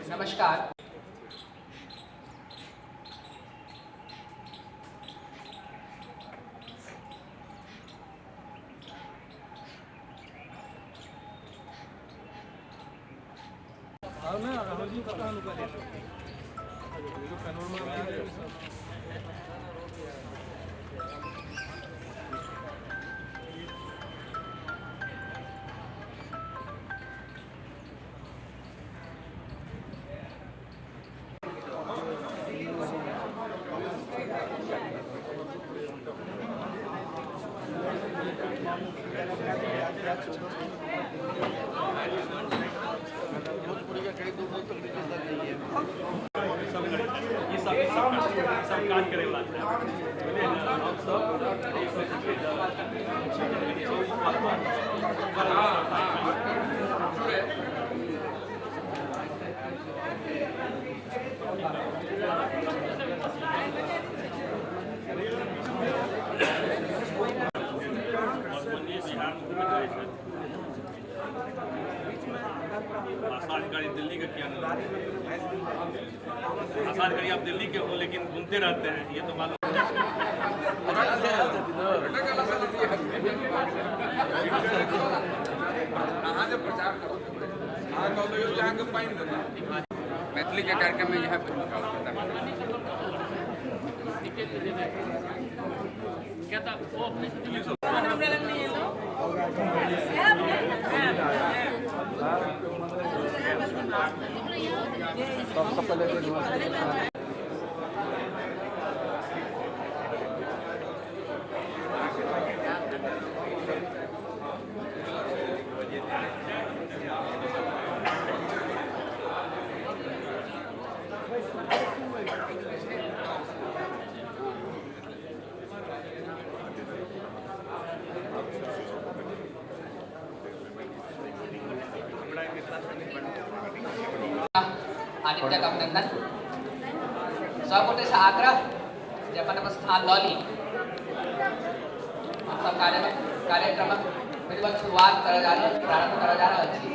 नमस्कार। सब काज करे वाला अधिकारी दिल्ली का किया अधिकारी आप दिल्ली के हो लेकिन घूमते रहते हैं, ये तो मालूम मैथिली के कार्यक्रम में यहाँ आदित्य का अभिनंदन सकोटे से आग्रह जे अपन स्थान लऽ ली। हम सब कार्यक्रम विधिवत शुरुआत प्रारंभ कर जा रहा छी।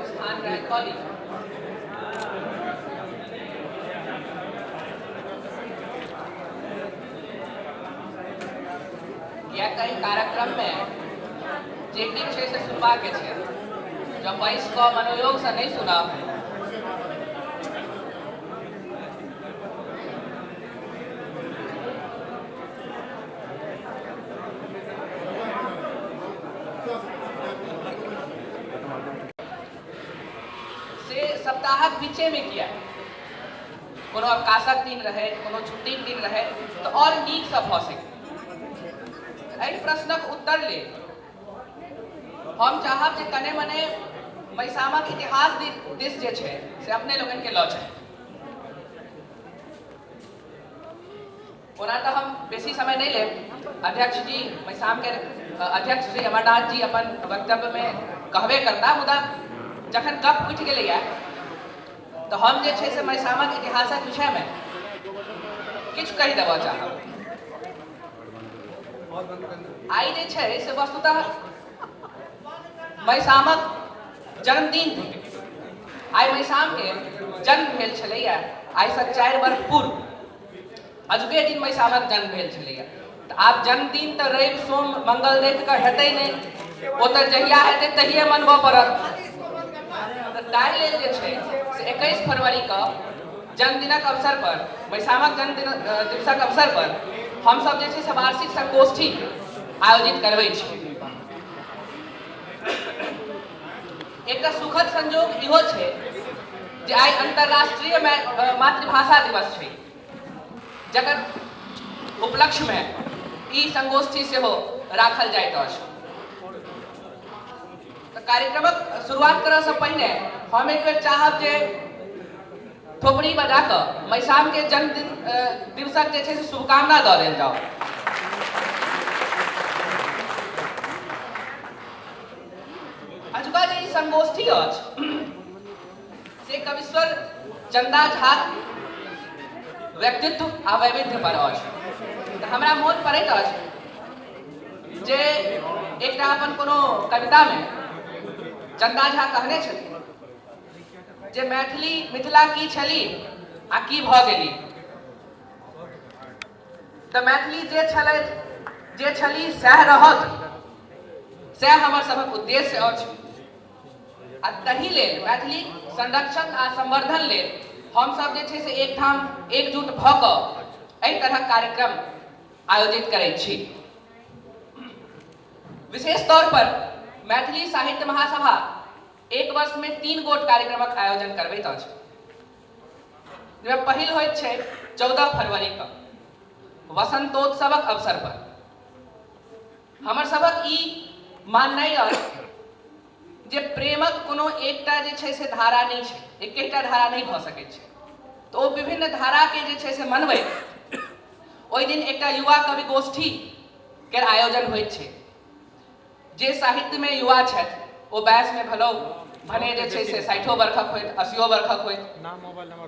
स्थान ग्रहण कऽ ली। कई कार्यक्रम में चेकिंग से सुनवा के छे, जब वैस को मनोयोग से नहीं सुना से सप्ताहक बीचे में किया कोनो अवकाशक दिन रहे कोनो छुट्टी दिन रहे तो और नीक से भ सके। एहि प्रश्नक उत्तर ले हम चाहब जे कने मने महिसामक इतिहास दिस जे छै से अपने लोगन के लऽ जाय। ओना तऽ हम बेसी समय नहीं लेब। अध्यक्ष जी महिसाम के अध्यक्ष श्री अमरनाथ जी अपन वक्तव्य में कहबे करता, मुदा जखन गप उठि गेलैया तो हम जे छै से महिसामक इतिहासक विषय में किछु कहि देबऽ चाहब। आई जे छै से वस्तुतः महिसामक जन्मदिन थिक। आई महिसाम के जन्म भेल छलैया आई से 4 वर्ष पूर्व। अजुके दिन महिसामक जन्म भेल छलैया। तऽ आब जन्मदिन तऽ रवि सोम मंगल देख कऽ हेतै नहि, ओ तऽ जहिया हेतै तहिए मनबऽ पड़त। तऽ ताहि लेल जे छै से 21 फरवरी के जन्मदिनक अवसर पर, महिसामक जन्मदिन दिवसक अवसर पर हम सब जे छै से वार्षिक संगोष्ठी आयोजित करबै छी। एकटा सुखद संयोग इहो छै जे आई अंतर्राष्ट्रीय मातृभाषा दिवस छै, जकर उपलक्ष्य में ई संगोष्ठी सेहो राखल जाइत अछि। तऽ कार्यक्रमक शुरुआत करऽ से पहिने हम एक बेर चाहब जे थोपड़ी बजा कऽ महिसाम के जन्मदिन दिवसक जे छै से शुभकामना दऽ देल जाओ। अजुका जे ई संगोष्ठी अछि से कविश्वर चंदा झा व्यक्तित्व आ वैविध्य पर अछि। तऽ हमरा मोन पड़ैत अछि जे एकटा अपन कोनो कविता में चंदा झा कहने छथिन जे मैथिली मिथिला की छली आ की भऽ गेली। तऽ मैथिली जे छली सएह रहत, सएह हमर सभक उद्देश्य अछि। आ तही लेल मैथिली संरक्षण आ संवर्धन लेल हम सब जे छै से एकठाम एकजुट भऽ कऽ एहि तरहक कार्यक्रम आयोजित करै छी। विशेष तौर पर मैथिली साहित्य महासभा एक वर्ष में 3 गोट कार्यक्रमक आयोजन करबैत अछि। जेमे पहिल होइत छै 14 फरवरी के वसंतोत्सवक अवसर पर। हमर सबक ई माननाइ अछि जे प्रेमक कोनो एकटा जे छै से धारा नहीं छै, एकेटा धारा नहीं भऽ सकैत छै। तो ओ विभिन्न धारा के जे छै से मनबै ओहि दिन एकटा युवा कवि गोष्ठी के आयोजन होइत छै। जे साहित्य में युवा छथि ओ 22 में भलो भने जे छै से 60 वर्षक होइत, 80 वर्षक होइत,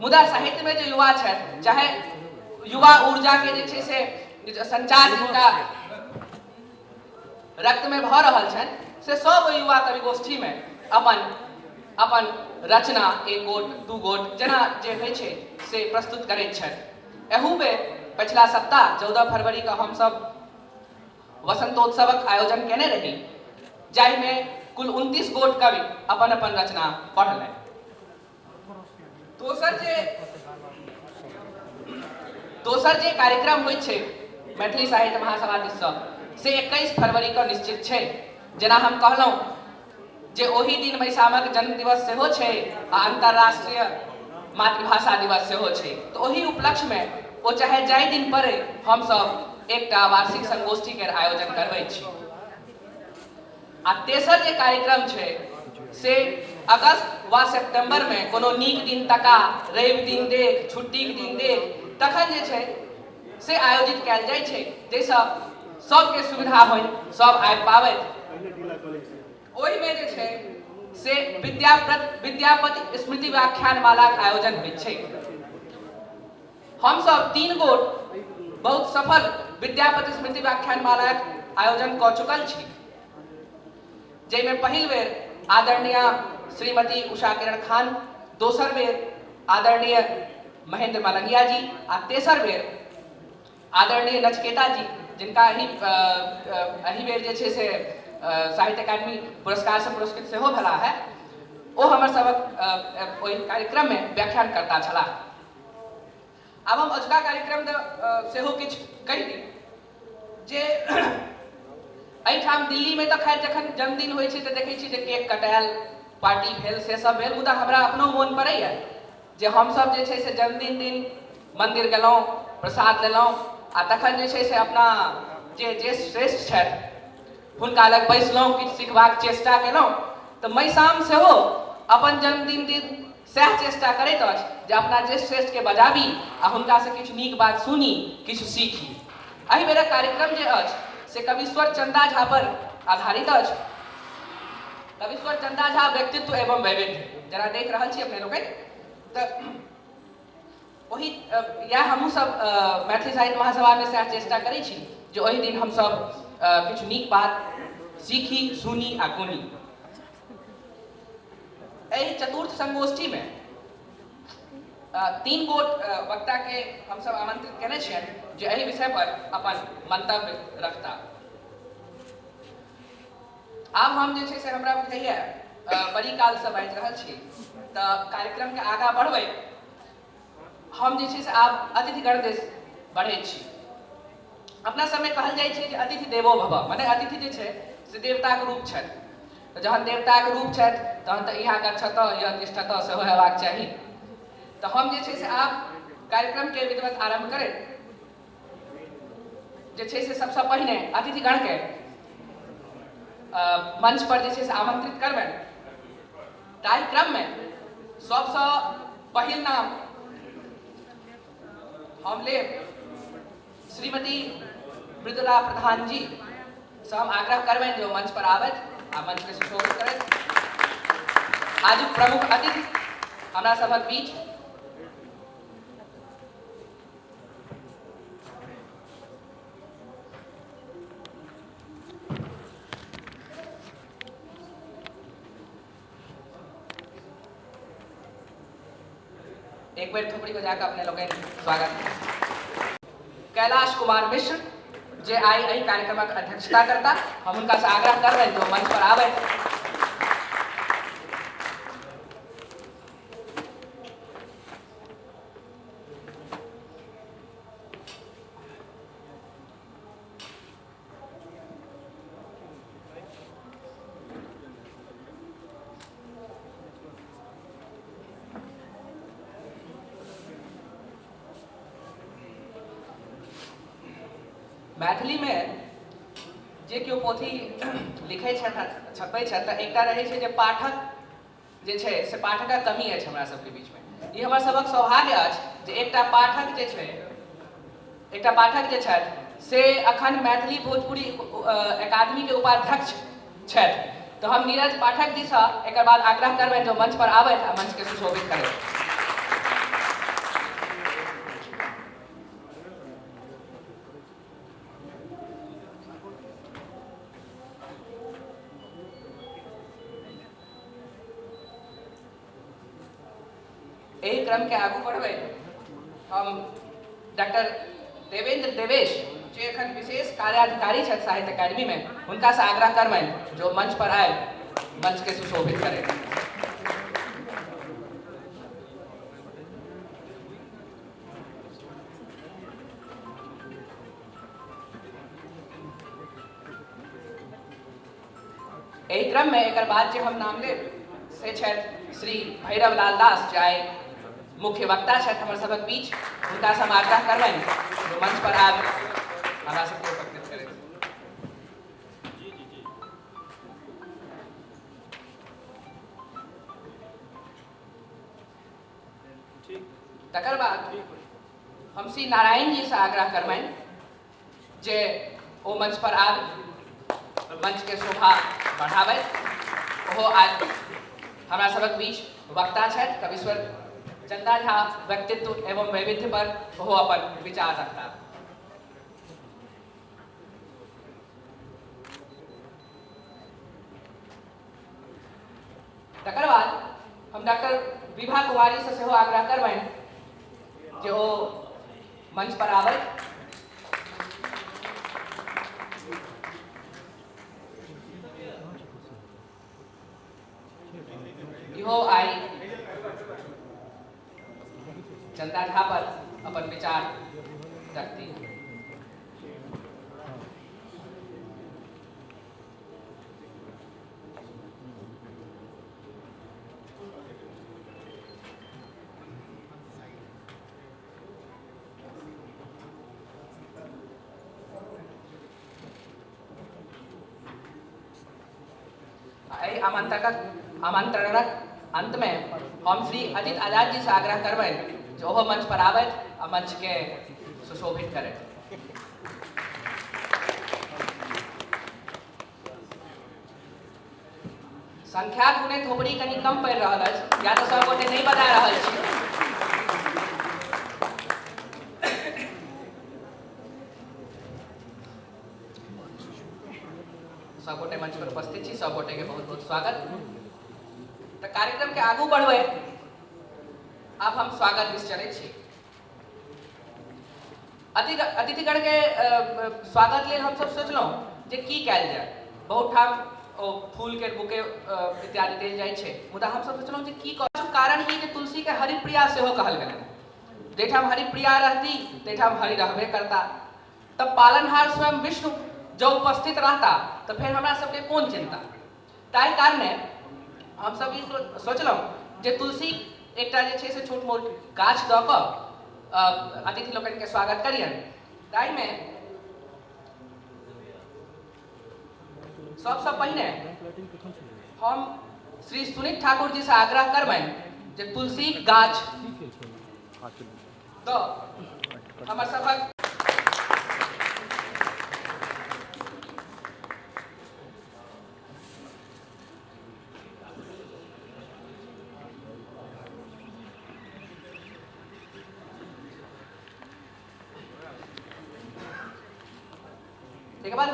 मुदा साहित्य में जे युवा छथि, चाहे युवा ऊर्जा के जे छै से संचार जिनका रक्त में भऽ रहल छनि, से सब युवा कवि गोष्ठी में अपन रचना 1 गोट 2 गोट जेना जे होइ छै से प्रस्तुत करैत छथि। एहू में पिछला सप्ताह 14 फरवरी के हम सब वसंतोत्सवक आयोजन केने रही, जाहि में कुल 29 गोट कवि अपन अपन रचना पढ़लनि। दोसर जे कार्यक्रम होइत छै मैथिली साहित्य महासभा दिस से 21 फरवरी के निश्चित छै। जेना हम कहलहुँ जे ओही दिन महिसामक जन्म दिवस सेहो छै आ अंतर्राष्ट्रीय मातृभाषा दिवस सेहो छै। तो ओही उपलक्ष्य में ओ चाहे जाहि दिन पड़े हम सब एकटा वार्षिक संगोष्ठी के आयोजन करबै छी। आ तेसर जे कार्यक्रम छै से अगस्त वा सितंबर में कोनो नीक दिन तका, रवि दिन देख, छुट्टी के दिन देख तखन जे छै से आयोजित कयल जाइ छै, जाहिसँ सबके सुविधा होइ, सब आबि पाबै। ओहि में जे छै से विद्यापति स्मृति व्याख्यानमाला के आयोजन होइ छै। हम सब 3 गोट बहुत सफल विद्यापति स्मृति व्याख्यानमाला के आयोजन कऽ चुकल छी, जाहिमे पहिल बेर आदरणीय श्रीमती उषा किरण खान, दोसर बेर आदरणीय महेंद्र मलंगिया जी आ तेसर बेर आदरणीय नचिकेता जी, जिनका एही बेर जे छै से साहित्य अकादमी पुरस्कार से पुरस्कृत सेहो भेला है, ओ हमर सबक ओहि कार्यक्रम में व्याख्यान करता छलाह। आब हम अजुका कार्यक्रम सेहो किछु कहि दी जे एहिठाम दिल्ली में तऽ खैर जखन जन्मदिन होइ छै तऽ देखै छी जे केक कटायल, पार्टी भेल, से सब भेल, मुदा हमरा अपनो मोन पड़ैया जे हम सब जे छै से जन्मदिन दिन मंदिर गेलहुँ, प्रसाद लेलहुँ आ तखन जे छै से अपना जे श्रेष्ठ छथि हुनका लग बैसलहुँ, किछु सिखबाक चेष्टा केलहुँ, तऽ महिषाम सेहो अपन जन्मदिन दिन सएह चेष्टा करैत अछि जे अपना जे श्रेष्ठके बजाबी आ हुनकासँ किछु नीक बात सुनी, किछु सीखी। एहि बेरक कार्यक्रम जे अछि से कविश्वर चन्दा झा पर आधारित अछि। कविश्वर चन्दा झा व्यक्तित्व एवं वैविध्य जेना देख रहल छी अपने लोकनि, तऽ ओही या हमहूँ सब मैथिली साहित्य महासभामे सएह चेष्टा करै छी जे ओहि दिन हमसब किछु नीक बात सीखी, सुनी आ गुनी। एहि चतुर्थ संगोष्ठीमे 3 गोट वक्ताके हमसब आमंत्रित केने छियनि जे एहि विषय पर अपन मंतव्य रखता। आब हम जे छै से हमरा बुझाइए बड़ी कालसँ बाजि रहल छी, तऽ कार्यक्रमके आगाँ बढ़बै। हम जे छै से आब अतिथिगण दिस बढ़ै छी। अपना सबमे कहल जाइ छै जे अतिथि देवो भव, माने अतिथि जे छै से देवताक रूप छथि। तऽ जहन देवताक रूप छथि तहन तऽ इहाँ गच्छतः यः तिष्ठतः सेहो हेबाक चाही। तऽ हम जे छै से आब कार्यक्रमके विधिवत आरम्भ करैत जे छै से सबसँ पहिने अतिथिगणके मंच पर जे छै से आमंत्रित करबनि। ताहि क्रममे सबसँ पहिल नाम हम लेब श्रीमती मृदुला प्रधान जी से हम आग्रह करबनि जो मंच पर आबथि आ मंच के सुशोभित करथि। आजुक प्रमुख अतिथि हमरा सभक बीच एक बेर थोपड़ी बजाकर अपने लोग स्वागत। कैलाश कुमार मिश्र जे आई एहि कार्यक्रमक अध्यक्षता करता, हम उनका से आग्रह कर रहे हैं जो मंच पर आवे। मैथिली में जे केओ पोथी लिखै छथि, छपै छथि, तऽ एकटा रहै छै जे पाठक जे छै से पाठकक कमी अछि हमरा सबके बीचमे। ई हमर सबक सौभाग्य अछि जे एकटा पाठक जे छै, एकटा पाठक जे छथि से अखन मैथिली भोजपुरी अकादमी के उपाध्यक्ष छथि। तऽ हम नीरज पाठक जी से एकर बाद आग्रह करबनि जो मंच पर आबथि आ मंच के सुशोभित करथि। एही क्रम के आगू बढ़बै हम डॉक्टर देवेंद्र देवेश जे एखन विशेष कार्याधिकारी छथि साहित्य अकादमी में, हुनका से आग्रह करबनि जो मंच पर आए, मंच के सुशोभित करें। एही क्रम में एकर बाद जे हम नाम लेब से छथि श्री भैरव लाल दास जे आइ मुख्य वक्ता छथि हमर सबक बीच, हुनका से हम आग्रह करबनि जो मंच पर आब हमरा सबके उपस्थित करें। तकर बाद हम श्री नारायण जी से आग्रह करबनि जे ओ मंच पर आब मंच के शोभा बढ़ावे। ओहो आज हमरा सबक बीच वक्ता छथि, कविश्वर चन्दा झा व्यक्तित्व एवं वैविध्य पर ओहो अपन विचार रखता। तकर बाद हम डॉक्टर विभा कुमारी से सेहो आग्रह करबनि जे ओ मंच पर आवे। इहो आई चंदा झा पर अपन विचार रखती। आमंत्रणक अंत में हम श्री अजित आजाद जी से आग्रह करबे जो ओहो मंच पर आवे आ मंच के सुशोभित करे। संख्या गुणे थोपड़ी कनी कम पड़ रहा है या तो सब गोटे नहीं बजा रहा है। सब गोटे मंच पर उपस्थित छी, सब गोटे के बहुत बहुत स्वागत। तो कार्यक्रम के आगू बढ़वे अब हम स्वागत दिस चले छी। अतिथिगण के स्वागत लेल हम सब सोचलौ जे की कैल जाय। बहुत ठाम फूल के बुके इत्यादि देल जाय छै, मुदा हम सब सोचलौ जे की कारण ई जे तुलसी के हरिप्रिया सेहो कहल गेलै। जेठाम हरिप्रिया रहती तेठाम हरि रहबे करता। तब पालनहार स्वयं विष्णु जो उपस्थित रहता तो फिर हमरा सबके कौन चिंता। ताहि कारणे हम सब ई सोचलौ जे तुलसी एकटा जे छै से छोट मोट गाछ द क अतिथि लोकन के स्वागत करियन। ताहि में सबसे पहले हम श्री सुनीत ठाकुर जी से आग्रह करबैन जे तुलसी गाछ तो हमर सबक एक बार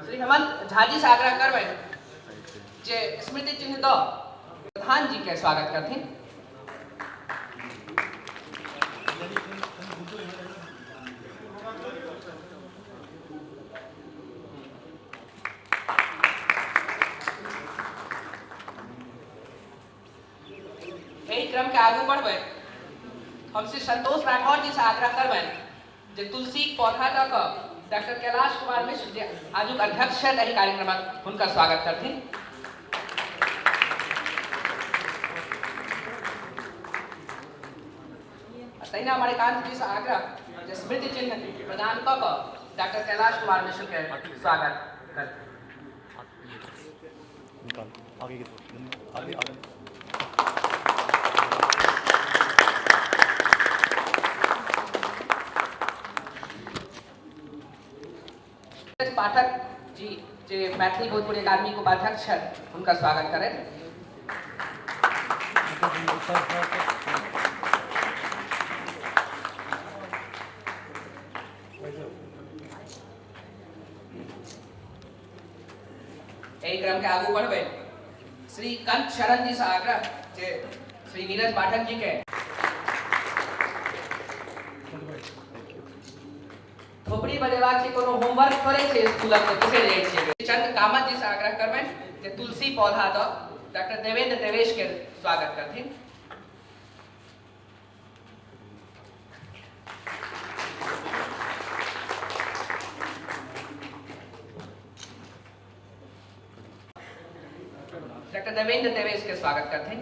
श्री हेमंत झा जी से आग्रह करबे जे स्मृति चिन्ह द प्रधान जी के स्वागत करथिन। यही क्रम के आगू बढ़बे हम श्री संतोष राठौर जी से आग्रह करबे जे तुलसी पौधा द क डॉक्टर कैलाश कुमार मिश्र जी आजुक अध्यक्ष है एहि कार्यक्रमक हुनकर स्वागत करथिन। तहिना हमारे कांत जी से आग्रह जे स्मृति चिन्ह प्रदान क डॉक्टर कैलाश कुमार मिश्र के स्वागत करथिन। पाठक जी जे मैथिली भोजपुरी अकादमी के उपाध्यक्ष है उनका स्वागत करें। यही क्रम के आगू बढ़बे श्री कंत शरण जी से आग्रह जे श्री नीरज पाठक जी के थोपड़ी बजेबाक छै, कोनो होमवर्क करे छै स्कूल के बिसरि जाइ छै। चंद्र कामत जी से आग्रह करबैन जे तुलसी पौधा द डॉक्टर देवेंद्र देवेश के स्वागत करथिन। डॉक्टर देवेंद्र देवेश के स्वागत करथिन।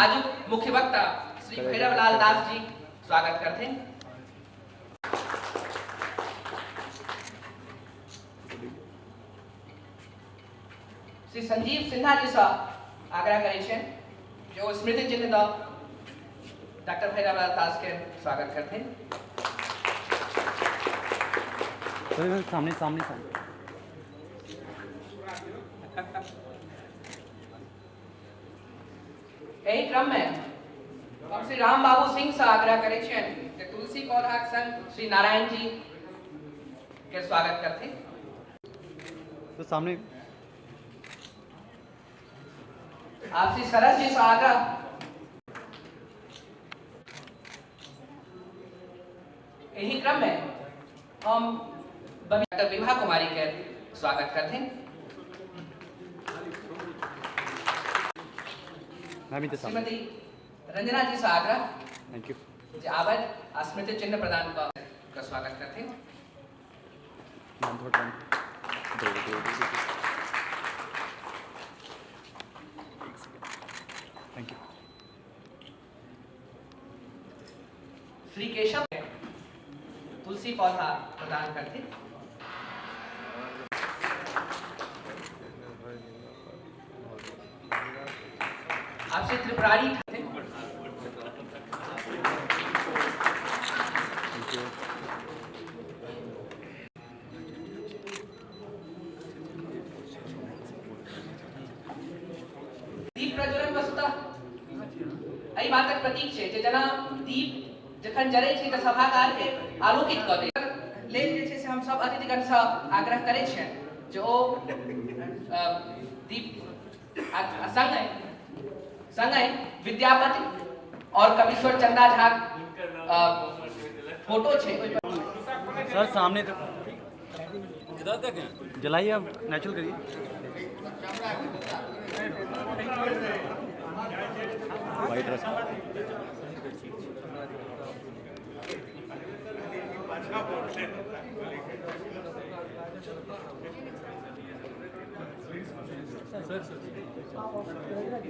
आज मुख्य वक्ता श्री भैरव लाल दास जी स्वागत करते हैं। श्री संजीव सिन्हा जी से आग्रह करे छे जो स्मृति चिन्ह द डॉक्टर भैरव लाल दास के स्वागत करते हैं। सामने सामने सामने यही क्रम में हम श्री राम बाबू सिंह से आग्रह करे छे कि तुलसी पौधा संग श्री नारायण जी के स्वागत करते। तो सामने आप श्री सरस जी से आग्रह यही क्रम में हम डॉक्टर विभा कुमारी के स्वागत करते हैं। श्रीमती रंजना जी से आग्रह थैंक यू जी आवाज स्मृति चिन्ह प्रदान का स्वागत करते हैं। Thank you. श्री केशव तुलसी पौधा प्रदान करते। आपसे त्रिपुरारी थे। दीप प्रज्वलन वस्तुतः एहि बातक प्रतीक छै जे जेना दीप जखन जरै छै तऽ सभागार के आलोकित कऽ दै लेल जे छै से हम सब अतिथिगण सँ आग्रह करै छियनि जे ओ दीप संगे विद्यापति और कविश्वर चंदा झा फोटो छै ओहि पर। सर सामने तक इधर तक जलाइए, आप नेचुरल करिए। वाइट रस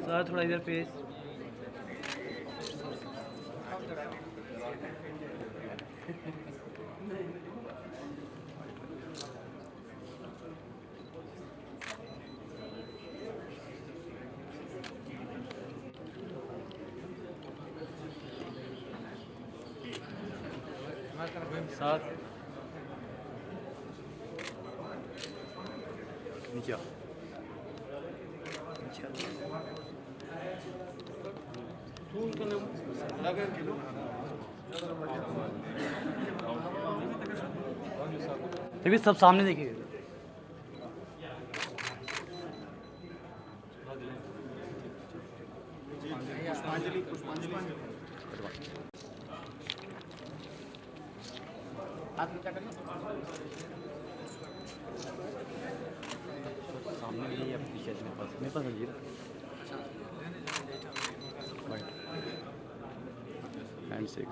सर थोड़ा इधर पे। साथ नीचे देखिए, सब सामने देखिए। सामने नहीं है, पीछे मेरे पास है हैंड शेक।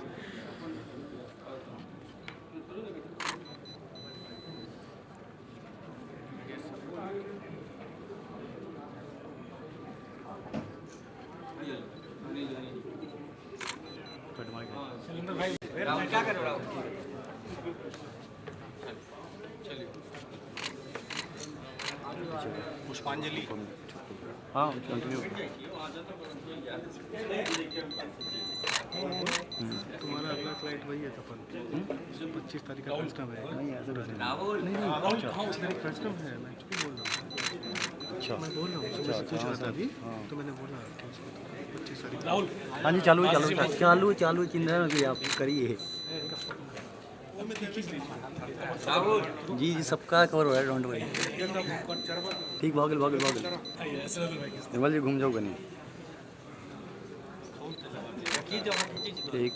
क्या कर रहा हूँ? पुष्पांजलि। हाँ कंटिन्यू। तुम्हारा अगला फ्लाइट वही है तपन, 25 तारीख का कस्टम है। नहीं ऐसे कैसे नहीं। नहीं 25 तारीख कस्टम है, मैं एक्चुअली बोल रहा हूँ। अच्छा मैं बोल रहा हूँ, अच्छा, सुबह से पूछ रहा था अभी, हाँ। तो मैंने बोला 25 तारीख। हाँ जी, चालू चालू चिंता में आप करिए। जी जी सबका कवर हो रहा है, डोंट वरी। ठीक भागल निर्मल जी घूम जाओ कहीं। ठीक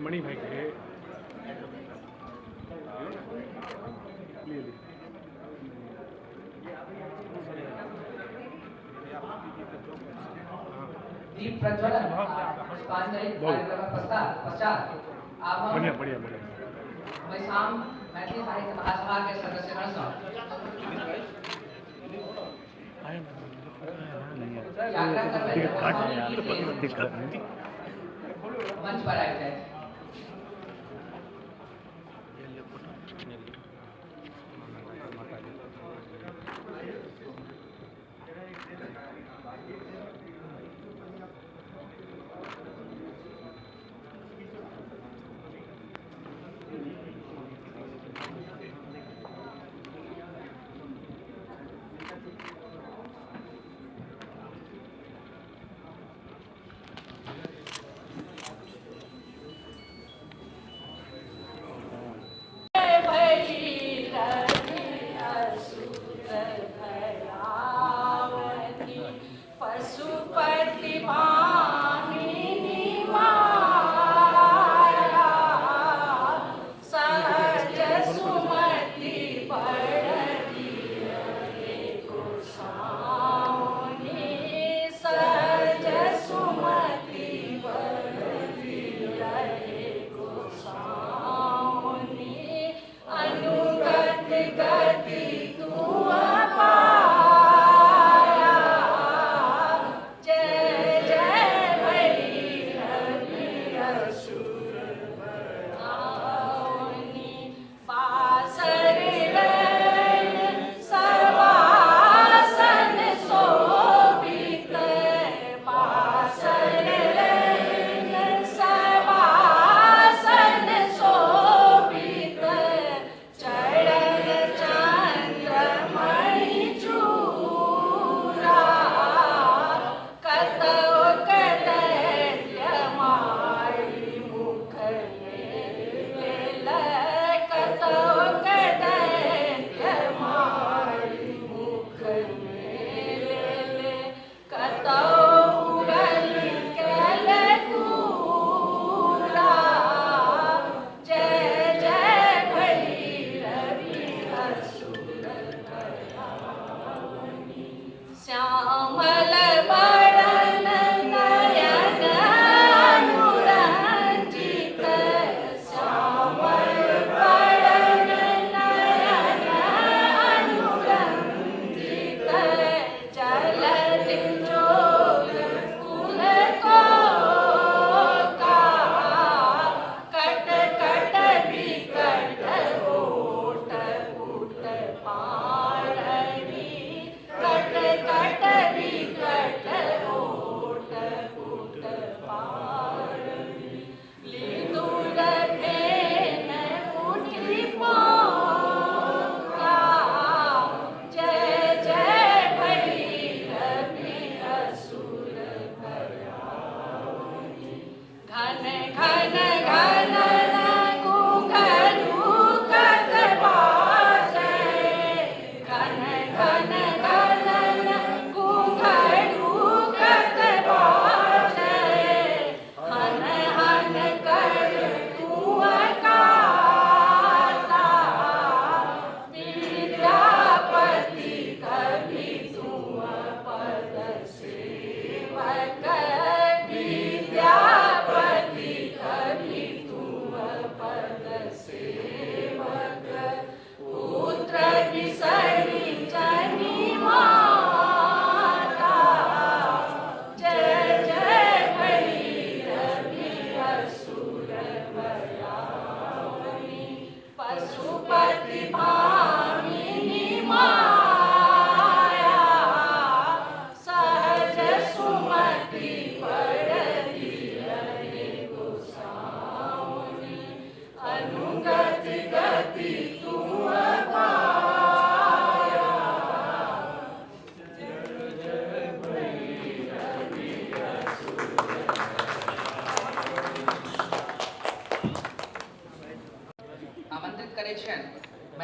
मणि भाई के दीप प्रज्वलन पुष्पांजलि कार्यक्रम पश्चात अब हम बढ़िया बढ़िया बढ़िया शाम मैथिली साहित्य महासभा के सदस्यगण सँ आग्रह करबै मंच पर आबि जाए।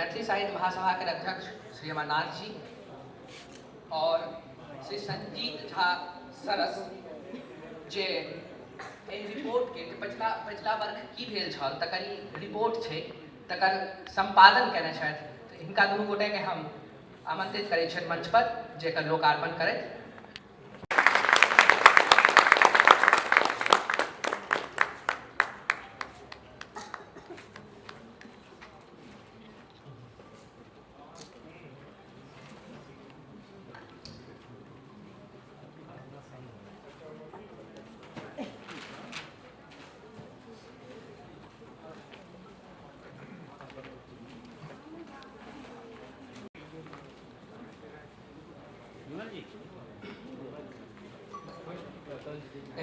मैथिली साहित्य महासभा के अध्यक्ष श्री अमरनाथ जी और श्री संजीत झा सरस जे रिपोर्ट के पछिला वर्ष की भेल छल तकर रिपोर्ट छै तकर संपादन केने छथि। तो हिनका दुनू गोटे के हम आमंत्रित करै छियनि मंच पर जेकर लोकार्पण करैत।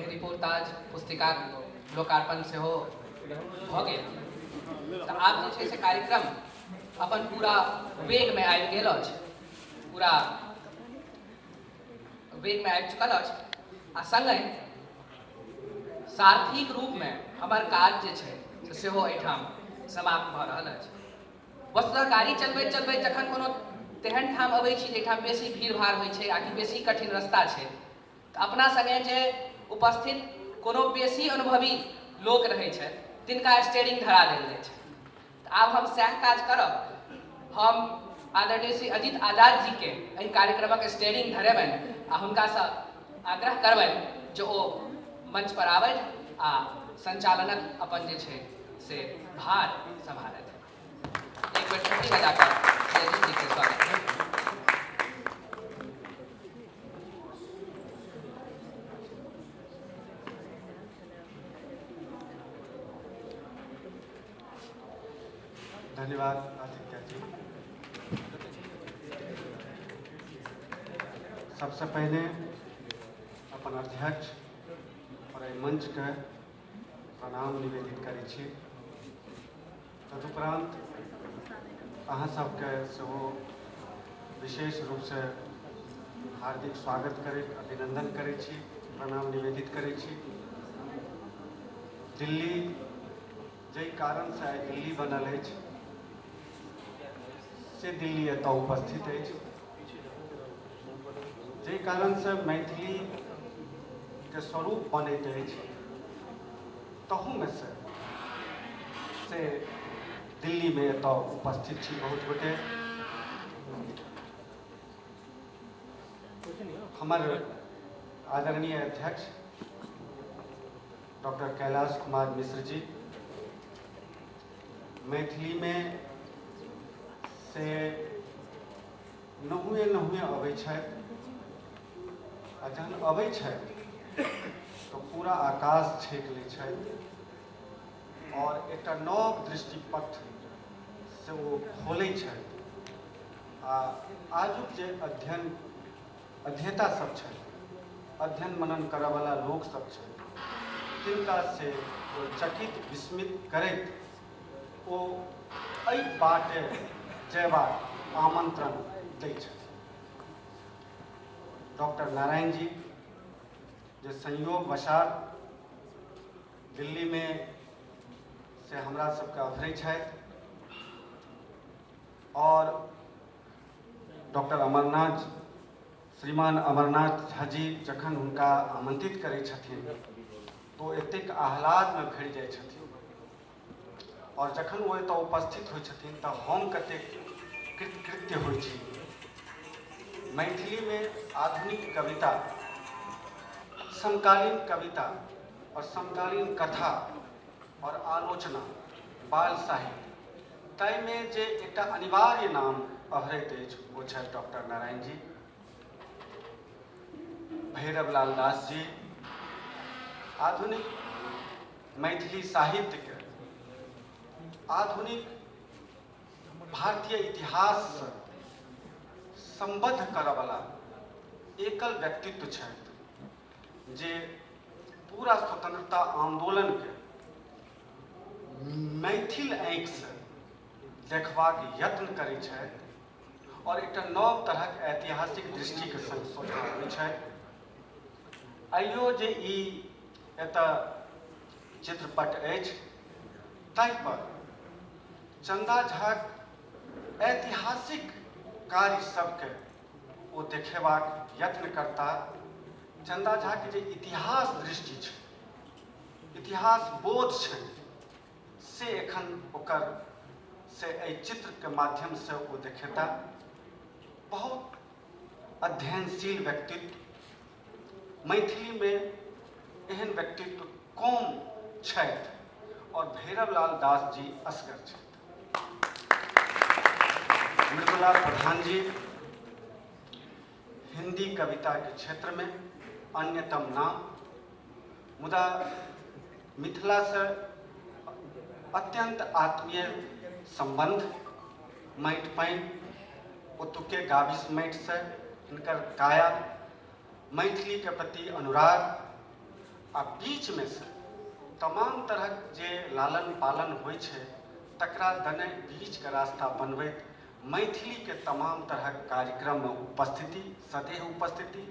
रिपोर्ट आज पुस्तिका लोकार्पण से हो गए तो आप जे छै से कार्यक्रम अपन पूरा वेग में आबि गेल अछि, पूरा वेग में आबि चुकल अछि आ संगे सार्थिक रूप में हमर काज जे छै सेहो एहिठाम समाप्त भऽ रहल अछि। वस्तुतः गाड़ी चलबैत चलबैत जखन कोनो तेहन ठाम अबै छी जहिठाम बेसी भीड़ भाड़ होइ छै आ कि बेसी कठिन रास्ता छै तऽ अपना संगे जे उपस्थित कोनो बेसी अनुभवी लोक रहै छै तिनका स्टीयरिंग धरा देल जाइ छै। तऽ आब हम सएह काज करब, हम आदरणीय श्री अजीत आजाद जी के एहि कार्यक्रमक स्टीयरिंग धरेबनि आ हुनकासँ आग्रह करबनि जे ओ मंच पर आबथि आ संचालनक अपन जे छै से भार सम्हारथि। एक बेर छुट्टी बजाकर श्री अजीत जी के स्वागत है। धन्यवाद आदित्य जी। सबसे पहले अपन अध्यक्ष और एहि मंच के प्रणाम निवेदित करै छी। तदुपरांत अहाँ सबके सेहो विशेष रूप से हार्दिक स्वागत करैत अभिनंदन करै छी, प्रणाम निवेदित करै छी। दिल्ली जाहि कारण से आइ दिल्ली बनल अछि से दिल्ली एतऽ उपस्थित अछि, जाहि कारण से मैथिली के स्वरूप बनैत अछि तहू में से दिल्ली में एतऽ उपस्थित छी बहुत गोटे। हमर आदरणीय अध्यक्ष डॉक्टर कैलाश कुमार मिश्र जी मैथिली में से नहुए अबै छथि आ जहन अबै छथि तो पूरा आकाश छेक लै छथि और एक नव दृष्टिपथ से वो खोलै छथि आ आजुक जे अध्येता सब छथि, अध्ययन मनन करय वाला लोक सब छथि, तिनका से ओ चकित विस्मित करैत ओ एहि बाटे जयबाक आमंत्रण दै छथि। डॉक्टर नारायण जी जे संयोग वशात दिल्ली में से हमरा सबके अवसरै छथि और डॉक्टर अमरनाथ श्रीमान अमरनाथ झा जी जखन हुनका आमंत्रित करै छथिन तो एतेक आह्लाद में भरि जाइ छथिन और जखन वो एतऽ उपस्थित होइ छथिन तऽ हम कतेक कृतकृत्य होइ छी। मैथिली में आधुनिक कविता, समकालीन कविता और समकालीन कथा और आलोचना, बाल साहित्य ताहि में जे एकटा अनिवार्य नाम अभरैत अछि वो छथि डॉक्टर नारायण जी। भैरव लाल दास जी आधुनिक मैथिली साहित्य के, आधुनिक भारतीय इतिहास से संबद्ध करय वाला एकल व्यक्तित्व छथि जे पूरा स्वतंत्रता आंदोलन के मैथिल आँखि से देखबाक यत्न करै छथि और एक नव तरहक ऐतिहासिक दृष्टि के संग सोझा आबै छथि। आइयो जे ई एतऽ चित्रपट अछि ताहि पर चंदा झा ऐतिहासिक कार्य सबके वो देखेबाक यत्न करता। चंदा झा के जे इतिहास दृष्टि छै, इतिहास बोध छै, से एखन ओकर से एहि चित्र के माध्यम से वो देखेता। बहुत अध्ययनशील व्यक्तित्व, मैथिली में एहन व्यक्तित्व कम छथि और भैरवलाल दास जी असगर छथि। मृदुला प्रधान जी हिंदी कविता के क्षेत्र में अन्यतम नाम, मुदा मिथिला से अत्यंत आत्मीय संबंध, माटि पानि, ओतुके गाबिस माटि से हिनकर काया, मैथिली के प्रति अनुराग आ बीच में से तमाम तरह जे लालन पालन होइ छै तकरा दने बीच के रास्ता बनबैत मैथिली के तमाम तरह कार्यक्रम में उपस्थिति, सदैह उपस्थिति,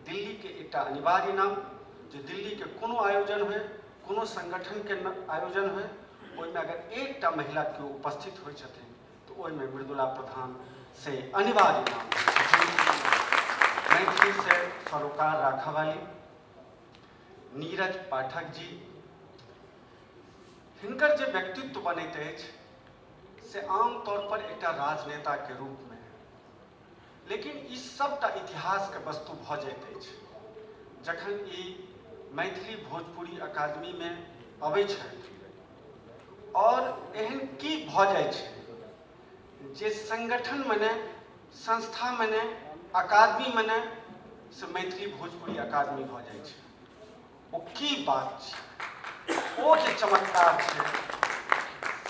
दिल्ली के एक अनिवार्य नाम, जो दिल्ली के कोनो आयोजन हुए, कोनो संगठन के आयोजन हुए, ओहिमे अगर एक महिला के उपस्थित होइ छथिन तो ओहिमे मृदुला प्रधान से अनिवार्य नाम मैथिली से सरोकार राखऽ वाली नीरज पाठक जी। हिनकर जे व्यक्तित्व बनैत अछि से आम तौर पर एक राजनेता के रूप में, लेकिन ई सबटा इतिहास के वस्तु भ जाइत अछि जखन ई मैथिली भोजपुरी अकादमी में अबै छथि और एहन की भ जाइ छै जे संगठन मने, संस्था मने, अकादमी मने से मैथिली भोजपुरी अकादमी भ जाइ छै। ओ की बात छै, ओ जे चमत्कार छै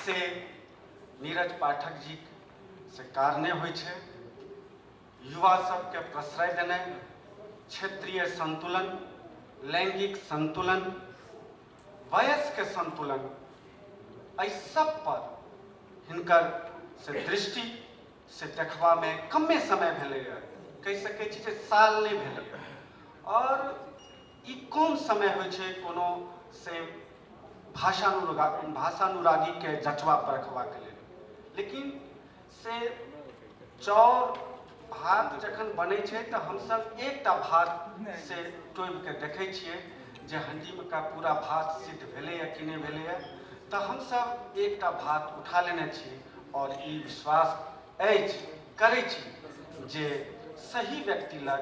से नीरज पाठक जी से कारणे होइ छै। युवा सबके प्रश्रय देनाइ, क्षेत्रीय संतुलन, लैंगिक संतुलन, वयस के संतुलन, एहि सब पर हिनकर से दृष्टि से देखबा में कमे समय भेलैए, कहि सकै छी जे साल नहीं भेलैए। और ई कम समय होइ छै कोनो से भाषानुरागी के जचवा परखबाक लेल, लेकिन से चाउर भात जखन बनै छै तऽ हमसब एकटा भात से टोबि के देखै छियै जे हंडी में का पूरा भात सिद्ध भेलैए कि नहीं भेलैए, तऽ हमसब एकटा भात उठा लेने छी और ई विश्वास अछि, करै छी जे सही व्यक्ति लग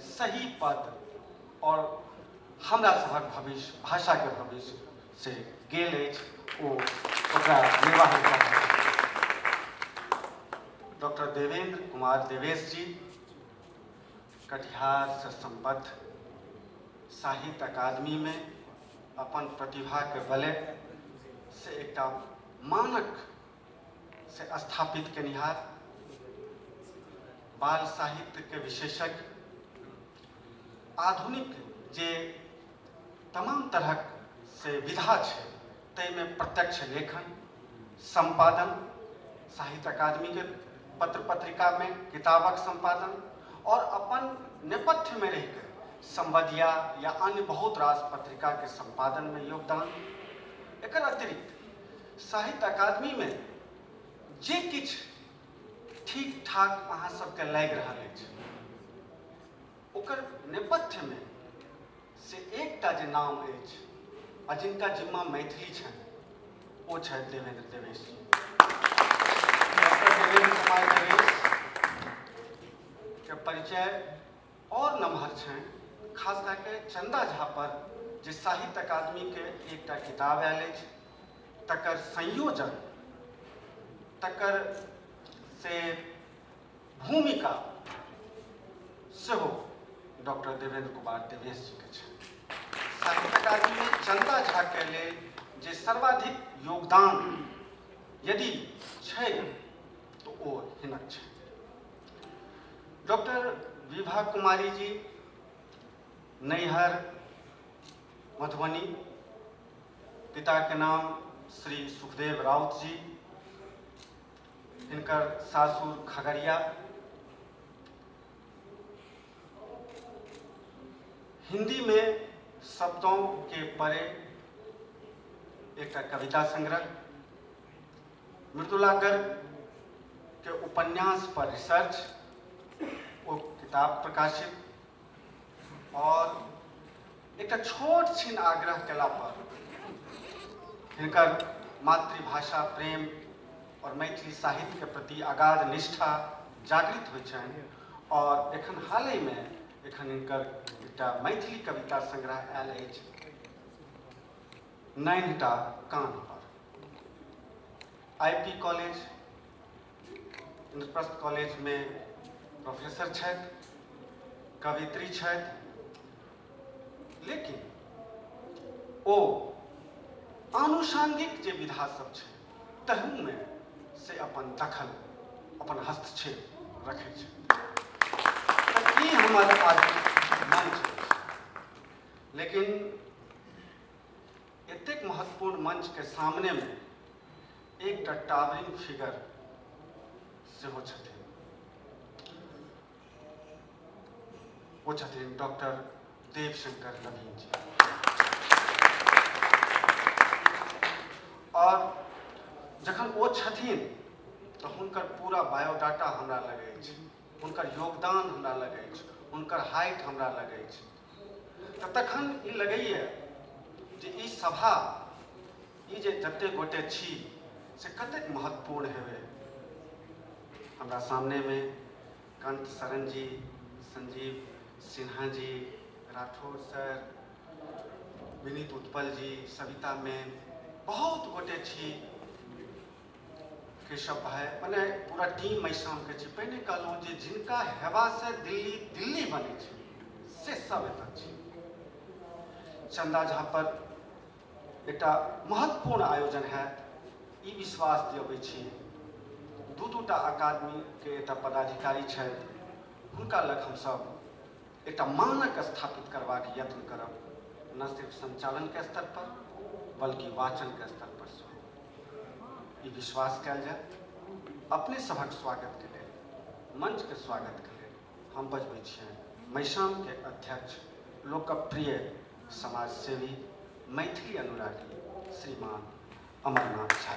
सही पद और हमरा सभक भविष्य, भाषा के भविष्य से गेल अछि, ओ ओकरा निर्वाह करत। डॉक्टर देवेंद्र कुमार देवेश जी कटिहार से संबद्ध साहित्य अकादमी में अपन प्रतिभा के बले से एक मानक से स्थापित केनिहार, बाल साहित्य के विशेषज्ञ, आधुनिक जे तमाम तरह से विधा है तैमे प्रत्यक्ष लेखन, संपादन, साहित्य अकादमी के पत्र पत्रिका में किताबक संपादन और अपन नेपथ्य में रहकर संवदिया या अन्य बहुत रास पत्रिका के संपादन में योगदान। एकर अतिरिक्त साहित्य अकादमी में जे किछ ठीक ठाक अहाँ सबके लागि रहल अछि, ओकर नेपथ्य में से एकटा जे नाम अछि आ जिनका जिम्मा मैथिली छनि, ओ छथि देवेंद्र देवेश जी। डॉक्टर देवेंद्र कुमार देवेश के परिचय और नमहर छनि, खास करके चंदा झा पर जे साहित्य अकादमी के एकटा किताब आयल अछि, तकर संयोजन, तकर से भूमिका सेहो डॉक्टर देवेंद्र कुमार देवेश जी के छै। साहित्य अकादमी में चंदा झा के लेल जे सर्वाधिक योगदान यदि छै तो ओ हिनक छै। डॉक्टर विभा कुमारी जी नैहर मधुबनी, पिता के नाम श्री सुखदेव राउत जी, इनकर सासुर खगड़िया। हिंदी में शब्दों के परे एक कविता संग्रह, मृदुला गर्ग के उपन्यास पर रिसर्च वो किताब प्रकाशित और एक छोट छिन आग्रह केला पर हिनकर मातृभाषा प्रेम और मैथिली साहित्य के प्रति अगाध निष्ठा जागृत होइ छनि और एखन हालै में एखन हिनकर एकटा मैथिली कविता संग्रह आयल अछि नैनटा कान पर। आईपी कॉलेज इंद्रप्रस्थ कॉलेज में प्रोफेसर छथि, कवित्री छथि, लेकिन ओ आनुषांगिक जे विधा सब छै तहू में से अपन दखल अपन हस्तक्षेप रखे छै। ई हमर आज मंच छै, लेकिन एतेक महत्वपूर्ण मंच के सामने में एक टावरिंग फिगर सेहो छथिन, वो छथिन डॉक्टर देवशंकर नवीन जी। और जखन वो छथिन तो हुनकर पूरा बायोडाटा हमरा लगे छै, हुनकर योगदान हमरा लगे छै, हुनकर हाइट हमरा लगे छै, तऽ तखन ई लगैए जे ई सभा ई जे जते गोटे छी से कतेक महत्वपूर्ण हेबे। हमरा सामने में कांत शरण जी, संजीव सिन्हा जी, राठौर सर, विनीत उत्पल जी, सविता मैम, बहुत गोटे छी, केशव भाई, मने पूरा टीम मैसाम के छी। पहिने कहलहुँ जे जिनका हेबा से दिल्ली दिल्ली बने छै से सब एतऽ छी। चंदा झा पर एकटा महत्वपूर्ण आयोजन है, ई विश्वास दियबै छी। दूटा अकादमी के एतऽ पदाधिकारी छथि, हुनका लग हमसब एकटा मानक स्थापित करबाक यत्न करब, न सिर्फ संचालन के स्तर पर बल्कि वाचन के स्तर पर सेहो। ई विश्वास कयल जाय। अपने सभक स्वागत के लेल, मंच के स्वागत के लेल हम बजबै छियनि मैसाम के अध्यक्ष, लोकप्रिय समाजसेवी, मैथिली अनुरागी श्रीमान अमरनाथ झा।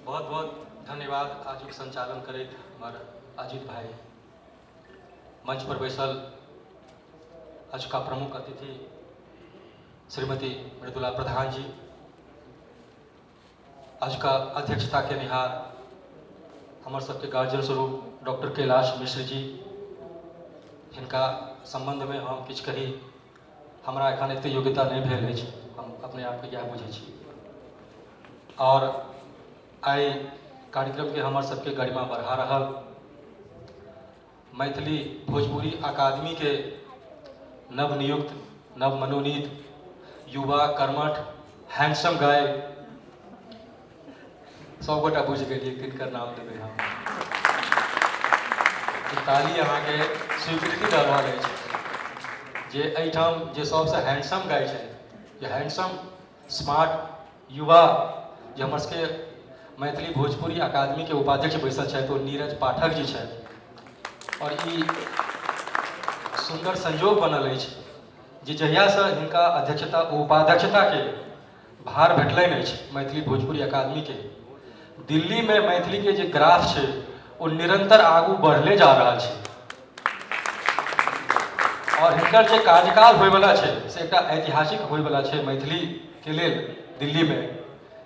बहुत बहुत धन्यवाद। आजुक संचालन करैत हमर अजित भाई, मंच पर बैसल आजुका प्रमुख अतिथि श्रीमती मृदुला प्रधान जी, आजुका अध्यक्षता के निहार हमर सबके गार्जियन स्वरूप डॉक्टर कैलाश मिश्र जी, जिनका संबंध में हम किछु कही, हमरा एखन एते योग्यता नहीं भेल अछि, हम अपने आप के इएह बुझै छी। और आई कार्यक्रम के हमर सबके गरिमा बढ़ा रहल मैथिली भोजपुरी अकादमी के नवनियुक्त, नवमनोनीत, युवा, कर्मठ, हैंडसम गाय, सब गोटा बुझ गेलिए किनकर नाम देबै हम। ताली अहाँ के स्वीकृति दऽ रहल अछि जे एहिठाम जे सबसे हैंडसम गाय छै, जे हैंडसम स्मार्ट युवा, जे हमर सबके मैथिली भोजपुरी अकादमी के उपाध्यक्ष बैसल छथि, ओ नीरज पाठक जी छथि। और ई सुंदर संयोग बनल अछि जे जहियासँ हिनका अध्यक्षता उपाध्यक्षता के भार भेटलनि अछि मैथिली भोजपुरी अकादमी के, दिल्ली में मैथिली के जे ग्राफ छै ओ निरंतर आगू बढ़ले जा रहल छै। और हिनकर जे कार्यकाल होयवला छै से एकटा ऐतिहासिक होयवला छै मैथिली के लेल दिल्ली में,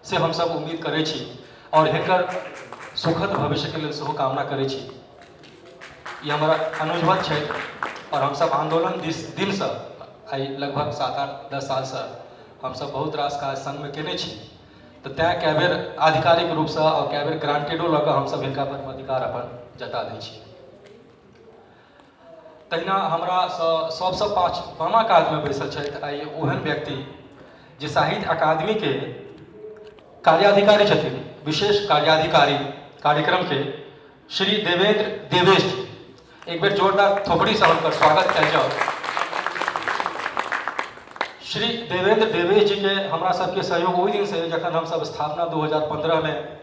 से हम सब उम्मीद करै छी और हिनकर सुखद भविष्य के लेल सेहो कामना करै छी। ये हमारा अनुजवत छै और हम सब आंदोलन दिन से आई लगभग 7-8-10 साल से हम सब बहुत रास काज संग में केने छी, तो तैं कए बेर आधिकारिक रूप से और कए बेर ग्रांटेडो लऽ कऽ हम सब हिनका पर अधिकार अपन जता दै छी। तहिना हमरा सबसँ बामा काज में बैसल छथि आई ओहन व्यक्ति जे साहित्य अकादमी के कार्याधिकारी छथिन, विशेष कार्याधिकारी कार्यक्रम के श्री देवेंद्र देवेश जी। एक बेर जोरदार थोपड़ी से हुनकर स्वागत कयल जाओ। श्री देवेंद्र देवेश जी के हमरा सबके सहयोग ओहि दिन से जखन हम सब स्थापना 2015 में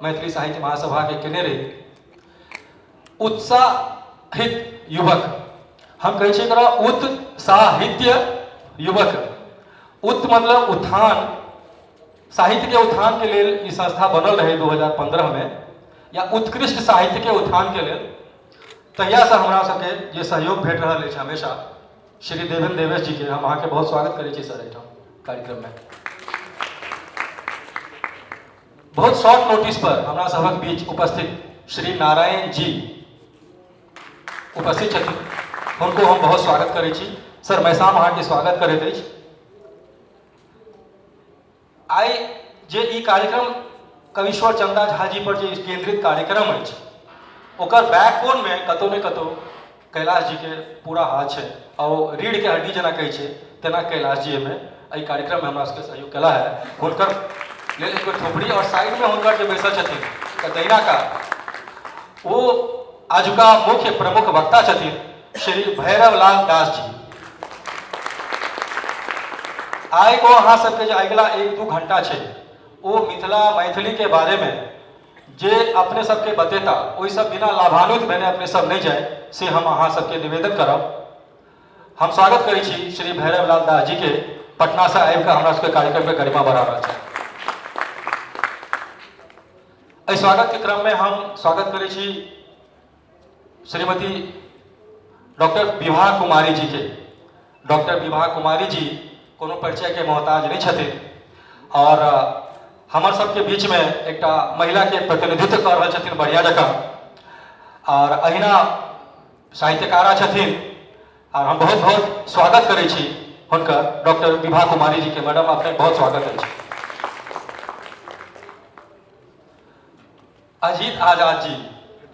मैथिली साहित्य महासभा के केने रही। उत्साहित युवक, हम कहै छियै एकरा उत्साहित्य युवक। उत मतलब उत्थान, साहित्य के उत्थान के लेल ई संस्था बनल रहे 2015 में, या उत्कृष्ट साहित्य के उत्थान के लेल। तहिया से हमरा सबके जे सहयोग भेट रहल अछि हमेशा, श्री देवेंद्र देवेश जी के हम अहाँ के बहुत स्वागत करै छी सर एहिठाम कार्यक्रम में। बहुत शॉर्ट नोटिस पर हमरा सबक बीच उपस्थित श्री नारायण जी उपस्थित छथिन, हुनको हम बहुत स्वागत करै छी। सर मैसाम अहाँ के स्वागत करैत अछि। आइ जे ई कार्यक्रम कविश्वर चंदा झा जी पर जे केंद्रित कार्यक्रम अछि, ओकर बैकबोन में कतौ ने कतौ कैलाश जी के पूरा हाथ छै, और रीढ़ के हड्डी जेना कहै छै तेना कैलाश जी में एहि कार्यक्रम में हमरा सबके सहयोग केला है। हुनकर लेल एक थोपड़ी और साइड में हुनकर जे बैसल छथिन तऽ दहिना का वो आजुका मुख्य प्रमुख वक्ता छथिन श्री भैरव लाल दास जी। आइ को अहाँ सबके जे अगिला 1-2 घंटा छै वो मिथिला मैथिली के बारे में जे अपने सबके बतेता, ओहि सब बिना लाभान्वित भेने अपने सब नहीं जाए से हम अहाँ सबके निवेदन करब। हम स्वागत करै छी श्री भैरव लाल दास जी के, पटना से आबि कऽ हमरा सबके कार्यक्रम के गरिमा बढ़ा रहल छै। एहि स्वागत के क्रम में हम स्वागत करै छी श्रीमती डॉक्टर विभा कुमारी जी के। डॉक्टर विभा कुमारी जी कोनो परिचय के मोहताज नहीं छथिन, और हमर सबके बीच में एकटा महिला के प्रतिनिधित्व कर रहल छथिन बढ़िया जकाँ, और अहिना साहित्यकारा छथिन, और हम बहुत बहुत स्वागत करै छी हुनकर, डॉक्टर विभा कुमारी जी के। मैडम अपने बहुत स्वागत अछि। अजीत आजाद जी,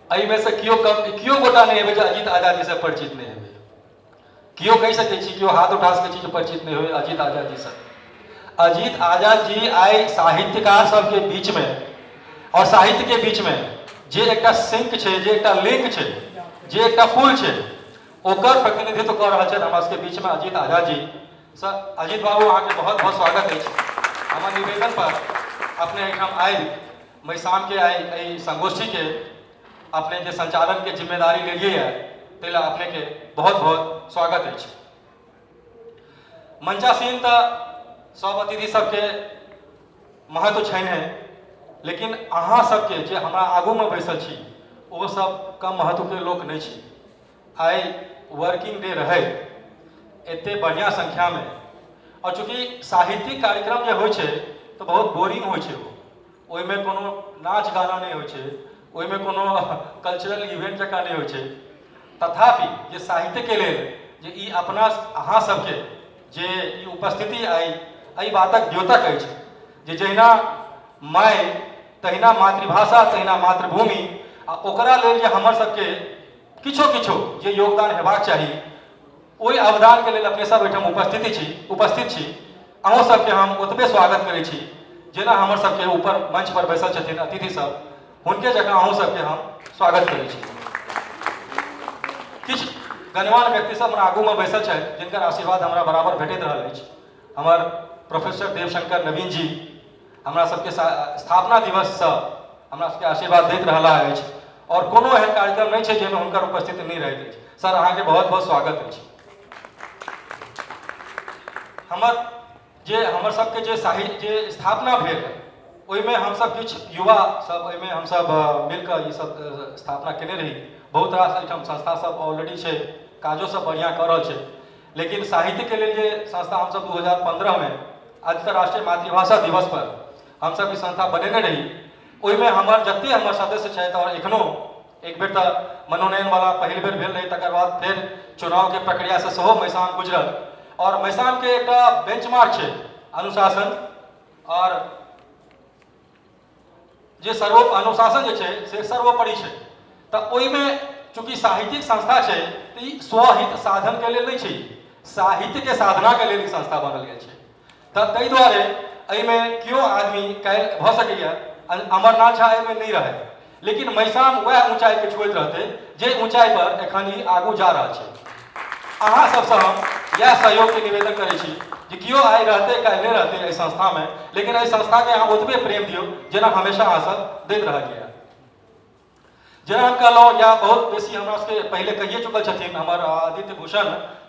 एहि में से कियो गोटा नहीं हेबै जे अजीत आजाद जी से परिचित नहीं हेबै। कियो कहि सकै छी, कियो हाथ उठा सकै छी जे परिचित नहीं होय अजीत आजाद जी से। अजीत आजाद जी आइ साहित्यकार सबके बीच में और साहित्य के बीच में जे एकटा सिंक छै, जे एकटा लिंक छै, जे एकटा पुल छै, ओकर प्रतिनिधित्व कर रहल छथि हमरा सबके बीच में अजीत आजाद जी। सर अजीत बाबू अहाँ के बहुत बहुत स्वागत अछि। हमर निवेदन पर अपने एहिठाम आइ मैसाम के आइ एहि संगोष्ठी के अपने जे संचालन के जिम्मेदारी लेलिए है, ताहि लेल अपने के बहुत बहुत स्वागत अछि। मंचासीन तऽ सब अतिथि सबके महत्व छनि है, लेकिन अहाँ सबके जे हमरा आगू में बैसल छी वो सब कम महत्व के लोक नहीं छी। आइ वर्किंग डे रहे एते बढ़िया संख्या में, और चूँकि साहित्यिक कार्यक्रम जे होइ छै तो बहुत बोरिंग होइ छै, ओहि में कोनो नाच गाना नहीं होइ छै, ओहि में कोनो कल्चरल इवेंट जकाँ नहीं होइ छै। तथापि जे साहित्य के लेल जे ई अपना अहाँ सबके जे ई उपस्थिति आई एहि बातक द्योतक अछि जे जहिना माय तहिना मातृभाषा तहिना मातृभूमि, आ ओकरा लेल जे हमर सबके किछो जे योगदान हेबाक चाही, ओहि अवदान के लेल अपने सब एहिठाम उपस्थित छी। अहूँ सबके हम ओतबे स्वागत करै छी जेना हमर सबके ऊपर मंच पर बैसल छथिन अतिथि सब, हुनके जकाँ अहूँ सबके हम स्वागत करै छी। किछु गणमान्य व्यक्ति सब हमरा आगू में बैसल छथि जिनकर आशीर्वाद हमरा बराबर भेटैत रहल अछि। हमर प्रोफेसर देवशंकर नवीन जी हमरा सबके स्थापना दिवस से हमरा सबके आशीर्वाद दैत रहला अछि, और कोनो एहन कार्यक्रम नहीं छै जाहिमे हुनकर उपस्थिति नहीं रहैत अछि। सर अहाँ के बहुत बहुत स्वागत अछि। हमर सबके जे साहित्य जे स्थापना भेल ओहिमे हम सब किछु युवा सब ओहिमे हम सब मिलकर ई सब स्थापना केने रही। बहुत रास एहिठाम संस्था सब ऑलरेडी छै, काजो सब बढ़िया कर रहल छै, लेकिन साहित्य के लिए जे संस्था हम सब 2015 में अंतर्राष्ट्रीय मातृभाषा दिवस पर हम सब ई संस्था बनेने रही। ओहिमे हमर जते हमर सदस्य छथि, और एखनो एक बेर तऽ मनोनयन वाला पहिल बेर भेल रही, तकर बाद फिर चुनाव के प्रक्रिया से सेहो मैसाम गुजरल, और मैसाम के एकटा बेंचमार्क छै अनुशासन, और जे अनुशासन जे छै से सर्वोपरि छै। तऽ ओहिमे चूँकि साहित्यिक संस्था छै तऽ ई स्वहित साधन के लेल नहीं छै, साहित्य के साधना के लेल ई संस्था बनल गेल छै। तऽ ताहि दुआरे एहिमे केओ आदमी काल्हि भऽ सकैए अमरनाथ झा एहिमे नहीं रहे, लेकिन मैसाम वह ऊंचाई के छुएत रहते जे ऊंचाई पर एखन ई आगू जा रहल छै। अहाँ सबसँ हम यह सहयोग के निवेदन करै छी जे केओ आइ रहते काल्हि नहीं रहते एहि संस्था में, लेकिन एहि संस्था के अहाँ ओतबे प्रेम दियौ जेना हमेशा अहाँ सब दैत रहलियै। जेना हम कहलहुँ या बहुत बेसी हमरा सबके पहले कहिए चुकल छथिन हमर आदित्य भूषण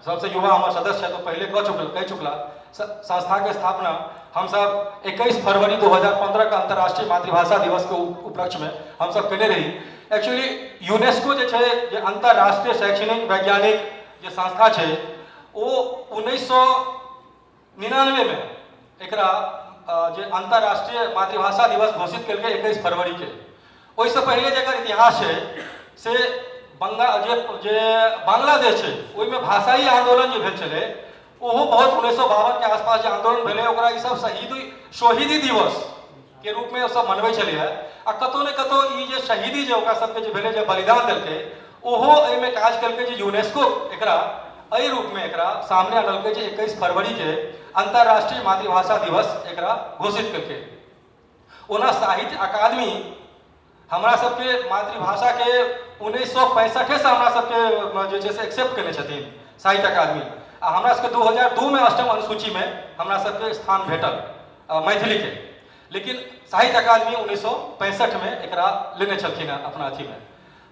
सबसे युवा हमर सदस्य है तो पहले कह चुकला संस्था के स्थापना हम सब 21 फरवरी 2015 का अंतर्राष्ट्रीय मातृभाषा दिवस के उपलक्ष्य में हम सब केने रही। एक्चुअली यूनेस्को जे छै जे अंतर्राष्ट्रीय शैक्षणिक वैज्ञानिक जे संस्था छै ओ 1999 में एकरा जे अंतर्राष्ट्रीय मातृभाषा दिवस घोषित कल 21 फरवरी के। ओहिसँ पहले जकर इतिहास है से बांग्लादेश है ओहिमे भाषाई आंदोलन जे भेल छलै ओहो बहुत 1952 के आसपास जे आंदोलन भेलै ओकरा ई सब शहीदी दिवस के रूप में सब मनबै छलै है। आ कतौ ने कतौ ई जे शहीदी जे ओकरा सबके जे भेलै जे बलिदान देलकै ओहो एहिमे काज केलकै जे यूनेस्को एकरा एहि रूप में एकरा सामने आनलकै जे 21 फरवरी के अंतर्राष्ट्रीय मातृभाषा दिवस एकरा घोषित केलकै। ओना साहित्य अकादमी हमरा सबके मातृभाषा के 1965 से हमरा सबके जे छै से एक्सेप्ट केने छथिन साहित्य अकादमी आ हमरा सबके 2002 में अष्टम अनुसूची में हमरा सबके स्थान भेटल मैथिली के। लेकिन साहित्य अकादमी 1965 में एकरा लेने छलखिन अपना अथी में।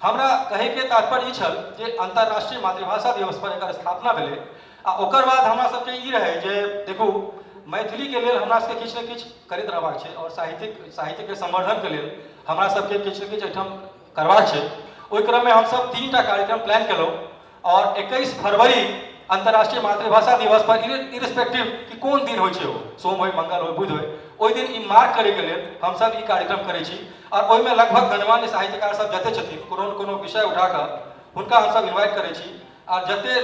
हमरा कहे के तात्पर्य ई छल जे अंतर्राष्ट्रीय मातृभाषा दिवस पर एकर स्थापना भेलै आ ओकर बाद हमरा सबके ई रहे जे देखू मैथिली के लेल हमरा सबके किछु ने किछु करैत रहबाक छै और साहित्य के संवर्धन के लेल हमरा सबके किछु ने किछु एहिठाम करबाक छै। ओहि क्रम में हम सब 3टा कार्यक्रम प्लान केलहुँ और 21 फरवरी अंतर्राष्ट्रीय मातृभाषा दिवस पर इरिस्पेक्टिव कि कोन दिन होइ छै सोम हो मंगल हो बुध हो ओहि दिन ई मार्क करे के लेल हम सब ई कार्यक्रम करै छी। और ओहिमे लगभग गणमान्य साहित्यकार सब जते छथिन कोनो विषय उठा कऽ हुनका हम सब इन्वाइट करै छी और जते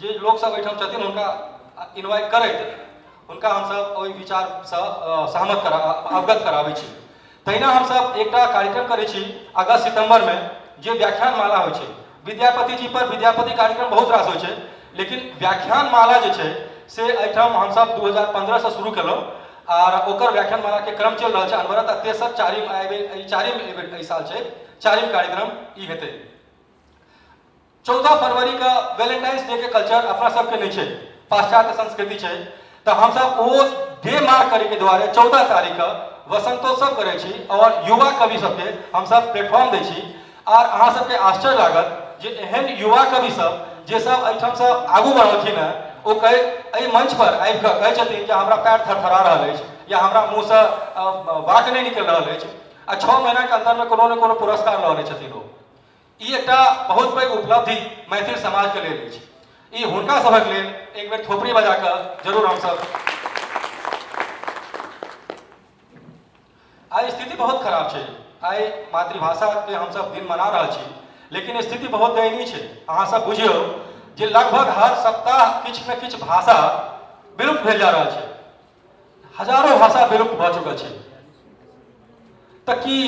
जे लोग सब एहिठाम छथिन हुनका इन्वाइट करैत हुनका हम सब ओहि विचार से अवगत कराबै छी। तहिना हम सब एकटा कार्यक्रम करै छी अगस्त सितंबर में जे व्याख्यान माला होइ छै। विद्यापति जी पर विद्यापति कार्यक्रम बहुत रास होइ छै लेकिन व्याख्यान माला जे छै से एहिठाम हम सब 2015 से शुरू केलहुँ और ओकर व्याख्यान माला के क्रम चल रहा है। अनवरत 63 चारिम साल छै 4म कार्यक्रम ई हेतै। 14 फरवरी का वैलेंटाइंस डे के कल्चर अपना सबके नहीं छै पाश्चात्य संस्कृति छै तो हम सब ओ डे मार्क करे के दुआरे 14 तारीख का वसंतोत्सव करै छी और युवा कवि सबके हम सब प्लेटफॉर्म दै छी। और अहाँ सबके आश्चर्य लागत जे एहन युवा कवि सब जे सब एहिठाम से आगू बढ़लखिन है ओ एहि मंच पर आबि कऽ कहै छथिन जे हमरा पैर थरथरा रहल अछि या हमरा मुँह से वाक नहीं निकल रहल अछि आ 6 महीना के अंदर में कोनो ने कोनो पुरस्कार लऽ लै छथिन। ओ ई एकटा बहुत पैघ उपलब्धि मैथिल समाज के लेल अछि। ई हुनका सभक लेल एक बेर थोपड़ी बजा कऽ जरूर हम सब। आई स्थिति बहुत खराब छै। आई मातृभाषा के हम सब दिन मना रहल छी लेकिन स्थिति बहुत दयनीय छै। अहाँ सब बुझियौ जे लगभग हर सप्ताह किछु न किछु भाषा विलुप्त भेल जा रहल छै। हजारों भाषा विलुप्त भऽ चुकल छै। तऽ की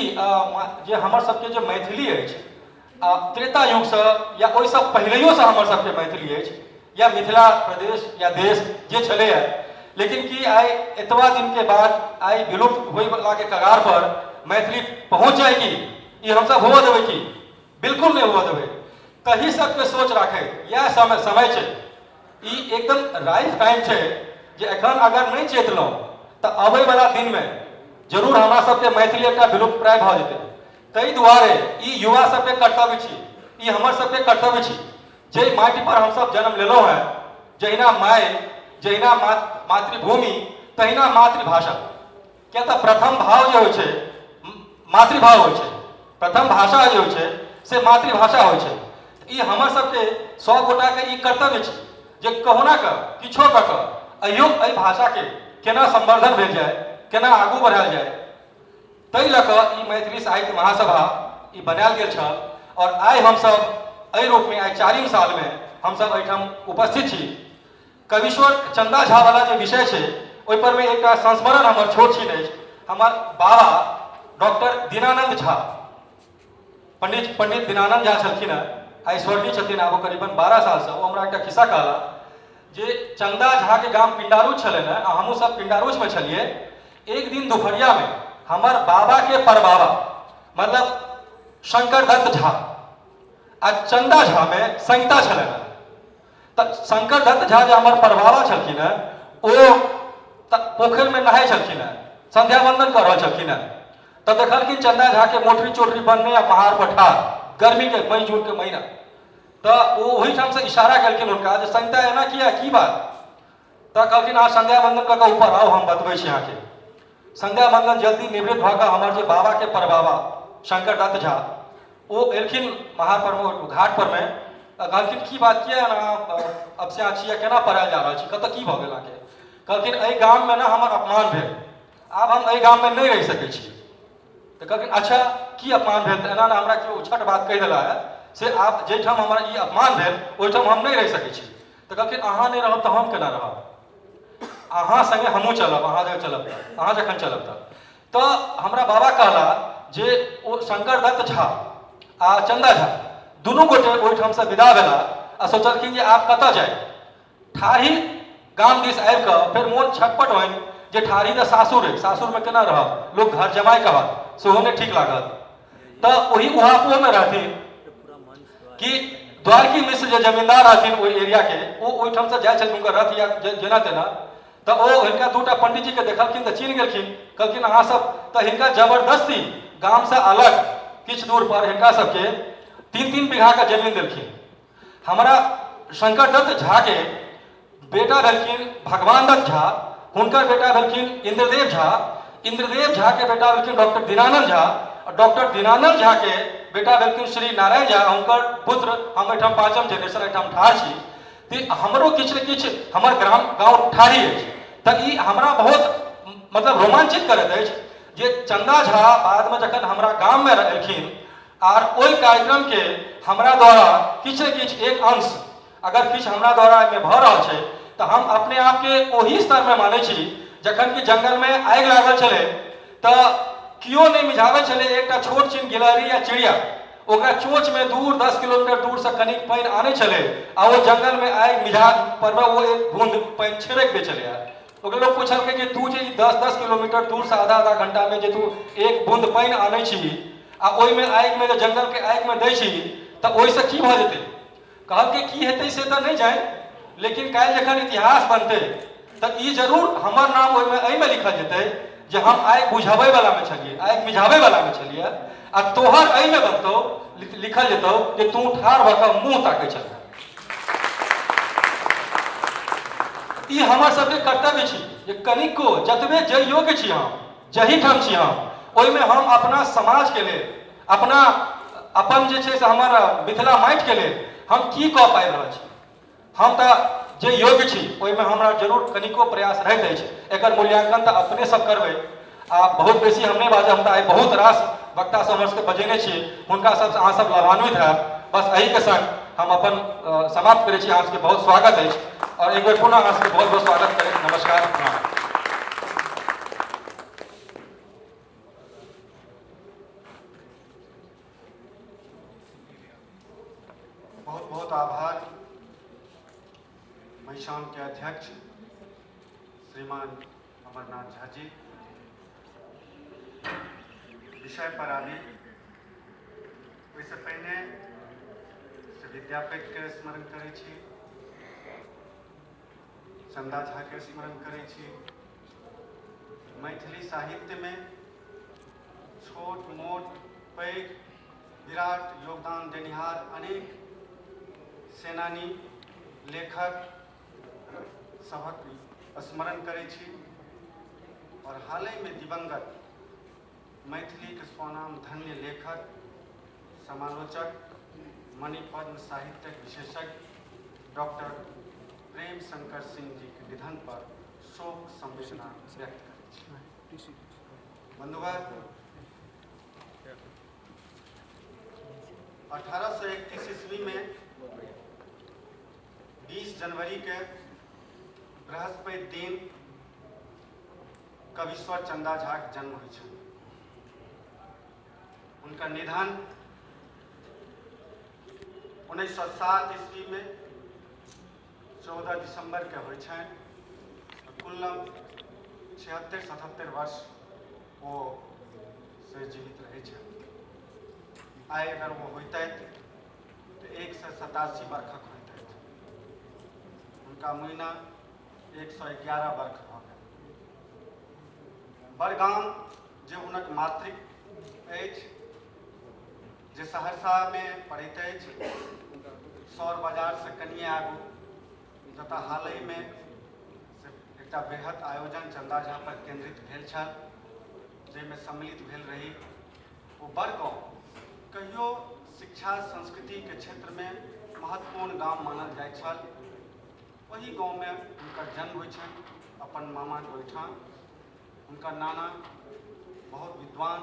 जे हमर सबके जे मैथिली अछि त्रेता युग से या ओहि सब पहिलेयो से हमर सबके मैथिली अछि या मिथिला प्रदेश या देश जे छलै है लेकिन की आई एतबा दिन के बाद आई विलुप्त होय वाला के कगार पर मैथिली पहुंच जाएगी ये हम सब होबऽ देबै की? बिल्कुल नहीं होबऽ देबै। तही सबके सोच राखे यह समय छै। ई एकदम राइट टाइम छै जे एखन अगर नहीं चेतलहुँ तऽ आबै वाला दिन में जरूर हमरा सबके मैथिली एकटा विलुप्त प्राय भऽ जेतै। ताहि दुआरे ई युवा सबके कर्तव्य छी ई हमर सबके कर्तव्य छी जे माटी पर हम सब जन्म लेलहुँ हैं जहिना माय जहिना मातृभूमि तहिना मातृभाषा। क्या तऽ प्रथम भाव जे होइ छै मातृभाव होइ छै प्रथम भाषा जे होइ छै से मातृभाषा होइ छै। ई हमर सबके 100 गोटा के ई कर्तव्य छै जे कहुना कऽ किछो कऽ कऽ अहियो एहि भाषा के केना संवर्धन भेल जाए केना आगू बढ़ायल जाए। ताहि लऽ कऽ ई मैथिली साहित्य महासभा ई बनायल गेल छल और आइ हम सब एहि रूप में आइ 4म साल में हम सब एहिठाम उपस्थित छी। कविश्वर चंदा झा वाला जे विषय छै ओहि पर में एकटा संस्मरण हमर छोट छीन अछि। हमर बाबा डॉक्टर दीनानंद झा पंडित दीनानंद झा छलखिन है आई स्वर्गीय छथिन आब करीबन 12 साल से। वो हमरा एकटा खिस्सा कहला जे चंदा झा के गाम पिंडारूच छलै ने हमहूँ सब पिंडारूच में छलिए। एक दिन दोपहरिया में हमर बाबा के परबाबा मतलब शंकर दत्त झा आ चंदा झा में संहिता छलै। तऽ शंकर दत्त झा जे हमर परबाबा छलखिन है ओ पोखर में नहाय छलखिन है संध्या वंदन कर रहल छलखिन है। तऽ देखलखिन चंदा झा के मोटरी चोटरी बनने आ पहाड़ पर ठाड़ गर्मी के मई जून के महीना तो वो वही ठाम से इशारा करके उनका जो संध्या एना किया की बात तो कहलखिन अहाँ संध्या बंदन का ऊपर आओ हम बतबै छी अहाँके संध्या बंदन जल्दी निवृत्त भऽ कऽ हमर जे बाबा के परबाबा शंकर दत्त झा वो एलखिन महाप्रभु घाट पर में कहलखिन की बात किया ना अब से अहाँ छियै केना पढ़ायल जा रहल छी कतऽ की भऽ गेल अहाँके कहलखिन एहि गाम में ना हमर अपमान भेल आब हम एहि गाम में नहीं रहि सकै छी तो कहलखिन अच्छा की अपमान भेल एना ना हमरा केओ उछट बात कहि देला है से आप जाहिठाम हमर ई अपमान भेल ओहिठाम हम नहीं रहि सकै छी तो कहलखिन अहाँ नहीं रहब तऽ हम केना रहब अहाँ संगे हमहूँ चलब अहाँ जखन चलब अहाँ जखन चलब तो हमरा बाबा कहला जे ओ शंकर दत्त झा आ चंदा झा दुनू गोटे ओहिठाम से विदा भेला आ सोचलखिन जे आब कतऽ जाए ठाढ़ी गाम दिस आबि कऽ फेर मोन छटपट होइन जे ठाढ़ी तऽ सासुर अइ सासुरमे केना रहब लोक घर जमाइ कहत सेहो नहि ठीक लागत तऽ ओही उहापोमे रहथिन कि द्वारकी मिश्र जे जमींदार रहथिन ओहि एरिया के ओ ओहिठाम से जाइ छथिन हुनकर रथ या जेना तेना तऽ ओ हिनका दूटा पंडित जी के देखलखिन तऽ चिन्ह गेलखिन कहलखिन अहाँ सब तऽ हिनका जबरदस्ती गाम से अलग किछु दूर पर हिनका सबके 3-3 बीघा का जमीन देलखिन हमरा शंकर दत्त झा के बेटा भेलखिन भगवान दत्त झा हुनकर बेटा भेलखिन इंद्रदेव झा के बेटा भेलखिन डॉक्टर दीनानंद झा और डॉक्टर दीनानंद झा के बेटा भेलखिन श्री नारायण झा हुनकर पुत्र हम एहिठाम 5म जनरेशन एहिठाम ठाढ़ छी तऽ हमरो किछु ने किछु हमर गाँव ठाढ़ी अछि तऽ ई हमरा बहुत मतलब रोमांचित करैत अछि जे चंदा झा बाद में जखन हमरा गाम में एलखिन आर ओहि कार्यक्रम के हमरा द्वारा किछु ने किछु एक अंश अगर किछु हमरा द्वारा एहिमे भऽ रहल छै तऽ हम अपने आप के ओही स्तर में मानै छी जखन कि जंगल में आगि लागल छलै तऽ कियो नहीं मिझाबै छलै एकटा छोट छिन गिलहरी या चिड़िया ओकरा चोंच में दूर 10 किलोमीटर दूर से कनिक पानि आनै छलै आ वो जंगल में आगि मिझा पर में वो एक बूंद पानि छिड़क दै छलै ओकरा लोग पूछलकै जे तू जे 10-10 किलोमीटर दूर से आधा घंटा में जे तू एक बूंद पानि आनै छी आ ओहिमे आगि में जंगल के आगि में दै छी तऽ ओहिसँ की भऽ जेतै कहलकै की हेतै से तऽ नहीं जानि लेकिन काल्हि जखन इतिहास बनतै तऽ ई जरूर हमर नाम ओहिमे एहिमे लिखल जेतै जे हम आगि बुझाबै वाला में छलियै आगि मिझाबै वाला में छलियै आ तोहर एहिमे बनतौ लिखल जेतौ जे तू ठाढ़ भऽ कऽ मुँह ताकै छल ई हमर सबके कर्तव्य छी जे कनिको जतबे जे योग्य छी हम जही ठाम छी हम ओहिमे हम अपना समाज के लेल अपना अपन जे छै से हमर मिथिला माटि के लेल हम की कऽ पाबि रहल छी हम तऽ जे योग्य छी ओहिमे हमरा जरूर कनिको प्रयास रहैत अछि एकर मूल्यांकन तऽ अपने सब करबै आ बहुत बेसी हम नहीं बाजब हम तऽ आइ बहुत रास वक्ता सब हमर सबके बजेने छियै हुनका सबसँ अहाँ सब लाभान्वित हैब बस एही के संग हम अपन समाप्त करै छी अहाँ सबके बहुत स्वागत अछि और एक बेर पुनः अहाँ सबके बहुत बहुत स्वागत करैत नमस्कार प्रणाम बहुत बहुत आभार महिषाम के अध्यक्ष श्रीमान अमरनाथ झा जी विषय पर आबी ओहिसँ पहिने से विद्यापति के स्मरण करै छी चंदा झा के स्मरण करै छी मैथिली साहित्य में छोट मोट पैघ विराट योगदान देनिहार अनेक सेनानी लेखक सभक स्मरण करै छी और हाल ही में दिवंगत मैथिली के स्वनाम धन्य लेखक समालोचक मणिपद्म साहित्यक विशेषज्ञ डॉक्टर प्रेम शंकर सिंह जी के निधन पर शोक संवेदना व्यक्त करै छी बंधुगण 1831 ईस्वी में 20 जनवरी के बृहस्पति दिन कविश्वर चंदा झा के जन्म होइ छै उनका निधन 1907 ईस्वी में 14 दिसंबर के होइ छै कुल्लम 76-77 वर्ष वो से जीवित रहे छै आइ अगर वो होते तो 187 वर्षक होते उनका महीना 111 वर्ष भ गेल बड़गाम जे हुनक मातृक अछि जे सहरसा में पड़ैत अछि, सौर बाजार से कनिए आगू, जतऽ हालहि में एकटा बृहत आयोजन चंदा झा पर केंद्रित भेल छल, जाहिमे सम्मिलित भेल रही। ओ बड़गांव कहियो शिक्षा संस्कृति के क्षेत्र में महत्वपूर्ण गाम मानल जाइत छल। वही गाँव में हुनकर जन्म होइ छनि, अपन मामा के ओहिठाम। हुनकर नाना बहुत विद्वान,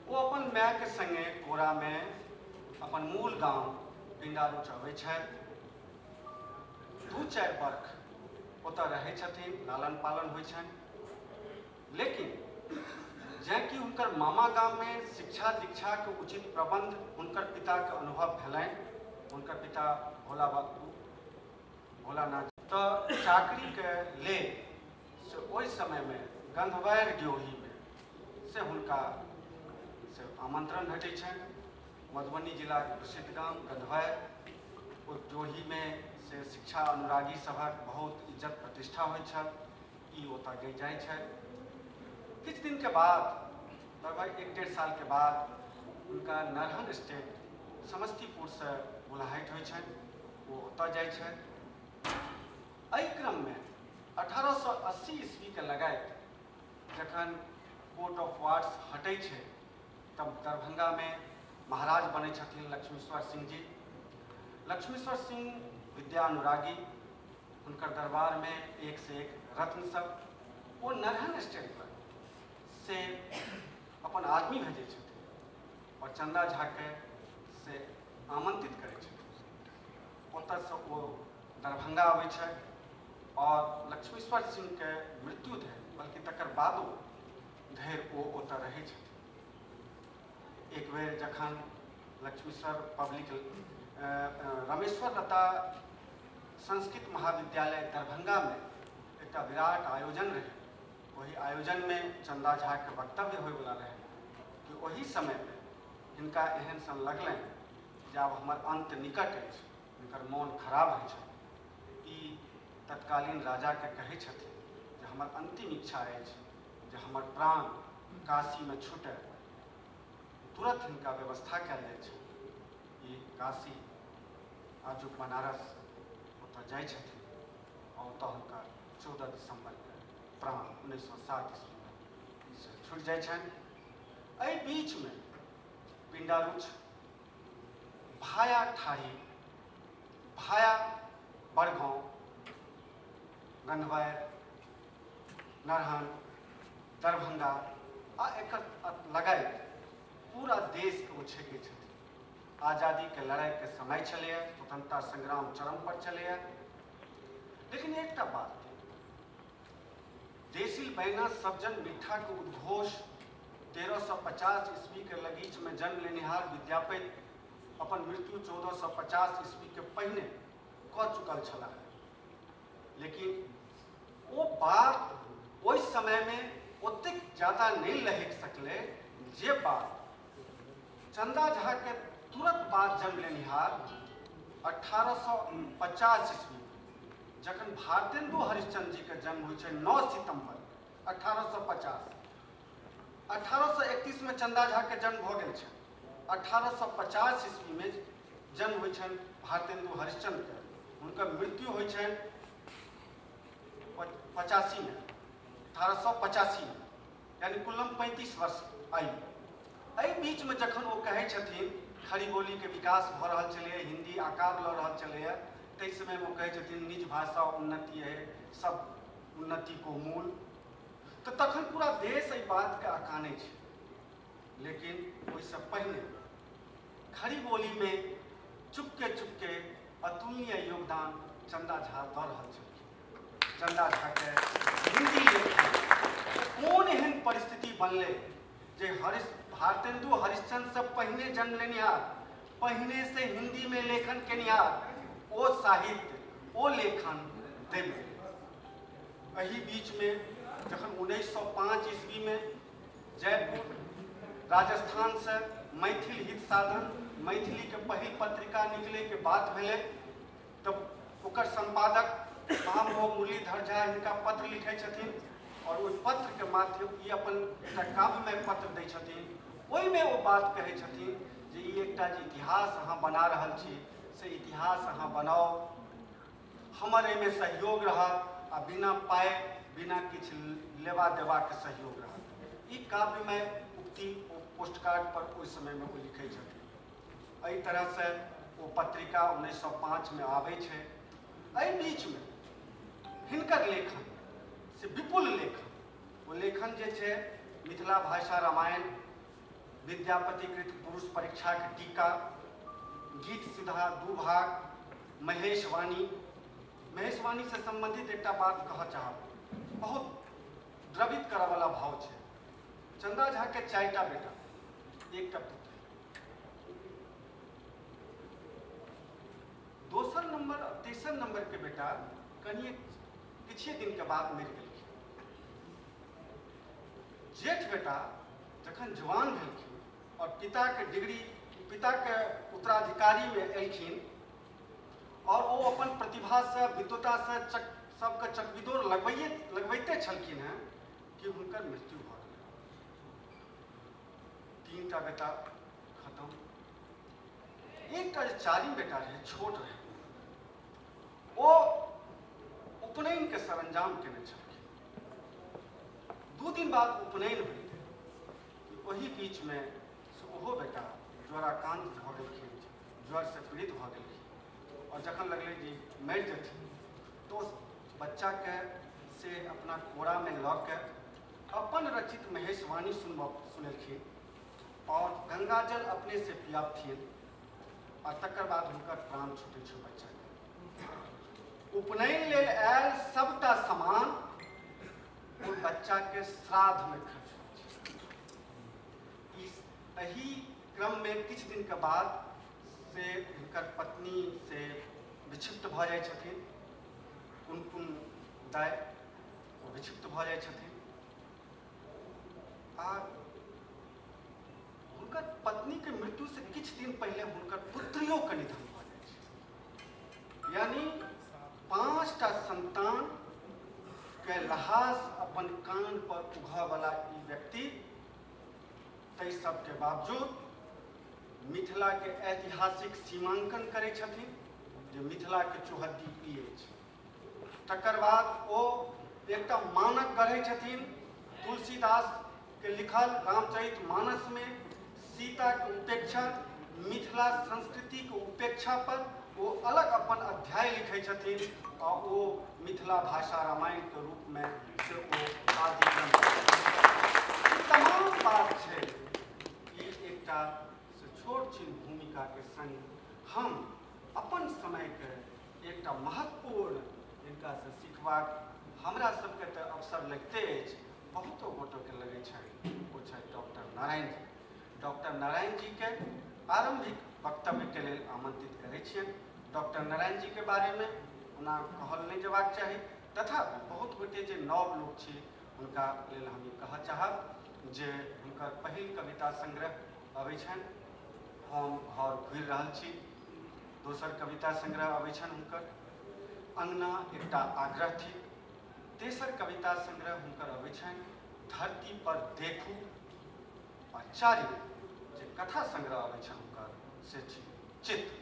वो अपन माय के संगे कोरा में अपन मूल गांव पिंडारुच अबै छथि। 2-4 वर्ष ओतऽ रहै छथिन, लालन पालन होइ छनि। लेकिन जैकि हुनकर मामा गाम में शिक्षा दीक्षा के उचित प्रबंध हुनकर पिता के अनुभव भेलनि, हुनकर पिता भोलानाथ तो चाकरी के लेल से ओहि समय में गंधवारि ड्योही में से हुनका से आमंत्रण भेटै छनि। मधुबनी जिला के प्रसिद्ध गाम गंधवारि, ओ ड्योही में से शिक्षा अनुरागी सभक बहुत इज्जत प्रतिष्ठा होइ छल। ई ओतऽ गई जाइ छथि। किछु दिन के बाद, लगभग 1-1.5 साल के बाद, उनका नरहन स्टेट समस्तीपुर से बुलाहट होइ छनि। वो ओतऽ जाइ छथि। एहि क्रम में 1880 ईस्वी के लगाइत जखन कोर्ट ऑफ वार्ड्स हटै छै, तब दरभंगा में महाराज बनै छथिन लक्ष्मीश्वर सिंह जी। लक्ष्मीश्वर सिंह विद्या अनुरागी, हुनकर दरबार में एक से एक रत्न सब। वो नरहन स्टेट पर से अपन आदमी भेजै छथिन और चंदा झा के से आमंत्रित करै छथिन। ओतऽ से वो दरभंगा अबै छथि और लक्ष्मीश्वर सिंह के मृत्यु धरि, बल्कि तकर बादो धरि वो ओतऽ रहै छथिन। एक बेर जखन लक्ष्मीश्वर पब्लिक रामेश्वर लता संस्कृत महाविद्यालय दरभंगा में एक विराट आयोजन रहे। वही आयोजन में चंदा झा के वक्तव्य होयवला रहे कि वही समय में हिनका एहन सन लगलनि जे आब हमर अंत निकट अछि। हुनकर मोन खराब होइ छनि। ई तत्कालीन राजा के कहै छथिन जे हमर अंतिम इच्छा अछि जे हमर प्राण काशी में छूटै। तुरंत हिनका व्यवस्था कयल जाइ छै। ई काशी आजुक बनारस ओतऽ जाइ छथिन और ओतऽ हुनकर 14 दिसंबर के प्राण 1907 ईस्वी में से छूटि जाइ छनि। एहि बीच में पिंडारुच भाया ठाही, भाया बड़गांव, गंधवारि, नरहन, दरभंगा आ एकर लगाइत पूरा देश के ओ छेकै छथिन। आज़ादी के लड़ाई के समय चलैए, स्वतंत्रता संग्राम चरम पर चलैए। लेकिन एकटा बात, देसिल बैना सबजन मीठा के उद्घोष 1350 ईस्वी के लगीच में जन्म लेनिहार विद्यापति अपन मृत्यु 1450 ईस्वी के पहिने कऽ चुकल छलाह। लेकिन वो बात ओहि समय में ओतेक ज्यादा नहीं लहक सकले जे बात चंदा झा के तुरंत बाद जन्म लेनिहार 1850 ईस्वी जखन भारतेंदु हरिश्चंद्र जी के जन्म होइ छै 9 सितंबर 1850। 1831 में चंदा झा के जन्म भऽ गेल छै। 1850 ईस्वी में जन्म होइ छनि भारतेंदु हरिश्चंद्र के। हुनकर मृत्यु होइ छनि 85 में, 1885 में, यानी कुल्लम 35 वर्ष आयु। एहि बीच में जखन वो कहै छथिन खड़ी बोली के विकास भऽ रहल छलैए, हिंदी आकार लऽ रहल छलैए, ताहि समय में वो कहै छथिन निज भाषा उन्नति है, सब उन्नति को मूल। तो तखन पूरा देश एहि बात के आकानै छै। लेकिन ओहिसँ पहिने खड़ी बोली में चुपके अतुलनीय योगदान चंदा झा दऽ रहल छलखिन। चंदा झा के हिंदी लेखन कोन एहन परिस्थिति बनलै जे भारतेंदु हरिश्चंद्र से पहिने जन्म लेनिहार, पहिने से हिंदी में लेखन केनिहार, ओ साहित्य ओ लेखन देबै। एही बीच में जखन 1905 ईस्वी में जयपुर राजस्थान से मैथिल हित साधन मैथिली के पहिल पत्रिका निकले के बात भेलै, तब ओकर संपादक महामहोह मुरलीधर झा हिनका पत्र लिखै छथिन और ओहि पत्र के माध्यम ई अपन एकटा काव्यमय पत्र दै छथिन। ओहिमे वो बात कहै छथिन जे ई एकटा जे इतिहास अहाँ बना रहल छी से इतिहास अहाँ बनाओ, हमर एहिमे सहयोग रहत आ बिना पाइ बिना किछु लेवा देवाके सहयोग रहत। ई काव्यमय उक्ति ओ पोस्टकार्ड पर ओहि समयमे ओ लिखै छथिन। एहि तरहसँ ओ पत्रिका 1905 में आबै छै। एहि बीचमे हिनकर लेखन से विपुल लेखन, वो लेखन जे छै मिथिला भाषा रामायण, विद्यापतिकृत पुरुष परीक्षा के टीका, गीत सीधा 2 भाग, महेशवाणी से संबंधित एकटा बात कह चाहब, बहुत द्रवित करऽ वाला भाव छै। चंदा झा के 4टा बेटा, 1टा पुत्र, दोसर नंबर तेसर नंबर के बेटा कनिए किछे दिन के बाद मरि गेलखिन। जेठ बेटा जखन जवान भेलखिन और पिता के डिग्री, पिता के उत्तराधिकारी में एलखिन और वो अपन प्रतिभा से विद्वता से सबके चकबिदोर लगबैते छलखिन हैं कि हुनकर मृत्यु भ गेल। 3टा बेटा खत्म। एकटा जे 4म बेटा रहे, छोट रहे, वो उपनयन के सरंजाम केने छलखिन। 2 दिन बाद उपनयन भेलै। वही बीच में ओहो बेटा ज्वराक्रांत भ गेलखिन, ज्वर से पीड़ित भ गेलखिन और जखन लगलै जे मरि जेथिन तो बच्चा के से अपना कोरा में लऽ के अपन रचित महेशवाणी सुनेलखिन और गंगा जल अपने से पियाबथिन और तकर बाद हुनकर प्राण छूटै छै बच्चा के। उपनयन लेल आयल सबटा सामान ओ बच्चा के श्राद्ध में खर्च होइ छै। एही क्रम में किछु दिन के बाद से हुनकर पत्नी से विक्षिप्त भ जाइ छथिन, कुन दाय विक्षिप्त भ जाइ छथिन आ हुनकर पत्नी के मृत्यु से किछु दिन पहले हुनकर पुत्रियों के निधन भ जाइ छै। यानी 5टा संतान के लहास अपन कान पर उघऽ वाला ई व्यक्ति तै सबके बावजूद मिथिला के ऐतिहासिक सीमांकन करै छथिन जे मिथिला के चौहद्दी ई अछि। तकर बाद ओ एकटा मानक गढ़ै छथिन। तुलसीदास के लिखल रामचरितमानस में सीता के उपेक्षा, मिथिला संस्कृति के उपेक्षा पर वो अलग अपन अध्याय लिखै छथिन और वो मिथिला भाषा रामायण के रूप में से वो आदि ग्रंथ। तमाम बात छै कि एकटा छोट छिन भूमिका के संग हम अपन समय के एकटा महत्वपूर्ण जिनका से सीखबाक हमरा सबके तो अवसर लगते अछि, बहुतो गोटो के लगे छै, वो छै डॉक्टर नारायण जी। डॉक्टर नारायण जी के आरंभिक वक्तव्य के लेल आमंत्रित करै छियनि। डॉक्टर नारायण जी के बारे में ओना कहल नहीं जेबाक चाही, तथापि बहुत गोटे जे नव लोक छी हुनका लेल हम ई कहऽ चाहब जे हुनकर पहिल कविता संग्रह अबै छनि हम घर घुरि रहल छी, दोसर कविता संग्रह अबै छनि हुनकर अंगना एकटा आग्रह थी, तेसर कविता संग्रह हुनकर अबै छनि धरती पर देखू, और 4म जे कथा संग्रह अबै छनि हुनकर से छी चित्र।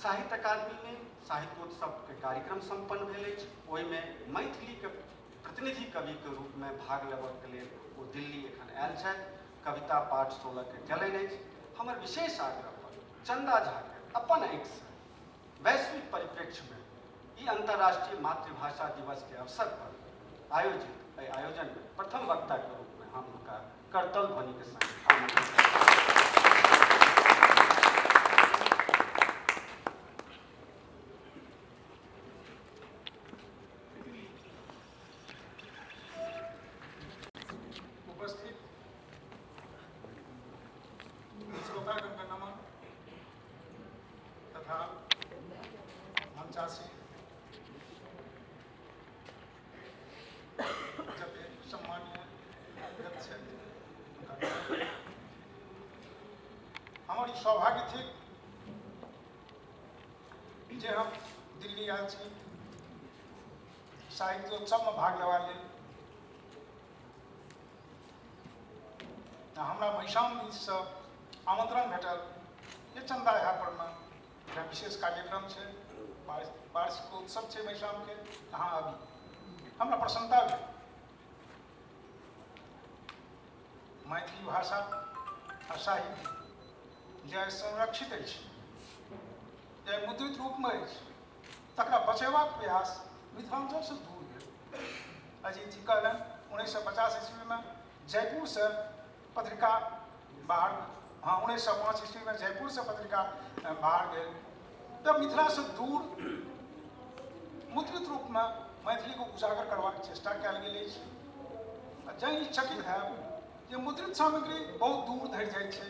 साहित्य अकादमी में साहित्योत्सव के कार्यक्रम संपन्न भेल अछि। ओहिमे मैथिली के प्रतिनिधि कवि के रूप में भाग लेबऽ के लेल ओ दिल्ली एखन आयल छथि। कविता पाठ 16 के चलनि अछि। हमर विशेष आग्रह पर चंदा झा के अपन आँखि से वैश्विक परिप्रेक्ष्य में ई अंतर्राष्ट्रीय मातृभाषा दिवस के अवसर पर आयोजित आयोजन में प्रथम वक्ता के रूप में हम उनका करतल ध्वनि के संग आमंत्रित सौभाग्य थी जे हम दिल्ली आयल छी साहित्योत्सव में भाग लेवा लेल। हमरा महिषाम दिससँ आमंत्रण भेटल जे चंदा यहाँ एकटा विशेष कार्यक्रम छै, वार्षिकोत्सव छै महिषामके, अहाँ आबी। हमरा प्रसन्नता भेल। मैथिली भाषा आ साहित्य जे संरक्षित अछि, जे मुद्रित रूपमे अछि, तकरा बचेबाक प्रयास मिथिलांचलसँ दूर भेल। अजीत जी कहलनि 1950 ईस्वीमे जयपुरसँ पत्रिका बाहर, हाँ 1905 ईस्वीमे जयपुरसँ पत्रिका बाहर गेल, तब मिथिलासँ दूर मुद्रित रूपमे मैथिली को उजागर करबाक चेष्टा कयल गेल अछि। जानि चकित हैब जे मुद्रित सामग्री बहुत दूर धरि जाइ छै,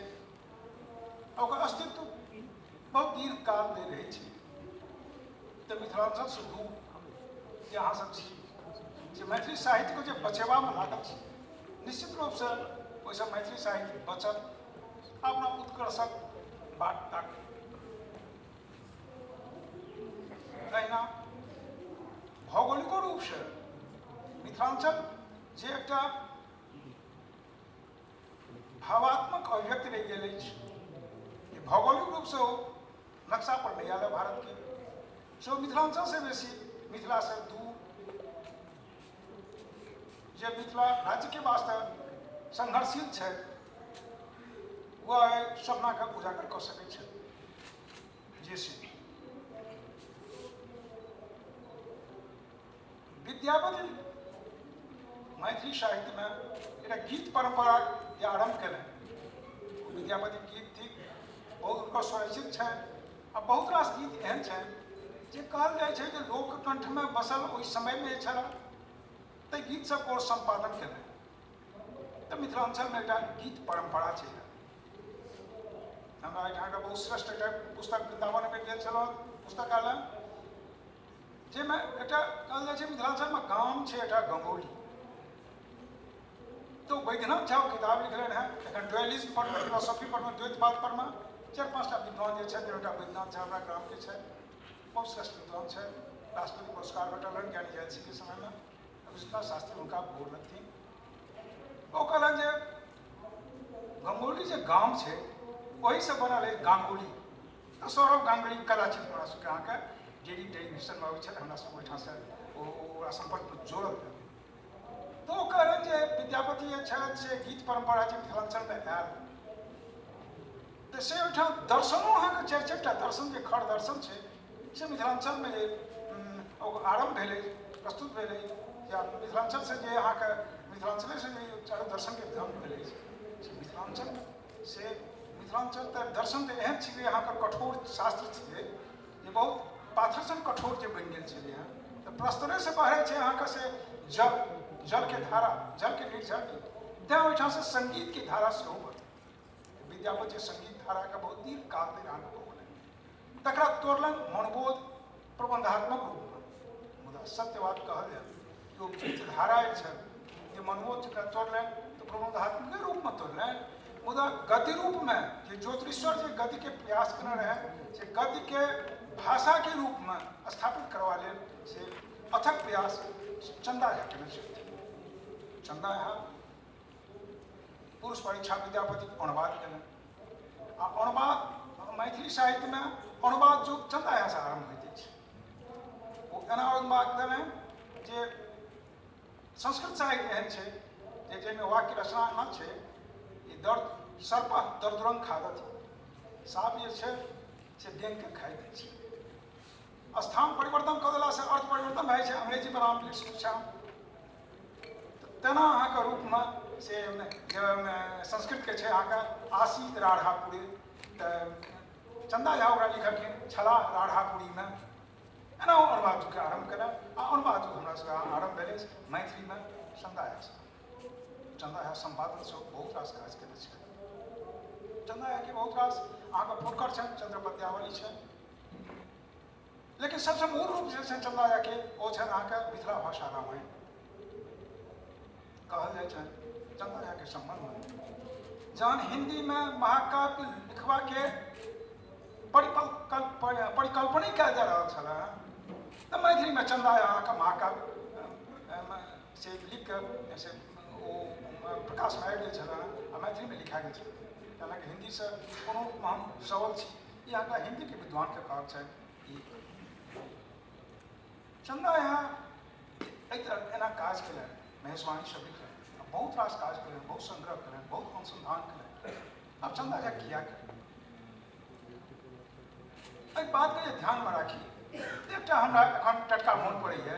ओकर अस्तित्व बहुत दीर्घ काल धरि रहै छै। तऽ मिथिलांचलसँ दूर जे अहाँ सब छी, जे मैथिली साहित्य को जे बचेबामे लागल छी, निश्चित रूपसँ ओहिसँ मैथिली साहित्य बचत, अपना उत्कर्षक बाट ताकत। तहिना भौगोलिको रूपसँ मिथिलांचल जे एकटा भावात्मक अभिव्यक्ति रहि गेल अछि, भौगोलिक रूपसँ ओ नक्शा पर नहीं आयल भारतके, जो मिथिलांचलसँ बेसी मिथिलासँ दूर, जे मिथिला राज्यके वास्ते संघर्षशील छै, वह सपनाके उजागर कऽ सकै छै। जैसे विद्यापति मैथिली साहित्यमे एकटा गीत परंपरा के आरंभ केलनि। विद्यापति गीत थिक, बहुत उनकर स्वरचित छै, आ बहुत रास गीत एहन छै जे कहल जाइ छै जे लोककंठमे बसल ओहि समयमे छल, ताहि गीत सब और संपादन केलनि। तऽ मिथिलांचलमे एकटा गीत परंपरा छै। हमरा एहिठाम बहुत श्रेष्ठ एकटा पुस्तक वृन्दावनमे गेल छलहुँ पुस्तकालय, जाहिमे एकटा कहल जाइ छै मिथिलांचलमे गाम छै एकटा गंगौली। तो वैद्यनाथ झा किताब लिखलनि हैं, एखन डुअलिज्म पर, फिलोसफी पर, द्वैतवाद पर में 4-5 टा विद्वान जे छथि, एकटा वैद्यनाथ झा हमरा गामके छै, बहुत श्रेष्ठ विद्वान छै, राष्ट्रपति पुरस्कार भेटल ज्ञानी जयंती के समय में, विश्वनाथ शास्त्री हुनका बोर लगथिन। ओ कहलनि जे गंगौली जे गाम छै, वही से बनल है गांगुली। तो सौरभ गांगुली कदाचित हमरा सबके अहाँके डेली टेलीविजनमे अबै छल, हमरा सब ओहिठामसँ ओकरा सम्पर्कमे जोड़ल गेल। तो ओ कहलनि जे विद्यापति जे छथि से गीत परंपरा जे मिथिलांचलमे आयल, तऽ से ओहिठाम दर्शनो अहाँके 4-4टा दर्शन जे खड़ दर्शन छै, से मिथिलांचलमे जे आरम्भ भेलै, प्रस्तुत भेलै, या मिथिलांचलसँ जे अहाँके मिथिलांचलेसँ जे चारू दर्शनके जन्म भेलै, से मिथिलांचल तऽ दर्शन तऽ एहन छलै अहाँके कठोर शास्त्र छलै जे बहुत पाथरसन कठोर जे बनि गेल छलै हँ। तऽ प्रस्तरेसँ बहै छै अहाँके से जलके धारा, जलके निर्झर, तैँ ओहिठामसँ संगीतके धारा सेहो बढ़ल। विद्यापति संगीत धाराके बहुत दीर्घ काल धरि अहाँके कहलनि, तकरा तोड़लनि मनोबोध प्रबंधात्मक रूपमे। मुदा सत्य बात कहल जाय कि ओ गीत धारा छल जे मनोबोध जकरा तोड़लनि तऽ प्रबंधात्मक रूपमे तोड़लनि, मुदा गद्य रूपमे जे ज्योतिषीश्वर जे गद्यके प्रयास केने रहै, से गद्यके भाषाके रूपमे स्थापित करबा लेल से अथक प्रयास चंदा झा केने छथि। चंदा झा पुरुष परीक्षा विद्यापति अनुवाद केलनि, आ अनुवाद मैथिली साहित्यमे अनुवाद जो चंदा झासँ आरम्भ होइत अछि। ओ एना अनुवाद केलनि जे संस्कृत साहित्य एहन छै जे जाहिमे वाक्य रचना एना छै, दर्द सर्प दर्दरंग खादत, साप जे छै से डेंगके खाइ दै छै। स्थान परिवर्तन कऽ देलासँ अर्थ परिवर्तन भए छै, अंग्रेजीमे रामपीठ शिक्षा। तेना अहाँके रूपमे से संस्कृतके छै अहाँके आसीत राढ़ापुरी, तऽ चंदा झा ओकरा लिखलखिन छला राढ़ापुरीमे। एना ओ अनुवादके आरम्भ केलनि, आ अनुवाद हमरा सबके आरम्भ भेलै मैथिलीमे चंदा झासँ। चंदा झा संपादन से बहुत रास काज केने छै। चंदा झाके बहुत रास अहाँके फुटकर छनि, चंद्रपद्यावली छनि, लेकिन सबसे मूल रूप जे छनि चंदा झाके ओ छनि अहाँके मिथिला भाषा रामायण। कहल जाइ छनि चंदा झाके संबंधमे जहन हिंदीमे महाकाव्य लिखबाके परिकल्पना कयल जा रहल छलै, तऽ मैथिलीमे चंदा झा अहाँके महाकाव्य से लिख कऽ से ओ प्रकाश में आबि गेल छल आ मैथिली में लिखा गेल छल। हालांकि हिंदी से कोनो हम सबल छी, ई अहाँके हिंदी के विद्वान के कहब छै। चंदा यहाँ एना काज कयलनि, महेशवाणी सब लिखलनि, बहुत रास काज कयलनि, बहुत संग्रह कयलनि, बहुत अनुसंधान कयलनि। अब चंदा झा किया करें, एहि बात के ध्यान में राखी। एकटा हमरा एखन टटका मोन पड़ैए,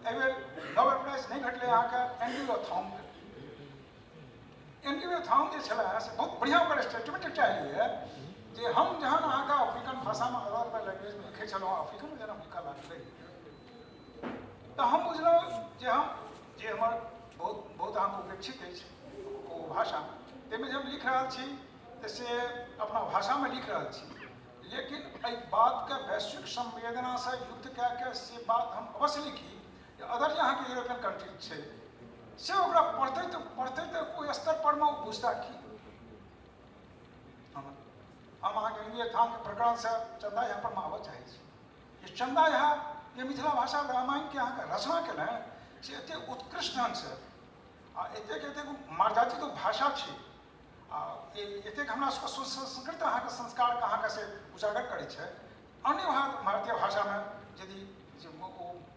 एहि बेर नोबेल प्राइज नहीं भेटलै अहाँके एंड्रयू थॉम के। एंड्रयू थॉम जे छलै से बहुत बढ़िया ओकर स्टेटमेंट एकटा एलियै जे हम जहन अहाँके अफ्रीकन भाषा में अलग अलग लैंग्वेज में लिखै छलहुँ, अफ्रीकन में जेना लिखऽ लागलै, तो हम बुझलहुँ जे हमर बहुत अहाँके उपेक्षित अछि ओ भाषा, ताहिमे जे हम लिख रहल छी तऽ से अपना भाषा में लिख रहल छी, लेकिन एहि बात के वैश्विक संवेदना से युक्त कए के से बात हम अवश्य लिखी। अदर जे अहाँके यूरोपियन कंट्रीज छै से ओकरा पढ़तै तऽ ओहि स्तर पर में ओ बुझता की। हम अहाँके एंड्रयू थॉम के प्रकरण से चंदा यहाँ पर आबऽ चाहै छी। चंदा यहाँ जे मिथिला भाषा रामायण के अहाँके रचना केलनि से एतेक उत्कृष्ट ढंग से आ एतेक मार्जातीत भाषा छै आ एतेक हमरा सबके सुसंस्कृत अहाँके संस्कार के अहाँके से उजागर करै छै। अन्य भारतीय भाषा में यदि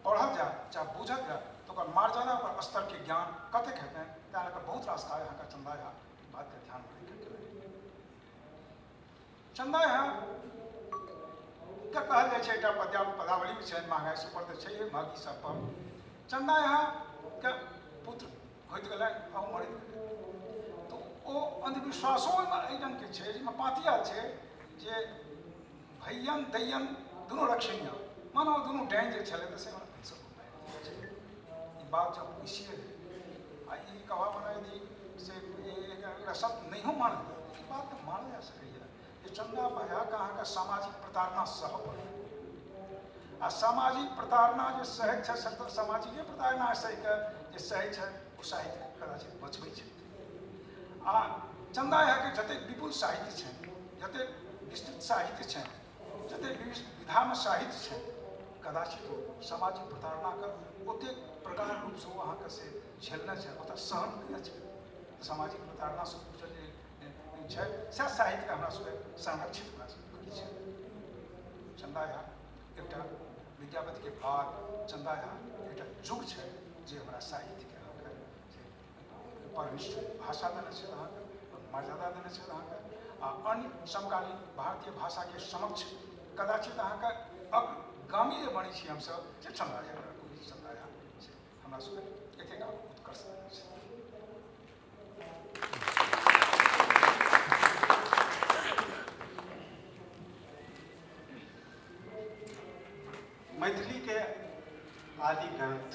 पढ़ल जाए चाहे बुझल जाए तो ओकर मार्जना और स्तर के ज्ञान कतेक हेतै, तैं लऽ कऽ बहुत रास काज अहाँके चंदा यहाँ बात के ध्यान में रखि केलनि। चंदा यहाँ के कहल जाइ छै, एकटा पदावली में छै, महंगाई से पर तऽ छैहे, महगी सब पर। चंदा यहाँ के पुत्र होइत गेलनि आ मरि गेलनि, तो ओ अंधविश्वासों में एहि रंग के छै जाहिमे पातिया छै जे भैयन दैयन दुनू रक्षणीय, मानो दुनू डाइन जे छलै तऽ से बात जब पूछिए आ ई कहवा बना यदि से एकरा सत्य नहीं मानल ई बात तऽ मानल जा सकैए जे चंदा बजा के अहाँके सामाजिक प्रताड़ना सह पड़ल आ सामाजिक प्रताड़ना जे सहै छै सामाजिक प्रताड़ना सही के जे सहै छै ओ साहित्य कदाचित बचबै छै। आ चंदा यहाँके जतेक विपुल साहित्य छै, जतेक विस्तृत साहित्य छै, जतेक विधा में साहित्य छै, कदाचित ओ सामाजिक प्रताड़ना के ओतेक प्रकार रूप से अहाँके से झेलने छै, ओतऽ सहन कयने छै। सामाजिक प्रताड़ना से गुजरल जे छै सएह साहित्य के हमरा सबके संरक्षित कऽ सकै छै। चंदा यहाँ एकटा विद्यापति के बाद चंदा यहाँ एकटा युग छै जे हमरा साहित्य के अहाँके परनिष्ठ भाषा देने छै, अहाँके मर्यादा देने छै अहाँके आ अन्य समकालीन भारतीय भाषा के समक्ष कदाचित अहाँके अग्रगामी जे बनै छी हमसब से चंदा यहाँ चंदा यहाँ हमरा सबके एतेक उत्कर्ष छै। मैथिली के आदि ग्रंथ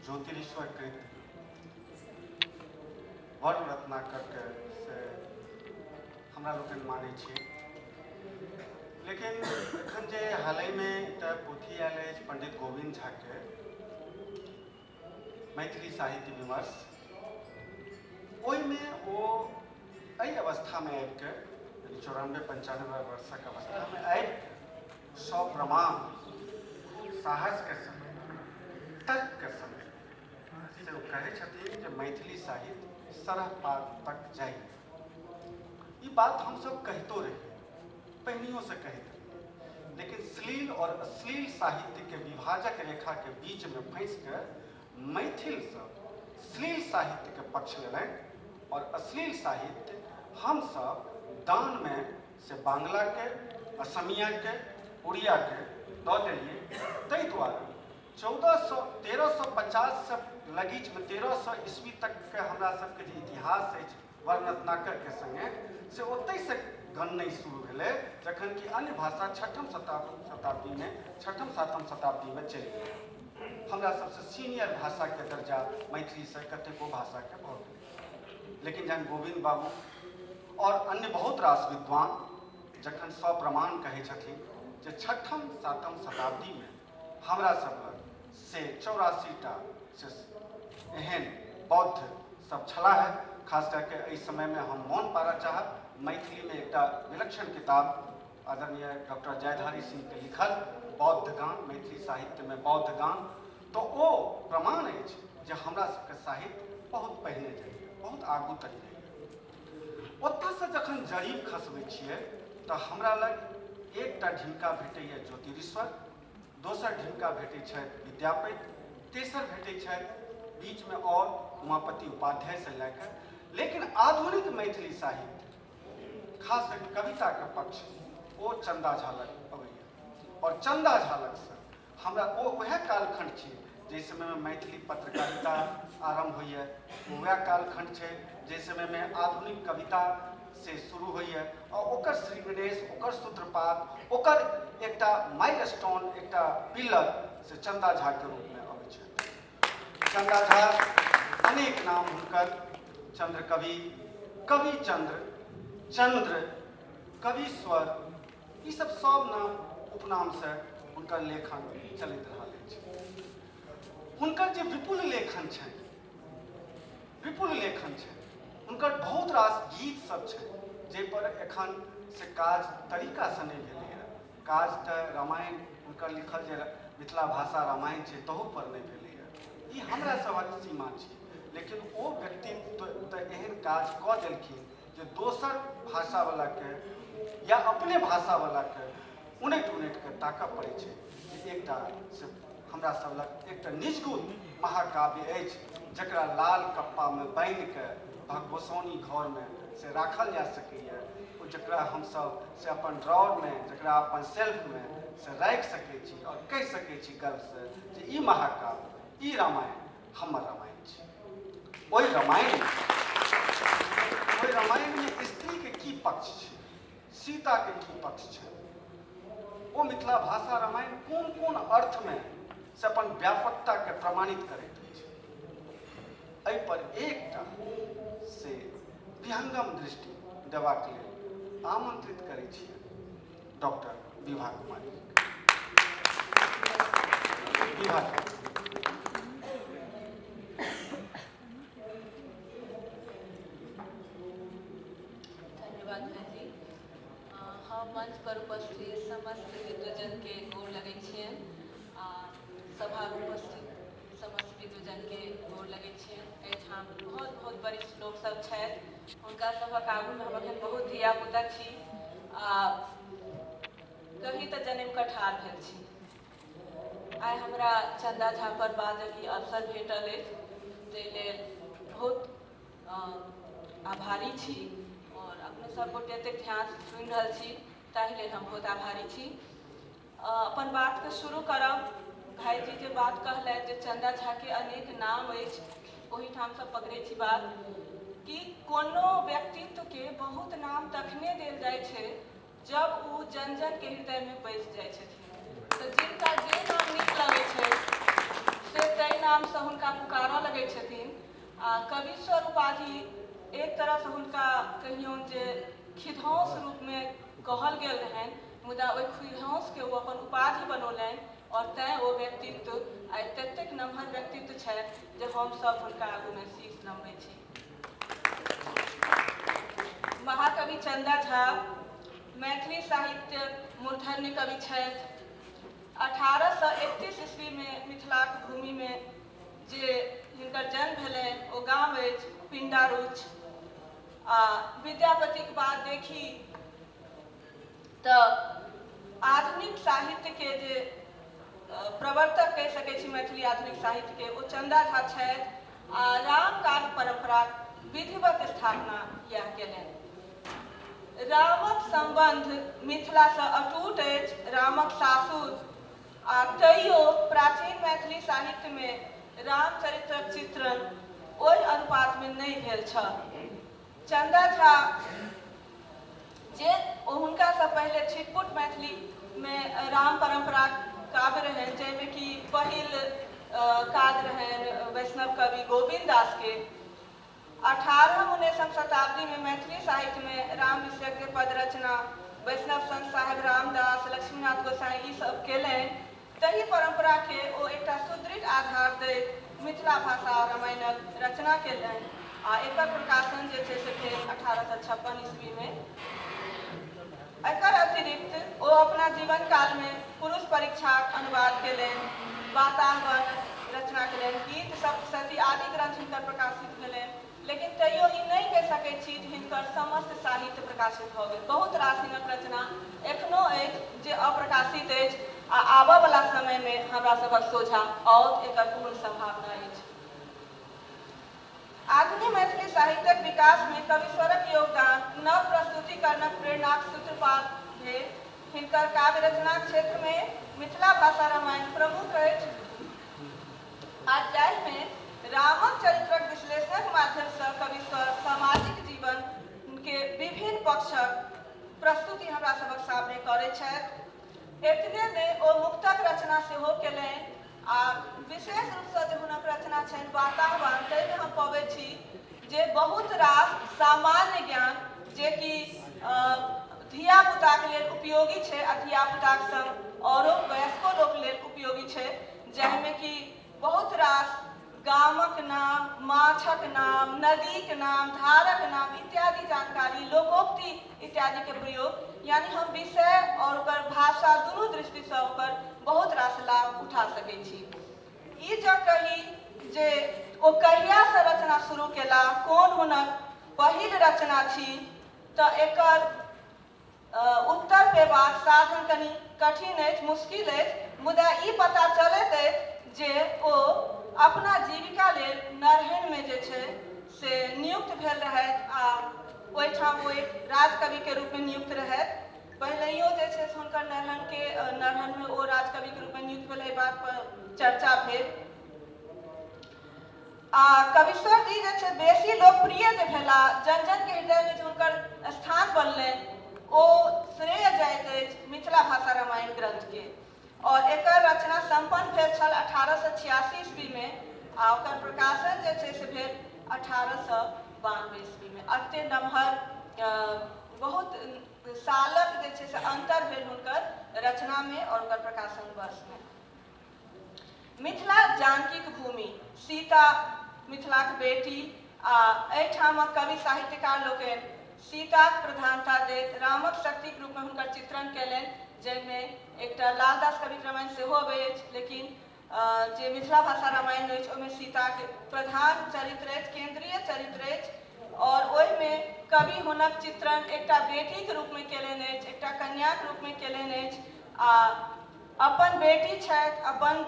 ज्योतिरीश्वर कृत वर्ण रत्नाकर के से हमरा लोकनि मानै छियै, लेकिन एखन जे हालै में एकटा पोथी आयल अछि पंडित गोविंद झा के मैथिली साहित्य विमर्श, ओहिमे ओ एहि अवस्था में आबि के 94-95 वर्षक अवस्था में आबि के सप्रमाण साहस के समय तर्क के समय से वो कहै छथिन जे मैथिली साहित्य सरह पार तक जाए। ये बात हम सब कहितो रहे, पहिनियों से कहते रहे, लेकिन श्लील और अश्लील साहित्य के विभाजक रेखा के बीच में फंस के मैथिल सब श्लील साहित्य के पक्ष लेलनि और अश्लील साहित्य हम सब दान में से बांग्ला के, असमिया के, उड़िया के दऽ देलिए। ताहि दुआरे 1350 से लगीच में 1300 ईस्वी तक के हमरा सबके जे इतिहास अछि वर्ण रत्नाकर के संगे से ओतहि से गणना शुरू भेलै, जखन कि अन्य भाषा 6म शताब्दी में 6म 7म शताब्दी में चलि गेलै। हमरा सबसे सीनियर भाषा के दर्जा मैथिली से कतेको भाषा के भऽ गेलै, लेकिन जहन गोविंद बाबू और अन्य बहुत रास विद्वान जखन सप्रमाण कहै छथिन जे 6म 7म शताब्दी में हमरा सब लग से 84टा से एहन बौद्ध सब छला है। खास करके एहि समय में हम मौन पारा चाहब, मैथिली में एकटा विलक्षण किताब आदरणीय डॉक्टर जयधारी सिंह के लिखल बौद्ध गान, मैथिली साहित्य में बौद्ध गान, तो वो प्रमाण है जे हमरा सबके साहित्य बहुत पहिने जाइए, बहुत आगू तक जाइए। ओतऽसँ जखन जरीब खसबै छियै तऽ हमरा लग एकटा ढिमका भेटैए ज्योतिरीश्वर, दोसर ढिमका भेटै छथि विद्यापति, तेसर भेटै छथि बीचमे और उमापति उपाध्याय से लए कऽ। लेकिन आधुनिक मैथिली साहित्य खास कविताके पक्ष ओ चन्दा झा लग अबैए, और चन्दा झा लगसँ हमरा ओ वएह कालखंड छै जाहि समयमे मैथिली पत्रकारिता आरम्भ होइए, वएह कालखंड छै जाहि समयमे आधुनिक कविता से शुरू होइए, और ओकर श्रीगणेश, ओकर सूत्रपात, ओकर एकटा माइलस्टोन, एकटा पिलर से चन्दा झाके रूपमे अबै छै। चन्दा झा अनेक नाम हुनकर, चंद्रकवि, कवि चंद्र, चंद्र, कविश्वर, ई सब नाम उपनाम से हुनकर लेखन चलैत रहल अछि। हुनकर जे विपुल लेखन छै, विपुल लेखन छै, हुनकर बहुत रास गीत सब छै जाहि पर एखन से काज तरीका से नहीं भेलैए। काज तऽ रामायण हुनकर लिखल जे मिथिला भाषा रामायण छै तहू पर नहीं भेलैए, ई हमरा सभक सीमा छै। लेकिन ओ व्यक्तित्व तऽ एहन काज कऽ देलखिन जे दोसर भाषावलाके या अपने भाषावलाके उनटि उनटि कऽ ताकऽ पड़ै छै जे एकटा से हमरा सब लग एकटा निजगुत महाकाव्य अछि जकरा लाल कप्पामे बान्हि कऽ भगवसौनी घरमे से राखल जा सकैए, ओ जकरा हमसब से अपन ड्रॉरमे, जकरा अपन सेल्फमे से राखि सकै छी और कहि सकै छी गर्वसँ जे ई महाकाव्य, ई रामायण हमर रामायण छै। ओहि रामायणमे स्त्रीके की पक्ष छै, सीताके की पक्ष छै, ओ मिथिला भाषा रामायण कोन कोन अर्थमे से अपन व्यापकताके प्रमाणित करैत अछि, एहि पर एकटा से विहंगम दृष्टि देबाक लेल आमंत्रित करै छियै डॉक्टर विभा कुमारी। विभा मंच पर उपस्थित समस्त विद्वजन के गोर लगै छियनि, सभा उपस्थित समस्त विद्वजन के गोर लगै छियनि। एहिठाम बहुत बहुत वरिष्ठ लोक सब छथि, हुनका सभक आगूमे हम अखन बहुत धियापुता छी, कही तऽ जन्म कठार भेल छी। आइ हमरा चन्दा झा पर बाजक ई अवसर भेटल अछि, ताहि लेल बहुत आभारी छी, और अपने सब गोटे एतेक ध्यान सुनि रहल छी ताहि लेल हम बहुत आभारी छी। अपन बातके शुरू करब, भाईजी जे बात कहलथि जे चन्दा झाके अनेक नाम अछि, ओहिठाम से पकड़ै छी बात कि कोनो व्यक्तित्वके बहुत नाम तखने देल जाइ छै जब ओ जन जन के हृदयमे बसि जाइ छथिन। तऽ जिनका जे नाम नीक लगै छै से ताहि नामसँ हुनका पुकारऽ लगै छथिन। कविश्वर उपाधि एक तरहसँ हुनका कहियौन जे खिधौंस रूपमे कहल गेल रहनि, मुदा ओहि खिधौंसके ओ अपन उपाधि बनौलनि, और तैँ ओ व्यक्तित्व आइ ततेक नम्हर व्यक्तित्व छथि जे हमसभ हुनका आगूमे शीश नमबै छी। महाकवि चन्दा झा मैथिली साहित्य मूर्धन्य कवि छथि। 1831 ईस्वीमे मिथिलाक भूमिमे जे हिनकर जन्म भेलनि ओ गाम अछि पिंडारुच। विद्यापतिक बाद देखी तऽ आधुनिक साहित्यके जे प्रवर्तक कहि सकै छी मैथिली आधुनिक साहित्यके, ओ चन्दा झा छथि। राम काव्य परंपरा विधिवत स्थापना इएह केलनि। रामक संबंध मिथिलासँ अटूट अछि, रामक सासुर, आ तैयो प्राचीन मैथिली साहित्यमे रामचरित्रक चित्रण ओहि अनुपातमे नहि भेल छल। चन्दा झा जे हुनकासँ पहिले छिटपुट मैथिलीमे राम परंपरा काव्य रहनि, जाहिमे कि पहिल काव्य रहनि वैष्णव कवि गोविंद दासके। 18वीं-19वीं शताब्दी में मैथिली साहित्य में राम विषयक के पद रचना वैष्णव संत साहेब रामदास, लक्ष्मीनाथ गोसाई ई सब केलनि। तही परंपरा के ओ एकटा सुदृढ़ आधार दैत मिथिला भाषा रामायणक रचना केलनि आ एकर प्रकाशन जे छै से भेल 1856 ईस्वी में। एकर अतिरिक्त ओ अपना जीवन काल में पुरुष परीक्षाक अनुवाद केलनि, वातावरण, रचना कयलनि, गीत सप्तशती आदि ग्रंथ हिनकर प्रकाशित भेलनि, लेकिन तैयो ई नहि कहि सकैत छी जे हिनकर समस्त साहित्य प्रकाशित भऽ गेल। बहुत रास हिनक रचना एखनो अछि जे अप्रकाशित अछि आ आबऽ वाला समय में हमरा सभक सोझा आओर एकर पूर्ण संभावना अछि। आधुनिक मैथिली साहित्यक विकास में कविश्वरक योगदान नव प्रस्तुतिकरणक प्रेरणाक सूत्रपात भेल। हिनकर काव्य रचना क्षेत्र में मिथिला भाषा रामायण प्रमुख अछि आ जाहिमे रामक चरित्रक विश्लेषणक माध्यम से कविश्वर सामाजिक जीवन के विभिन्न पक्षक प्रस्तुति हमरा सभक सामने करैत छथि। एतने नहि ओ मुक्तक रचना सेहो केलनि आ विशेष रूप से जे हुनक रचना छनि वातावरण, ताहिमे हम पबैत छी जे बहुत रास सामान्य ज्ञान जे कि धिया पुताक लेल उपयोगी छै आ धिया पुताक संग औरो वयस्को लोक लेल उपयोगी छै, जाहिमे कि बहुत रास गामक नाम, माछक नाम, नदीक नाम, धारक नाम इत्यादि जानकारी, लोकोक्ति इत्यादि के प्रयोग, यानी हम विषय और ओकर भाषा दुनू दृष्टि से ओकर बहुत रास लाभ उठा सकै छी। ई जब कही जे ओ कहिया से रचना शुरू केला, कोन हुनक पहिल रचना छी, तो एकर उत्तर पेबाक साधन कनि कठिन अछि, मुश्किल अछि, मुदा ई पता चलैत अछि जे ओ अपना जीविका लेल नरहन में जे छै से नियुक्त भेल रहथि आ ओहिठाम ओ एक राजकवि के रूप में नियुक्त रहथि। पहिलहियो जे छै से हुनकर नरहन में ओ राजकवि के रूप में नियुक्त भेल, एहि बात पर चर्चा भेल। आ कविश्वर जी जे छै बेसी लोकप्रिय जे भेला, जन जन के हृदय में जे हुनकर स्थान बनलनि, ओ श्रेय जाइत अछि मिथिला भाषा रामायण ग्रंथ के। और एकर रचना संपन्न भेल छल 1886 ईस्वी में आ ओकर प्रकाशन जे छै से भेल 1892 ईस्वी में। अते नमहर बहुत सालक जे छै से अंतर भेल हुनकर रचना में और ओकर प्रकाशन वर्ष में। मिथिला जानकीक भूमि, सीता मिथिलाक बेटी आ एहिठामक कवि साहित्यकार लोकनि सीताक प्रधानता दैत रामक शक्तिक रूप में हुनकर चित्रण कयलनि, जाहिमे एकटा लालदास कविक रामायण सेहो अबैत अछि, लेकिन जे मिथिला भाषा रामायण अछि ओहिमे सीताक प्रधान चरित्र अछि, केंद्रीय चरित्र अछि, और ओहिमे कवि हुनक चित्रण एकटा बेटीक रूप में कयलनि अछि, एकटा कन्याक रूप में कयलनि अछि आ अपन बेटी छथि, अपन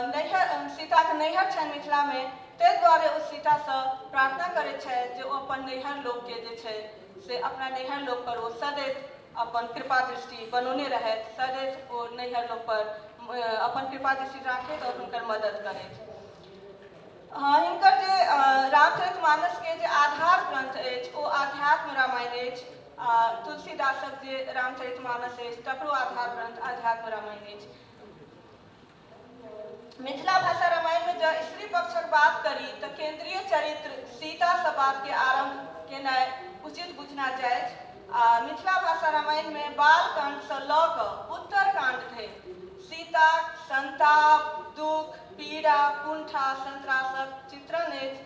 नैहर, सीताक नैहर छनि मिथिला में, ताहि दुआरे ओ सीता से प्रार्थना करैत छथि जे ओ अपन नैहर लोक के जे छै से अपना नैहर लोक पर ओ सदैव अपन कृपा दृष्टि बनौने रहथि, सदैव ओ नैहर लोक पर अपन कृपा दृष्टि राखैत और हुनकर मदद करैत। हाँ, हिनकर जे रामचरितमानस के जे आधार ग्रंथ अछि ओ आध्यात्म रामायण अछि। तुलसीदासक जे रामचरितमानस अछि तकरो आधार ग्रंथ आध्यात्म रामायण अछि। मिथिला भाषा रामायण में जब स्त्री पक्षक बात करी तो केंद्रीय चरित्र सीता से बात के आरंभ केनाइ उचित बुझना जायज। मिथिला भाषा रामायण में बालकांड से लऽ कऽ उत्तरकांड धरि सीताक संताप, दुख, पीड़ा, कुंठा, संत्रासक चित्रण अछि।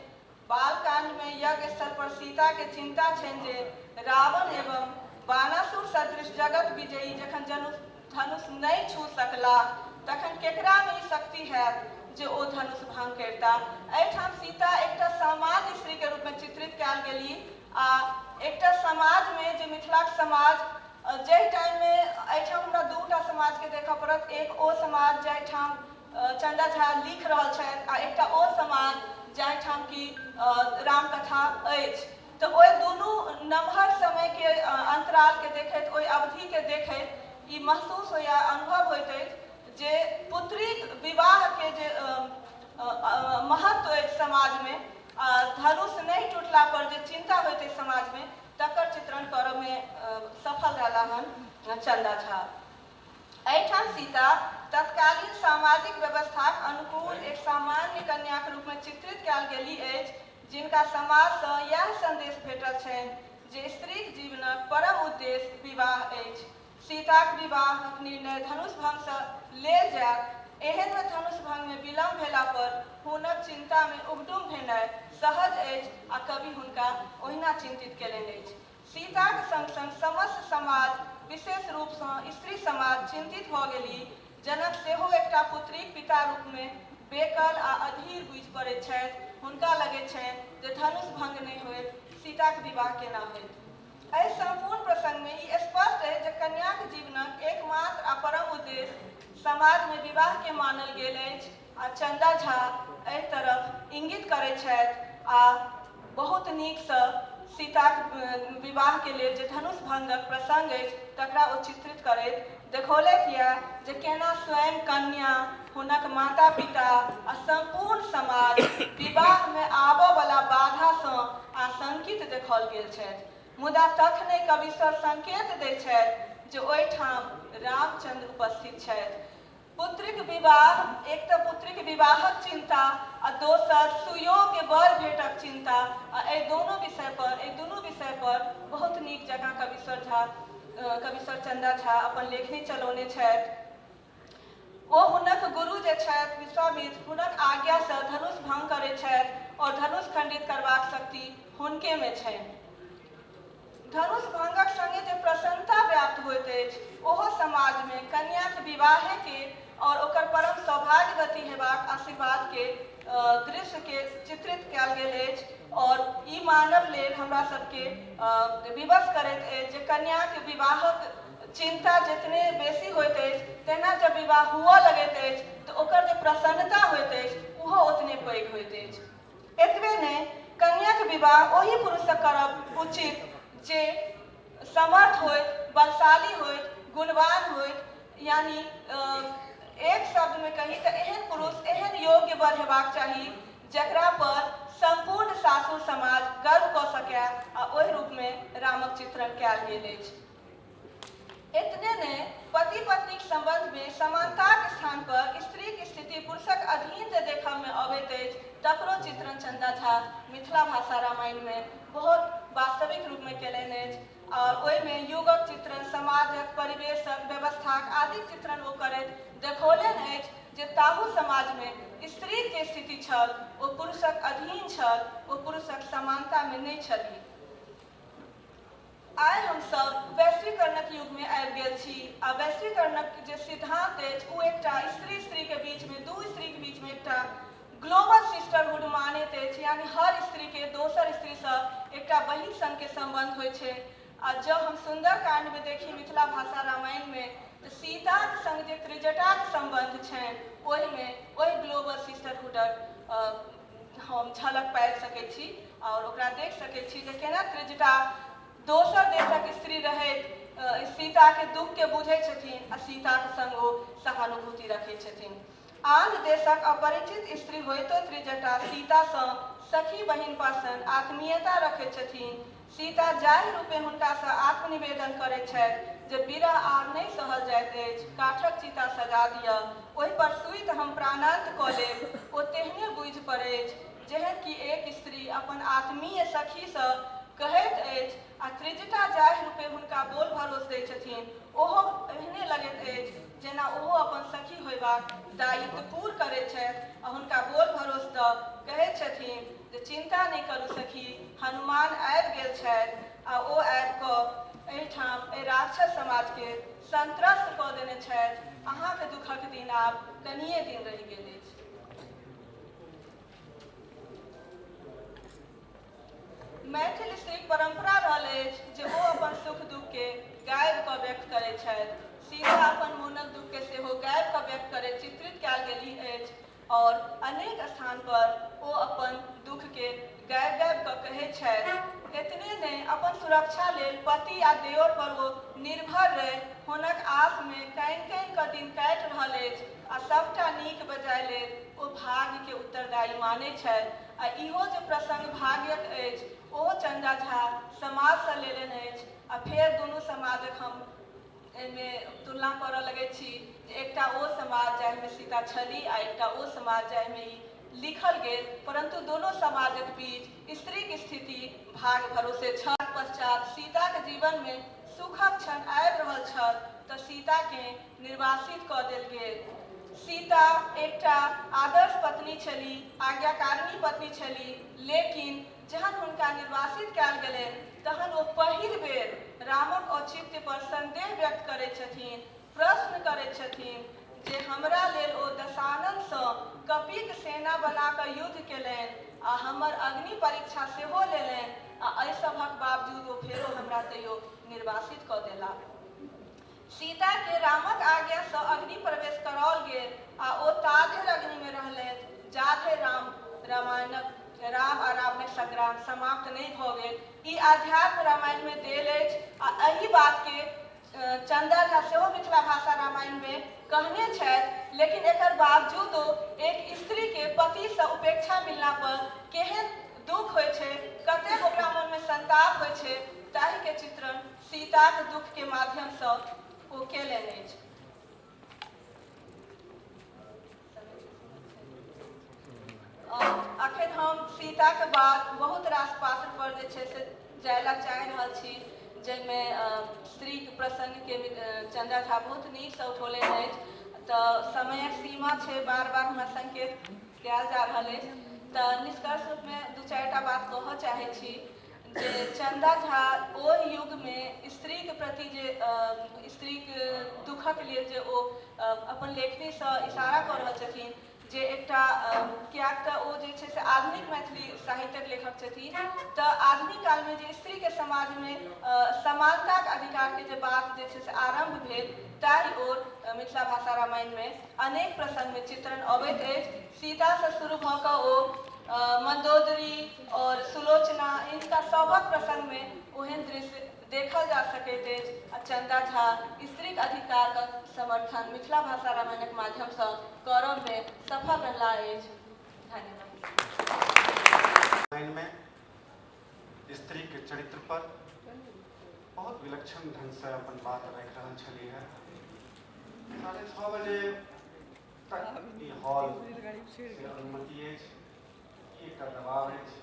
बालकांड में यज्ञ स्थल पर सीता के चिंता छनि जे रावण एवं बानासुर सदृश जगत विजयी जखन धनुष नहीं छू सकला तखन केकरा में ई शक्ति हैत जे ओ धनुष भंग करता। एहिठाम सीता एकटा सामान्य स्त्री के रूप में चित्रित कयल गेली आ एकटा समाज में जे मिथिलाक समाज जाहि टाइम में एहिठाम हमरा दूटा समाज के देखऽ पड़त, एक ओ समाज जाहिठाम चंदा झा लिख रहल छथि आ एकटा ओ समाज जाहिठाम की रामकथा अछि। तो ओहि दुनू नमहर समय के अंतराल के देखैत, ओहि अवधि के देखैत ई महसूस होइया, अनुभव होइत अछि जे पुत्रीक विवाह के जे महत्व अछि समाज में, धनुष नहीं टूटला पर जे चिंता होइत अछि समाज में, तकर चित्रण करऽ में सफल रहला हन चंदा झा। एहिठाम सीता तत्कालीन सामाजिक व्यवस्थाक अनुकूल एक सामान्य कन्या के रूप में चित्रित कयल गेली अछि, जिनका समाज से यह संदेश भेटल छनि जे स्त्रीक जीवनक परम उद्देश्य विवाह अछि। सीताक विवाहक निर्णय धनुष भंग से लेल जायत, एहन में धनुष भंग में विलम्ब भेला पर हुनक चिंता में उबडुम भेनाइ सहज अछि आ कवि हुनका ओहिना चिंतित केलनि अछि। सीताक संग संग समस्त समाज, विशेष रूप से स्त्री समाज चिंतित भऽ गेली। जनक सेहो एकटा पुत्रीक पिता रूप में बेकल आ अधीर बुझि पड़ैत छथि। हुनका लगैत छनि जे धनुष भंग नहि होइत, सीताक विवाह केना होइत। एहि संपूर्ण प्रसंग में ई स्पष्ट है जे कन्याक जीवनक एकमात्र आ परम उद्देश्य समाज में विवाह के मानल गेल अछि। आ चंदा झा एहि तरफ इंगित करैत छथि आ बहुत नीकसँ सीताक विवाह के लेल जे धनुष भंगक प्रसंग अछि तकरा ओ चित्रित करैत देखौलथि यऽ जे केना स्वयं कन्या, हुनक माता पिता आ संपूर्ण समाज विवाह में आबऽ वाला बाधा सँ आशंकित देखाओल गेल छथि। मुदा तखने कविश्वर संकेत दै छथि जे ओहिठाम रामचंद्र उपस्थित छथि। पुत्रिक विवाह, एक तऽ पुत्रिक विवाहक चिंता आ दोसर सुयोग्य वर भेटक चिंता, आ एहि दुनू विषय पर बहुत नीक जकाँ कविश्वर चंदा झा अपन लेखनी चलौने छथि। ओ हुनक गुरु जे छथि विश्वामित्र, हुनक आज्ञा सँ धनुष भंग करैत छथि और धनुष खंडित करबाक शक्ति हुनके में छनि। धनुष भंगक संगे जे प्रसन्नता व्याप्त होइत अछि ओहो समाज में कन्याक विवाहे के और ओकर परम सौभाग्यवती हेबाक आशीर्वाद के दृश्य के चित्रित कयल गेल अछि। और ई मानव लेल हमरा सबके विवश करैत अछि जे कन्याक विवाहक चिंता जितने बेसी होइत अछि तेना जब विवाह हुअ लगैत अछि तऽ ओकर जे प्रसन्नता होइत अछि ओहो ओतने पैघ होइत अछि। एतबे नहि, कन्याक विवाह ओही पुरुषसँ करब उचित जे समर्थ होइत, बलशाली होइत, गुणवान होइत, यानी एक शब्द में कही तऽ एहन पुरुष, एहन योग्य वर हेबाक चाही जकरा पर संपूर्ण सासुर समाज गर्व कऽ सकै आ ओहि रूप में रामक चित्रण कयल गेल अछि। इतने ने पति पत्नीक संबंध में समानताक स्थान पर स्त्रीक स्थिति पुरुषक अधीन जे देखऽ में अबैत अछि तकरो चित्रण चंदा झा मिथिला भाषा रामायण में बहुत वास्तविक रूप में केलनि अछि। और ओहिमे युगक चित्रण, समाजक, परिवेशक, व्यवस्थाक आदि चित्रण ओ करैत देखौलनि अछि जे ताहू समाज में स्त्रीक जे स्थिति छल ओ पुरुषक अधीन छल, ओ पुरुषक समानता में नहि छलीह। आइ हमसब वैश्वीकरणक युग में आबि गेल छी आ वैश्वीकरणक जे सिद्धांत अछि ओ एकटा स्त्री के बीच में, दू स्त्री के बीच में एकटा ग्लोबल सिस्टरहुड मानैत अछि, यानी हर स्त्री के दोसर स्त्री से एकटा बहिन सन के संबंध होइ छै। आ जब हम सुंदरकांड में देखी मिथिला भाषा रामायण में तऽ सीताक संग जे त्रिजटाक संबंध छनि ओहि ग्लोबल सिस्टरहुडक हम झलक पाबि सकैत छी और ओकरा देख सकैत छी जे केना त्रिजटा दोसर देशक स्त्री रहैत सीता के दुख के बुझै छथिन आ सीता के संग ओ सहानुभूति रखैत छथिन। आन देशक अपरिचित स्त्री होइतो त्रिजटा सीता सँ सखी बहिन सन आत्मीयता रखैत छथिन। सीता जाहि रूपे हुनका सँ आत्मनिवेदन करैत छथि जे विरह आर नहि सहल जाइत अछि, काठक चिता सजा दिअ, ओहि पर सुइत हम प्राणांत कऽ लेब, ओ तेहने बुझि पड़ैत जेहन कि एक स्त्री अपन आत्मीय सखी सँ कहैत अछि आ त्रिजटा जाहि रूपे हुनका बोल भरोस दै छथिन ओहो एहने लगैत अछि जेना ओहो अपन सखी होयबाक दायित्व पूर्ण करैत छथि आ हुनका बोल भरोस दऽ कहैत छथिन जे चिंता नहि करू सखी, हनुमान आबि गेल छथि आ ओ आबि कऽ एहिठाम एहि राक्षस समाज के संत्रस्त कऽ देने छथि। अहाँके दुखक दिन आब कनिये दिन रहि गेल अछि। मैथिल स्त्रीक परंपरा रहल अछि जे ओ अपन सुख दुख के गाबि कऽ व्यक्त करैत छथि। सीता अपन मोनक दुख के सेहो गाबि कऽ व्यक्त करैत चित्रित कयल गेली अछि और अनेक स्थान पर ओ अपन दुख के गाबि गाबि कऽ कहैत छथि। एतने नहि, अपन सुरक्षा लेल पति आ देवर पर ओ निर्भर रहि हुनक आस में कानि कानि कऽ दिन काटि रहल अछि आ सबटा नीक बेजाय लेल ओ भाग्य के उत्तरदायी मानैत छथि। आ इहो जे प्रसंग भाग्यक अछि ओहो चंदा झा समाज से लेलनि अछि आ फेर दुनू समाजक हम एहिमे तुलना करऽ लगैत छी जे एकटा ओ समाज जाहिमे सीता छली आ एकटा ओ समाज जाहिमे ई लिखल गेल, परंतु दोनों समाजक बीच स्त्रीक स्थिति भाग्य भरोसे छल। पश्चात सीता के जीवन में सुखक क्षण आबि रहल छल तऽ सीता के निर्वासित कऽ देल गेल। सीता एकटा आदर्श पत्नी छली, आज्ञाकारिणी पत्नी छली, लेकिन जहन हुनका निर्वासित कयल गेलनि तहन ओ पहिल बेर रामक औचित्य पर संदेह व्यक्त करैत छथिन, प्रश्न करैत छथिन जे हमरा लेल ओ दशाननसँ कपिक सेना बना कऽ युद्ध केलनि आ हमर अग्नि परीक्षा सेहो लेलनि आ एहि सभक बावजूद ओ फेरो हमरा तैयो निर्वासित कऽ देला। सीता के रामक आज्ञासँ अग्नि प्रवेश कराओल गेल आ ओ ताधरि अग्निमे रहलथि जाधरि रामायणक राम आ रावणक संग्राम समाप्त नहीं भऽ गेल। ई आध्यात्म रामायण में देल अछि आ एहि बात के चंदा झा सेहो मिथिला भाषा रामायण में कहने छथि, लेकिन एकर बावजूदो एक स्त्री के पति से उपेक्षा मिलला पर केहन दुख होइ छै, कतेक ओकरा मन में संताप होइ छै, ताहि के चित्रण सीताक दुख के माध्यम से ओ केलनि अछि। अखन हम सीताके बाद बहुत रास पात्र पर जे छै से जाय ला चाहि रहल छी, जाहिमे स्त्रीके प्रसंगके चंदा झा बहुत नीकसँ उठौलनि अछि। तऽ समयक सीमा छै, बार बार हमरा संकेत कयल जा रहल अछि, तऽ निष्कर्ष रूपमे दू चारिटा बात कहऽ चाहै छी जे चंदा झा ओहि युगमे स्त्रीके प्रति जे स्त्रीके दुखक लेल जे ओ अपन लेखनीसँ इशारा कऽ रहल छथिन, जे एकटा कियाक तऽ ओ जे छै से आधुनिक मैथिली साहित्यक लेखक छथिन, तऽ आधुनिक कालमे जे स्त्रीके समाजमे समानताक अधिकारके जे बात जे छै से आरम्भ भेल, ताहि ओर मिथिला भाषा रामायणमे अनेक प्रसंगमे चित्रण अबैत अछि। सीतासँ शुरू भऽ कऽ ओ मंदोदरी और सुलोचना, इनका सभक प्रसंगमे ओहन दृश्य देखल जा सकैत अछि आ चंदा झा स्त्रीक अधिकारक समर्थन मिथिला भाषा रामायणक माध्यमसँ करबमे सफल रहला अछि। धन्यवाद। रामायण में स्त्री के चरित्र पर बहुत विलक्षण ढंग से अपन बात रख रहल छली है। 6:30 बजे तक ई हॉल से अनुमति अछि, एकटा दबाव अछि।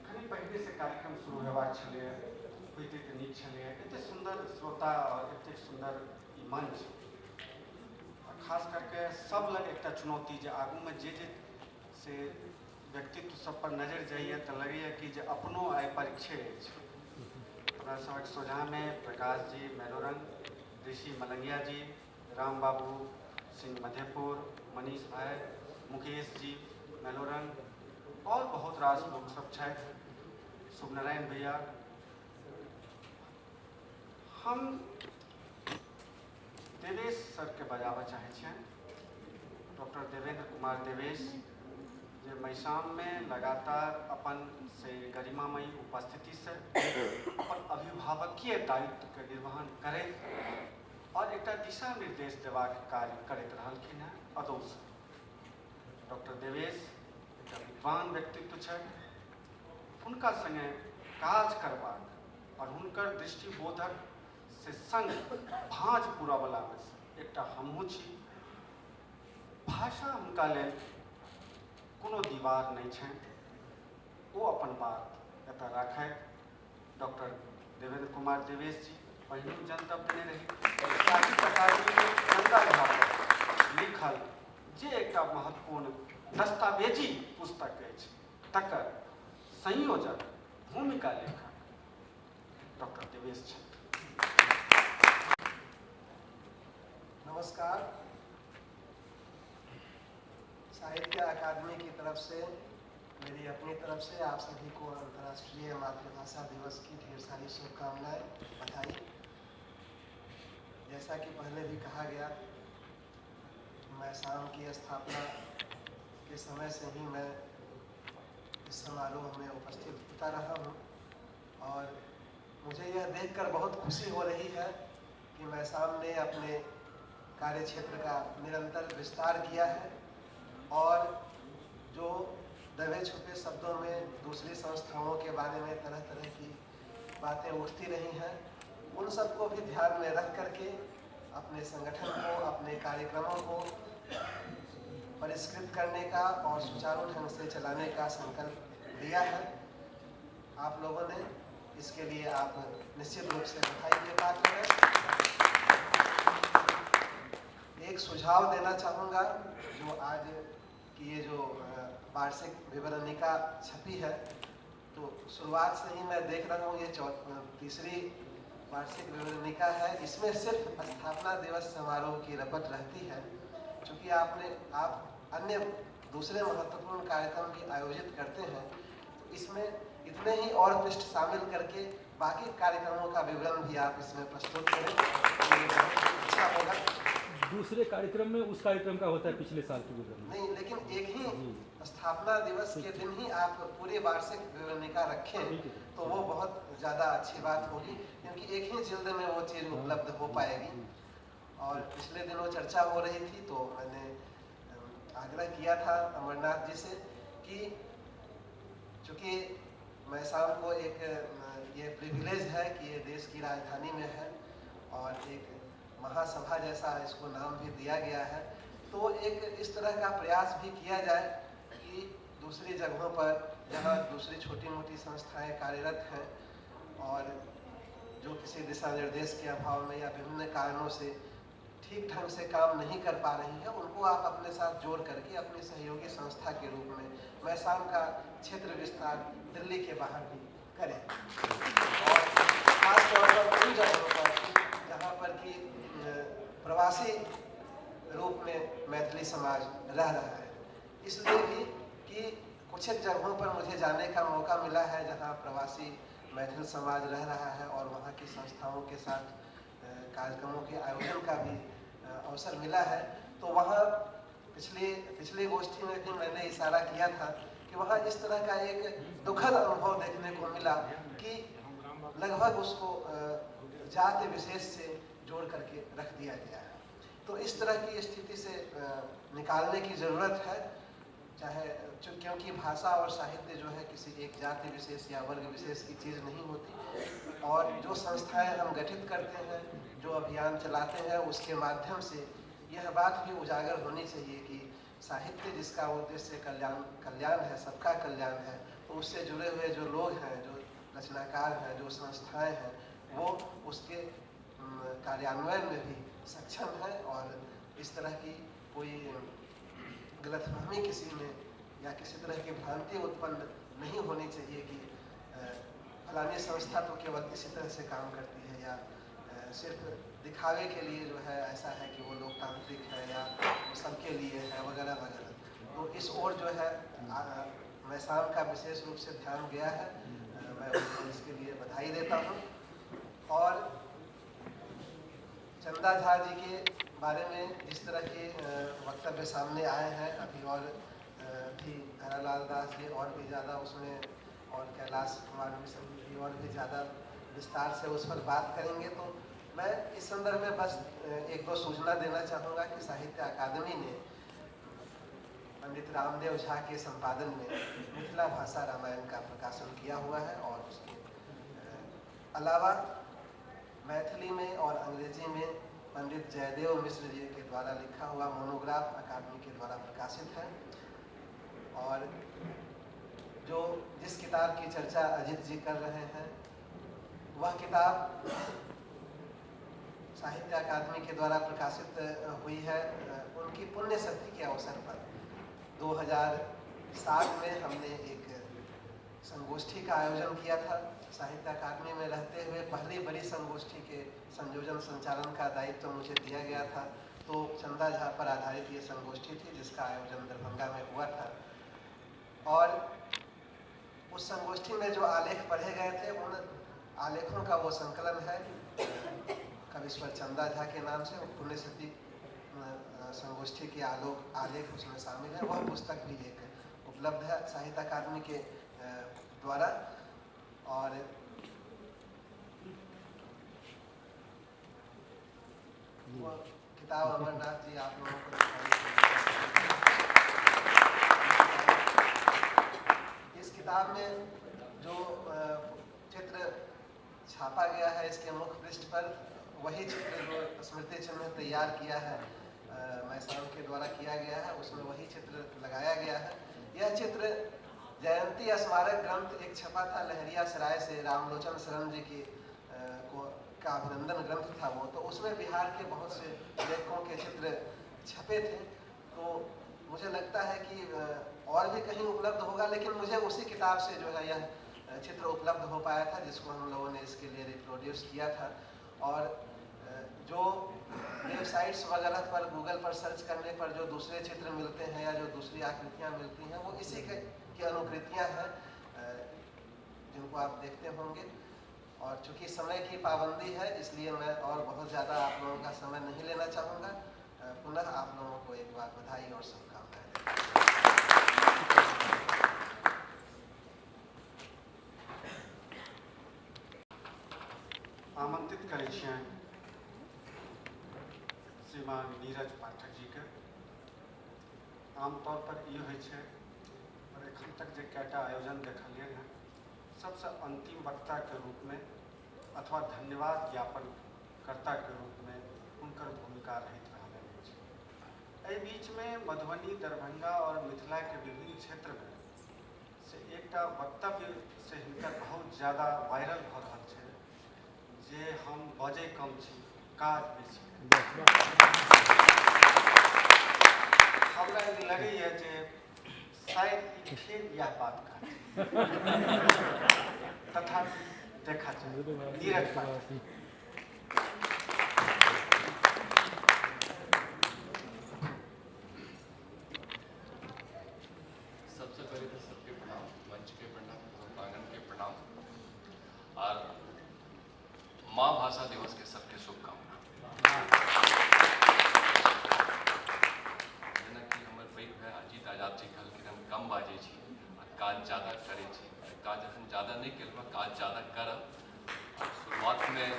कनि पहले से कार्यक्रम शुरू हेबाक छलै, होइते तऽ नीक छलै। एतेक सुंदर श्रोता और एतेक सुंदर ई मंच, खास करके सब लग एकटा चुनौती जे आगू में जे से व्यक्तित्व सब पर नजर जाइए तो लगैए कि जे अपनो आइ परीक्षे अछि। हमरा सबक सोझा में प्रकाश जी मेलोरंग, ऋषि मलंगिया जी, राम बाबू सिंह मधेपुर, मनीष भाई, मुकेश जी मेलोरंग और बहुत रास लोग सब छथि, शुभनारायण भैया। हम देवेश सर के बजाबऽ चाहे छियनि, डॉक्टर देवेंद्र कुमार देवेश, जे महिषाम में लगातार अपन से गरिमामयी उपस्थिति से अपन अभिभावकीय दायित्व के निर्वहन करैत और एक दिशा निर्देश देबाक कार्य करैत रहलखिन हैं अदौस। डॉक्टर देवेश एक विद्वान व्यक्तित्व छथि, हुनका संगे काज करबाक और हुनकर दृष्टिबोधक से संग भाँज पूरवला में से एकटा हमहूँ छी। भाषा हुनका लेल कोनो दीवार नहीं छनि, वो अपन बात एतऽ राखैत। डॉक्टर देवेंद्र कुमार देवेश जी पहिने जनतब देने रही साहित्य अकादमी में चंदा झा पर लिखल जे एकटा महत्वपूर्ण दस्तावेजी पुस्तक अछि, तकर संयोजक भूमिका लेखक डॉक्टर देवेश छथि। नमस्कार। साहित्य अकादमी की तरफ से, मेरी अपनी तरफ से आप सभी को अंतर्राष्ट्रीय मातृभाषा दिवस की ढेर सारी शुभकामनाएं, बधाई। जैसा कि पहले भी कहा गया, महिषाम की स्थापना के समय से ही मैं इस समारोह में उपस्थित होता रहा हूँ और मुझे यह देखकर बहुत खुशी हो रही है कि महिषाम ने अपने कार्य क्षेत्र का निरंतर विस्तार किया है और जो दबे छुपे शब्दों में दूसरी संस्थाओं के बारे में तरह तरह की बातें उठती रही हैं, उन सबको भी ध्यान में रख करके अपने संगठन को, अपने कार्यक्रमों को परिष्कृत करने का और सुचारू ढंग से चलाने का संकल्प लिया है। आप लोगों ने इसके लिए आप निश्चित रूप से बधाई के पात्र हैं। एक सुझाव देना चाहूँगा, जो आज की ये जो वार्षिक विवरणिका छपी है, तो शुरुआत से ही मैं देख रहा हूँ ये तीसरी वार्षिक विवरणिका है। इसमें सिर्फ स्थापना दिवस समारोह की रपट रहती है। चूँकि आप अन्य दूसरे महत्वपूर्ण कार्यक्रम भी आयोजित करते हैं, तो इसमें इतने ही और पृष्ठ शामिल करके बाकी कार्यक्रमों का विवरण भी आप इसमें प्रस्तुत करें, तो ये बहुत अच्छा होगा। दूसरे कार्यक्रम में उस कार्यक्रम का होता है पिछले साल की विवरण नहीं, लेकिन एक ही स्थापना दिवस के दिन ही आप पूरे वार्षिक विवरणिका रखें तो वो बहुत ज़्यादा अच्छी बात होगी, क्योंकि एक ही जिल्द में वो चीज़ उपलब्ध हो पाएगी। और पिछले दिनों चर्चा हो रही थी तो मैंने आग्रह किया था अमरनाथ जी से कि चूँकि मैसाम को एक ये प्रिविलेज है कि ये देश की राजधानी में है और एक महासभा जैसा इसको नाम भी दिया गया है, तो एक इस तरह का प्रयास भी किया जाए कि दूसरी जगहों पर जहाँ दूसरी छोटी मोटी संस्थाएं कार्यरत हैं और जो किसी दिशा निर्देश के अभाव में या विभिन्न कारणों से ठीक ढंग से काम नहीं कर पा रही है, उनको आप अपने साथ जोड़ करके अपनी सहयोगी संस्था के रूप में मैसाम का क्षेत्र विस्तार दिल्ली के बाहर भी करें। और खासतौर पर उन जगहों पर जहाँ पर कि प्रवासी रूप में मैथिली समाज रह रहा है, इसलिए भी कि कुछ एक जगहों पर मुझे जाने का मौका मिला है जहाँ प्रवासी मैथिल समाज रह रहा है और वहाँ की संस्थाओं के साथ कार्यक्रमों के आयोजन का भी अवसर मिला है। तो वहाँ पिछली गोष्ठी में भी मैंने इशारा किया था कि वहाँ इस तरह का एक दुखद अनुभव देखने को मिला कि लगभग उसको जाति विशेष से जोड़ करके रख दिया गया है। तो इस तरह की स्थिति से निकालने की ज़रूरत है, चाहे क्योंकि भाषा और साहित्य जो है किसी एक जाति विशेष या वर्ग विशेष की चीज़ नहीं होती। और जो संस्थाएं हम गठित करते हैं, जो अभियान चलाते हैं, उसके माध्यम से यह बात भी उजागर होनी चाहिए कि साहित्य जिसका उद्देश्य कल्याण है, सबका कल्याण है, तो उससे जुड़े हुए जो लोग हैं, जो रचनाकार हैं, जो संस्थाएं हैं, वो उसके कार्यान्वयन में भी सक्षम है। और इस तरह की कोई गलतफहमी किसी में या किसी तरह की भ्रांति उत्पन्न नहीं होनी चाहिए कि फलानी संस्था तो केवल इसी तरह से काम करती है या सिर्फ दिखावे के लिए जो है ऐसा है कि वो लोकतांत्रिक है या सबके लिए है वगैरह वगैरह। तो इस ओर जो है मैसाम का विशेष रूप से ध्यान गया है, मैं उनको इसके लिए बधाई देता हूँ। और चंदा झा जी के बारे में जिस तरह के वक्तव्य सामने आए हैं अभी, और भी हरालाल दास जी और भी ज़्यादा उसमें, और कैलाश कुमार मिश्र भी और भी ज़्यादा विस्तार से उस पर बात करेंगे, तो मैं इस संदर्भ में बस एक दो सूचना देना चाहूँगा कि साहित्य अकादमी ने पंडित रामदेव झा के संपादन में मिथिला भाषा रामायण का प्रकाशन किया हुआ है। और उसके अलावा मैथिली में और अंग्रेजी में पंडित जयदेव मिश्र जी के द्वारा लिखा हुआ मोनोग्राफ अकादमी के द्वारा प्रकाशित है। और जिस किताब की चर्चा अजित जी कर रहे हैं, वह किताब साहित्य अकादमी के द्वारा प्रकाशित हुई है उनकी पुण्यतिथि के अवसर पर। 2007 में हमने एक संगोष्ठी का आयोजन किया था। साहित्य अकादमी में रहते हुए पहली बड़ी संगोष्ठी के संयोजन संचालन का दायित्व मुझे दिया गया था। तो चंदा झा पर आधारित ये संगोष्ठी थी जिसका आयोजन दरभंगा में हुआ था। और उस संगोष्ठी में जो आलेख पढ़े गए थे, उन आलेखों का वो संकलन है कविश्वर चंदा झा के नाम से। पुण्यतिथि संगोष्ठी के आलेख उसमें शामिल है। वह पुस्तक भी एक उपलब्ध है साहित्य अकादमी के द्वारा। और वह किताब अमरनाथ जी आप लोगों को इस किताब में जो चित्र छापा गया है इसके मुख्य पृष्ठ पर, वही चित्र जो स्मृति चिन्ह तैयार किया है मैसाम के द्वारा किया गया है, उसमें वही चित्र लगाया गया है। यह चित्र जयंती स्मारक ग्रंथ एक छपा था लहरिया सराय से, रामलोचन शरण जी की का अभिनंदन ग्रंथ था वो, तो उसमें बिहार के बहुत से लेखकों के चित्र छपे थे। तो मुझे लगता है कि और भी कहीं उपलब्ध होगा, लेकिन मुझे उसी किताब से जो है यह चित्र उपलब्ध हो पाया था, जिसको हम लोगों ने इसके लिए रिप्रोड्यूस किया था। और जो वेबसाइट्स वगैरह पर गूगल पर सर्च करने पर जो दूसरे चित्र मिलते हैं या जो दूसरी आकृतियाँ मिलती हैं, वो इसी की अनुकृतियाँ हैं जिनको आप देखते होंगे। और चूँकि समय की पाबंदी है, इसलिए मैं और बहुत ज़्यादा आप लोगों का समय नहीं लेना चाहूँगा। पुनः आप लोगों को एक बार बधाई और शुभकामनाएं। आमंत्रित करै छियनि श्रीमान नीरज पाठक जी के। आमतौर पर ये होइ छै और एखन तक जे कएटा आयोजन देखलिए हैं, सबसे अंतिम वक्ता के रूप में अथवा धन्यवाद ज्ञापन कर्ता के रूप में उनकर भूमिका रहित रहल अछि। एहि बीच में मधुबनी, दरभंगा और मिथिला के विभिन्न क्षेत्र में से एकटा वक्तव्य से हिनकर बहुत ज़्यादा वायरल भ रहल छै जे हम बजै कम छी, काज बेसी। हमरा लगैए जे शायद ई फेर यह बात कहत तथा देखा जाए। नीरज पाठक। सबसे पहले तो सबके प्रणाम, मंच के प्रणाम, प्रांगण के प्रणाम और माँ भाषा दिवस के सबके शुभकामना। जेनाकि हमर पैघ भाई अजीत आजाद जी कहलखिन हम कम बाजै छी और काज ज़्यादा करै छी। काज हम ज़्यादा नहीं केलहुँ, काज ज़्यादा करब। और शुरुआत में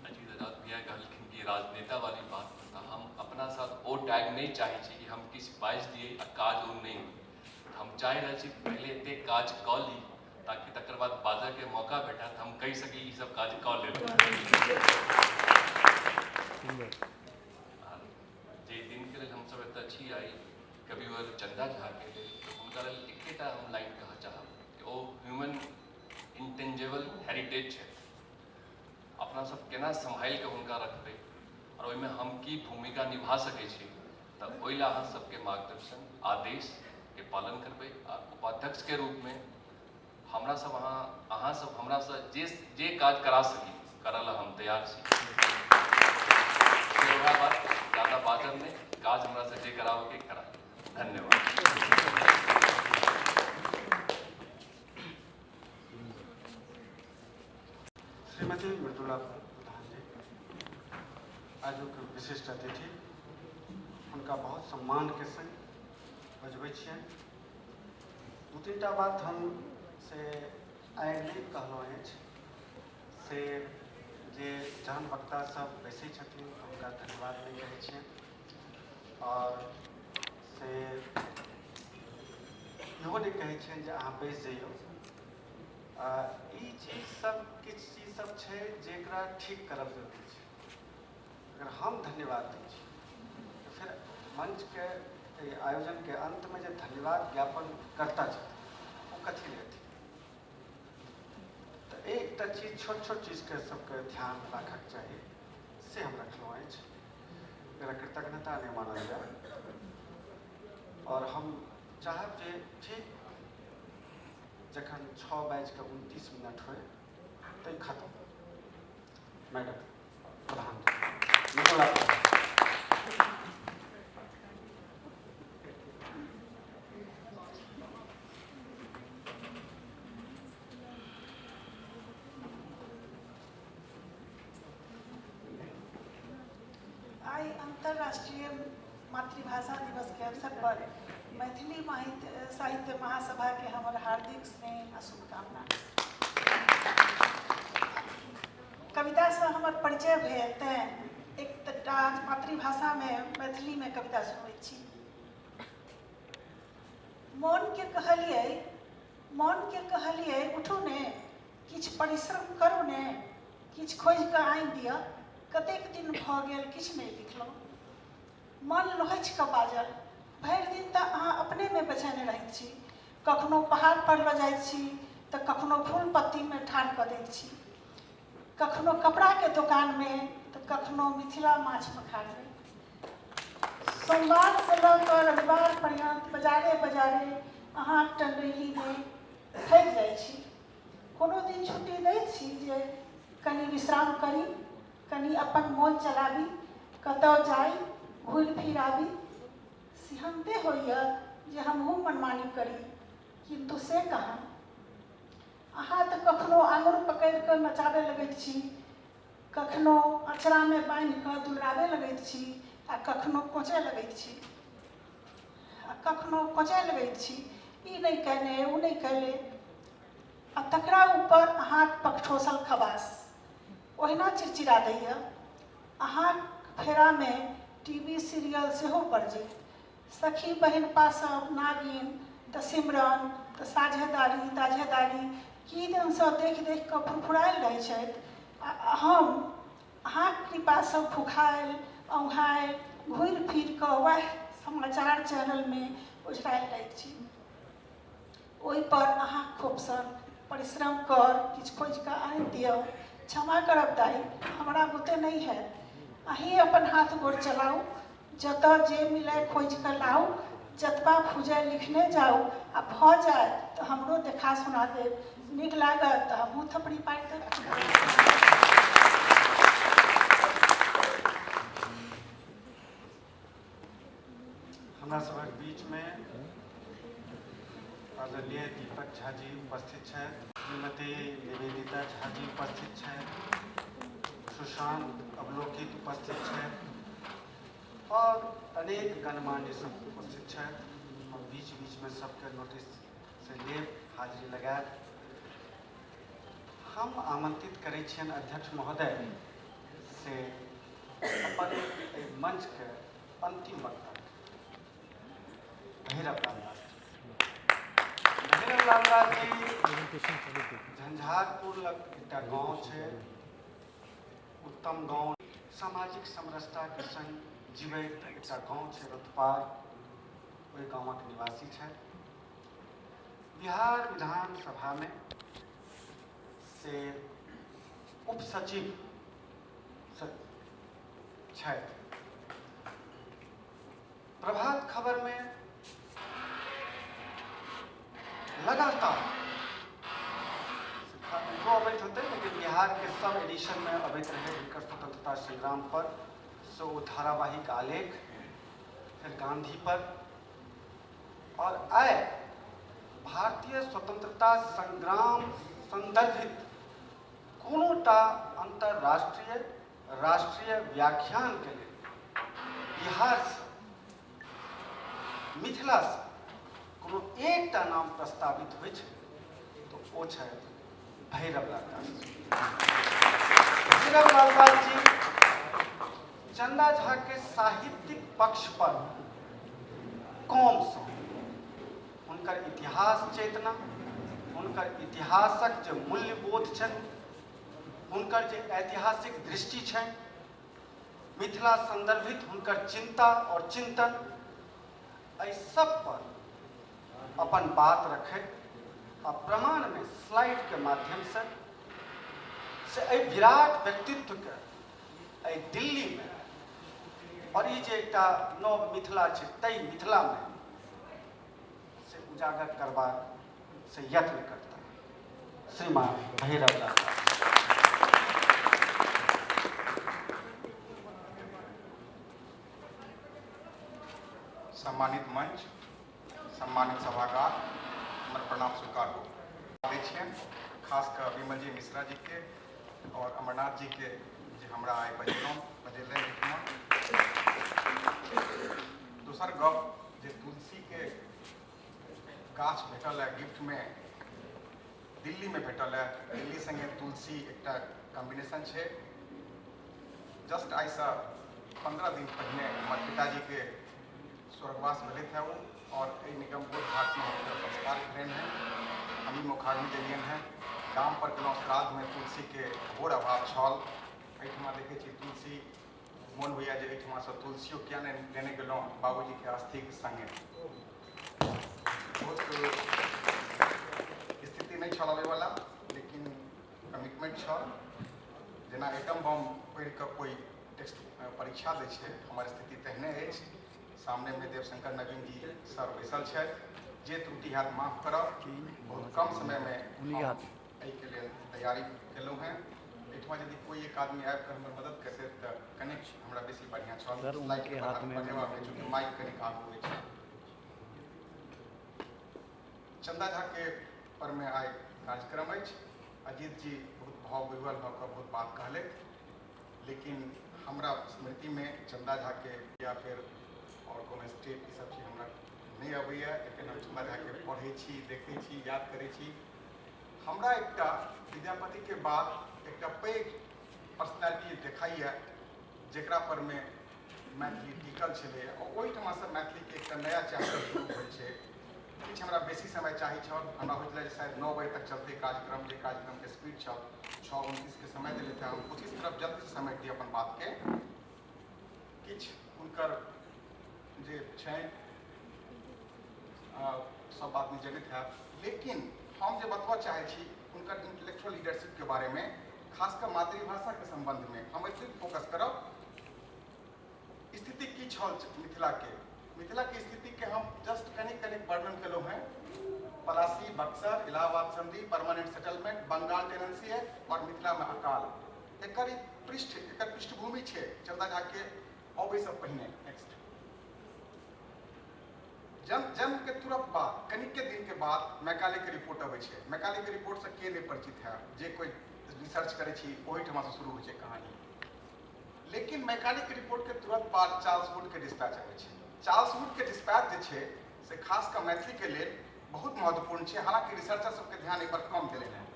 अजीत आजाद भैया कहलखिन कि राजनेता वाली बात, तो हम अपना साथ वो टैग नहीं चाहे छी कि हम किछु बाजि दिए आ काज वो नहीं। हम चाह रहे छी पहले एते काज कऽ ली ताकि तकर बाद बाजऽ के मौका भेटत, हम कहि सकी ई सब काज कऽ लेब। जे दिन के लेल हमसब एतऽ छी आई कविवर चंदा झा के लेल, हुनका लेल एकेटा हम लाइन कहऽ चाहब कि ओ ह्यूमन इंटेंजेबल हेरिटेज छै। अपना सब केना सम्हालि कऽ हुनका रखबै और ओहिमे हम की भूमिका निभा सकै छी, तऽ ओहि लए अहाँ सबके मार्गदर्शन आदेश के पालन करबै। आ उपाध्यक्ष के रूप में हमरा सब अहाँ सब हमरा से जे काज करा सकी करऽ ला हम तैयार छी। वएह बात, ज़्यादा बाजब नहीं, काज हमरा से जे कराओ के करा। धन्यवाद। श्रीमती मृदुला प्रधान जी आजुक विशिष्ट अतिथि, उनका बहुत सम्मान के संग बजबै छियनि। दू तीन टा बात हम से आइ नहीं कहलहुँ अछि से जे जहन वक्ता सब बैसै छथिन हुनका धन्यवाद नहीं कहै छियनि और से इहो नहीं कहै छियनि जे अहाँ बैस जइयौ। ई चीज सब किछु चीज सब छै जेकरा ठीक करब जरूरी छै। अगर हम धन्यवाद दै छी तो फिर मंच के आयोजन के अंत में जो धन्यवाद ज्ञापन करता छथिन वो कथी लेथिन। तो एकटा चीज छोट छोट चीज के सबके ध्यान राखक चाहिए से हम रखलहुँ अछि। एकरा कृतज्ञता नहीं मानल जाए और हम चाहब जे ठीक जखन 6:29 होय तो खत्म। मैडम प्रधान जी आई अंतर्राष्ट्रीय मातृभाषा दिवस के अवसर पर मैथिली साहित्य महासभा के हमार हार्दिक स्नेह आ शुभकामना। कविता से हमार परिचय भेल तें एक मातृभाषा में मैथिली में कविता सुनबै छी। मन के कहलिए उठू ने, किछ परिश्रम करू ने, किछ खोज कऽ आनि दिअ। कतेक दिन भऽ गेल किछ नहीं लिखलहुँ। मन लोहछि कऽ बाजल, भरि दिन तऽ अहाँ अपने में बेचैन रहैत छी। कखनो पहाड़ पर लऽ जाइत छी तऽ कखनो फूल पत्ती में ठाढ़ कऽ दैत छी, कखनो कपड़ा के दुकान में तऽ कखनो मिथिला माछ मखान में। सोमवार से लऽ कऽ रविवार पर्यंत बाजारे बाजारे अहाँ टंडैली में थाकि जाइ छी। कोनो दिन छुट्टी दैत छी जे कनि विश्राम करी, कनि अपन मोन चलाबी, कतऽ जाई, घुरि फिर आबी। सिहनते होइए जे हमहूँ मनमानी करी, किन्तु से कहाँ। अहाँ तऽ कखनो आङुर पकड़ि कऽ नचाबे लगैत छी, कखनो अँचरामे बान्हि कऽ दुलराबे लगैत छी, आ कखनो कोचै लगैत छी, ई नहीं कहने वो नहीं कहले, आ तकरा ऊपर अहाँक पकठोसल खबास ओहिना चिड़चिड़ा दैए। अहाँक फेरामे टीवी सीरियल सेहो पड़ि सखी बहिन पासब, नागिन, तऽ सिमरन, तऽ साझेदारी ताझेदारी की दिनसँ देख देख कऽ फुरफुरायल रहै छथि, आ हम अहाँक कृपासँ फुखायल औंघायल घुरि फिर कऽ वएह समाचार चैनलमे ओझरायल रहैत छी। ओहिपर अहाँ खूब सन परिश्रम कर किछु खोजि कऽ आनि दिअ। क्षमा करब दाई, हमरा बुते नहीं है। अहीं अपन हाथ गोड़ चलाउ, जतऽ जे मिलै खोजि कऽ लाउ, जतबा फुजै लिखने जाउ, आ भऽ जाय तऽ हमरो देखा सुना देब। नीक लागत तऽ हमहूँ थपड़ी पारि देब। हमरा सभक बीच में आदरणीय दीपक झा जी उपस्थित छथि, श्रीमती निवेदिता झा जी उपस्थित छथि, सुशांत अवलोकित उपस्थित छथि, और अनेक गणमान्य सब उपस्थित छथि। और बीच बीच में सबके नोटिस से लेब, हाजिरी लगायब। हम आमंत्रित करै छियनि अध्यक्ष महोदय से अपन मंच के अंतिम वक्ता भैरव लाल जी झंझारपुर लग एकटा गाँव छै, उत्तम गाँव, सामाजिक समरसता के संग जीवैत एकटा गाँव छै रतपार, ओहि गाँवक निवासी छथि। बिहार विधानसभा में से उप सचिव छथि। प्रभात खबर में लगातार उनको अबैत होते, लेकिन बिहार के सब एडिशन में अबैत रहे हिनकर स्वतंत्रता संग्राम पर, सो वो धारावाहिक आलेख, फिर गांधी पर, और आय भारतीय स्वतंत्रता संग्राम संदर्भित कोनोटा अंतरराष्ट्रीय राष्ट्रीय व्याख्यान के लिए बिहार से, मिथिला से कोनो एकटा नाम प्रस्तावित होइ छै तो ओ छै भैरव लाल दास जी। भैरव लाल दास जी चंदा झा के साहित्यिक पक्ष पर कम सँ हुनकर इतिहास चेतना, हुनकर इतिहासक जे मूल्यबोध छनि, हुनकर जे ऐतिहासिक दृष्टि छनि, मिथिला संदर्भित हुनकर चिंता और चिंतन, एहि सब पर अपन बात रखैत आ प्रमाण में स्लाइड के माध्यम से एहि विराट व्यक्तित्व के एहि दिल्ली में, और ये जे एकटा नव मिथिला छै तै मिथिला में से उजागर करबाक से यत्न करता श्रीमान भैरव लाल। सम्मानित मंच, सम्मानित सभागार, हमर प्रणाम स्वीकार दै छियनि, खासकर विमल जी मिश्रा जी के और अमरनाथ जी के जे हमरा आइ बजेलै एहिठमा। दोसर गप जे तुलसी के गाछ भेटल है गिफ्ट में, दिल्ली में भेटल है, दिल्ली संगे तुलसी एकटा कॉम्बिनेशन छै। जस्ट आइ से 15 दिन पहिने हमर पिताजी के स्वर्गवास भेले थे वो, और निगमपुर घाट में संस्कार ट्रेन है, हमी मुखाग्नि देलियन है। गाम पर गेलहुँ श्राद्ध में तुलसी के घोर अभाव छल। एहिठमा देखै छी तुलसी, मोन होइया जे एहिठमा से तुलसियो किया नहीं लेने गेलहुँ बाबूजी के अस्थि के संगे। बहुत स्थिति नहीं छल अबै वाला, लेकिन कमिटमेंट छल। जेना एटम बम पढ़ि कऽ कोई टेस्ट परीक्षा दै छै, हमर स्थिति तेहने अछि। सामने में देवशंकर नवीन जी सर बैसल छथि, जे त्रुटि है माफ करब। बहुत कम समय में के लिए तैयारी केलहुँ हैं। एठमा यदि कोई एक आदमी आबि कऽ हमर मदद करतै तऽ कनेक हमरा बेसी बढ़िआँ छल। स्लाइड बढ़ेबामे चूँकि माइक कनिक आगू होइ छै। चंदा झा के पर में आइ कार्यक्रम अछि। अजीत जी बहुत भाव विह्वल भऽ कऽ बहुत बात कहले, लेकिन हमरा स्मृति में चंदा झा के या फिर और कोनो स्टेट ई सब चीज हमरा नहीं अबैया, लेकिन हम चंदा झा के पढ़ै छी, देखै छी, याद करै छी। हमरा एकटा विद्यापति के बाद एकटा पैघ पर्सनैलिटी देखाइए जेकरा पर में मैथिली टिकल छलै और ओहिठमा से मैथिली के एकटा नया चैप्टर शुरू होइ छै। किछु हमरा बेसी समय चाही छल। हमरा होइत छलै जे शायद 9 बजे तक चलते कार्यक्रम, जे कार्यक्रम के स्पीड छल 6:29 के समय देले थे। हम कोशिश करब जल्दी से समेट दिए अपन बात के। किछु हुनकर जे छनि सब आदमी जनित है, लेकिन हम जे बतबऽ चाहे छी उनकर इंटेलेक्चुअल लीडरशिप के बारे में, खासकर मातृभाषा के संबंध में हम एतने फोकस करब। स्थिति की छल मिथिला के स्थिति के हम जस्ट कनिक वर्णन केलहुँ हैं। पलासी, बक्सर, इलाहाबाद संधि, permanent settlement, Bengal tenancy act और मिथिला में अकाल, एकर पृष्ठभूमि है चंदा झा के अबै से पहिने। नेक्स्ट जन्म के तुरंत बाद, कनिक के दिन के बाद मैकाले के रिपोर्ट अबै छै। मैकाले के रिपोर्ट से के नहीं परिचित है, जे कोई रिसर्च करे छी ओहिठमा से शुरू होइ छै कहानी। लेकिन मैकाले के रिपोर्ट के तुरंत बाद चार्ल्स वुड के डिस्पैच अबै छै। चार्ल्स वुड के डिस्पैच जे छै से खास कर मैथिली के लिए बहुत महत्वपूर्ण है, हालांकि रिसर्चर सबके ध्यान एक बार कम देने हैं।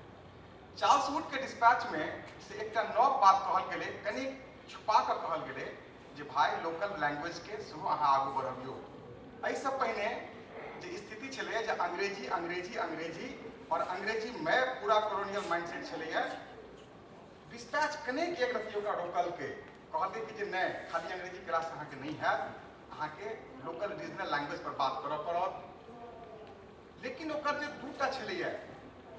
चार्ल्स वुड के डिस्पैच में से एक नव बात कहल गेलै, कनिक छुपा कर कहल गेलै जे भाई लोकल लैंग्वेज के सेहो अहाँ आगू बढ़बियौ। एहिसँ पहिने जे स्थिति छलै जे अंग्रेजी और अंग्रेजी में पूरा कॉलोनियल माइंडसेट छलैया। डिस्पैच कनेक एक रत्ती ओकरा रोकलकै, कहलकै कि जे नहीं खाली अंग्रेजी क्लास अहाँ के नहीं है, अहाँ के लोकल रीजनल लैंग्वेज पर बात करऽ पड़त। लेकिन ओकर जे दूटा छलैया,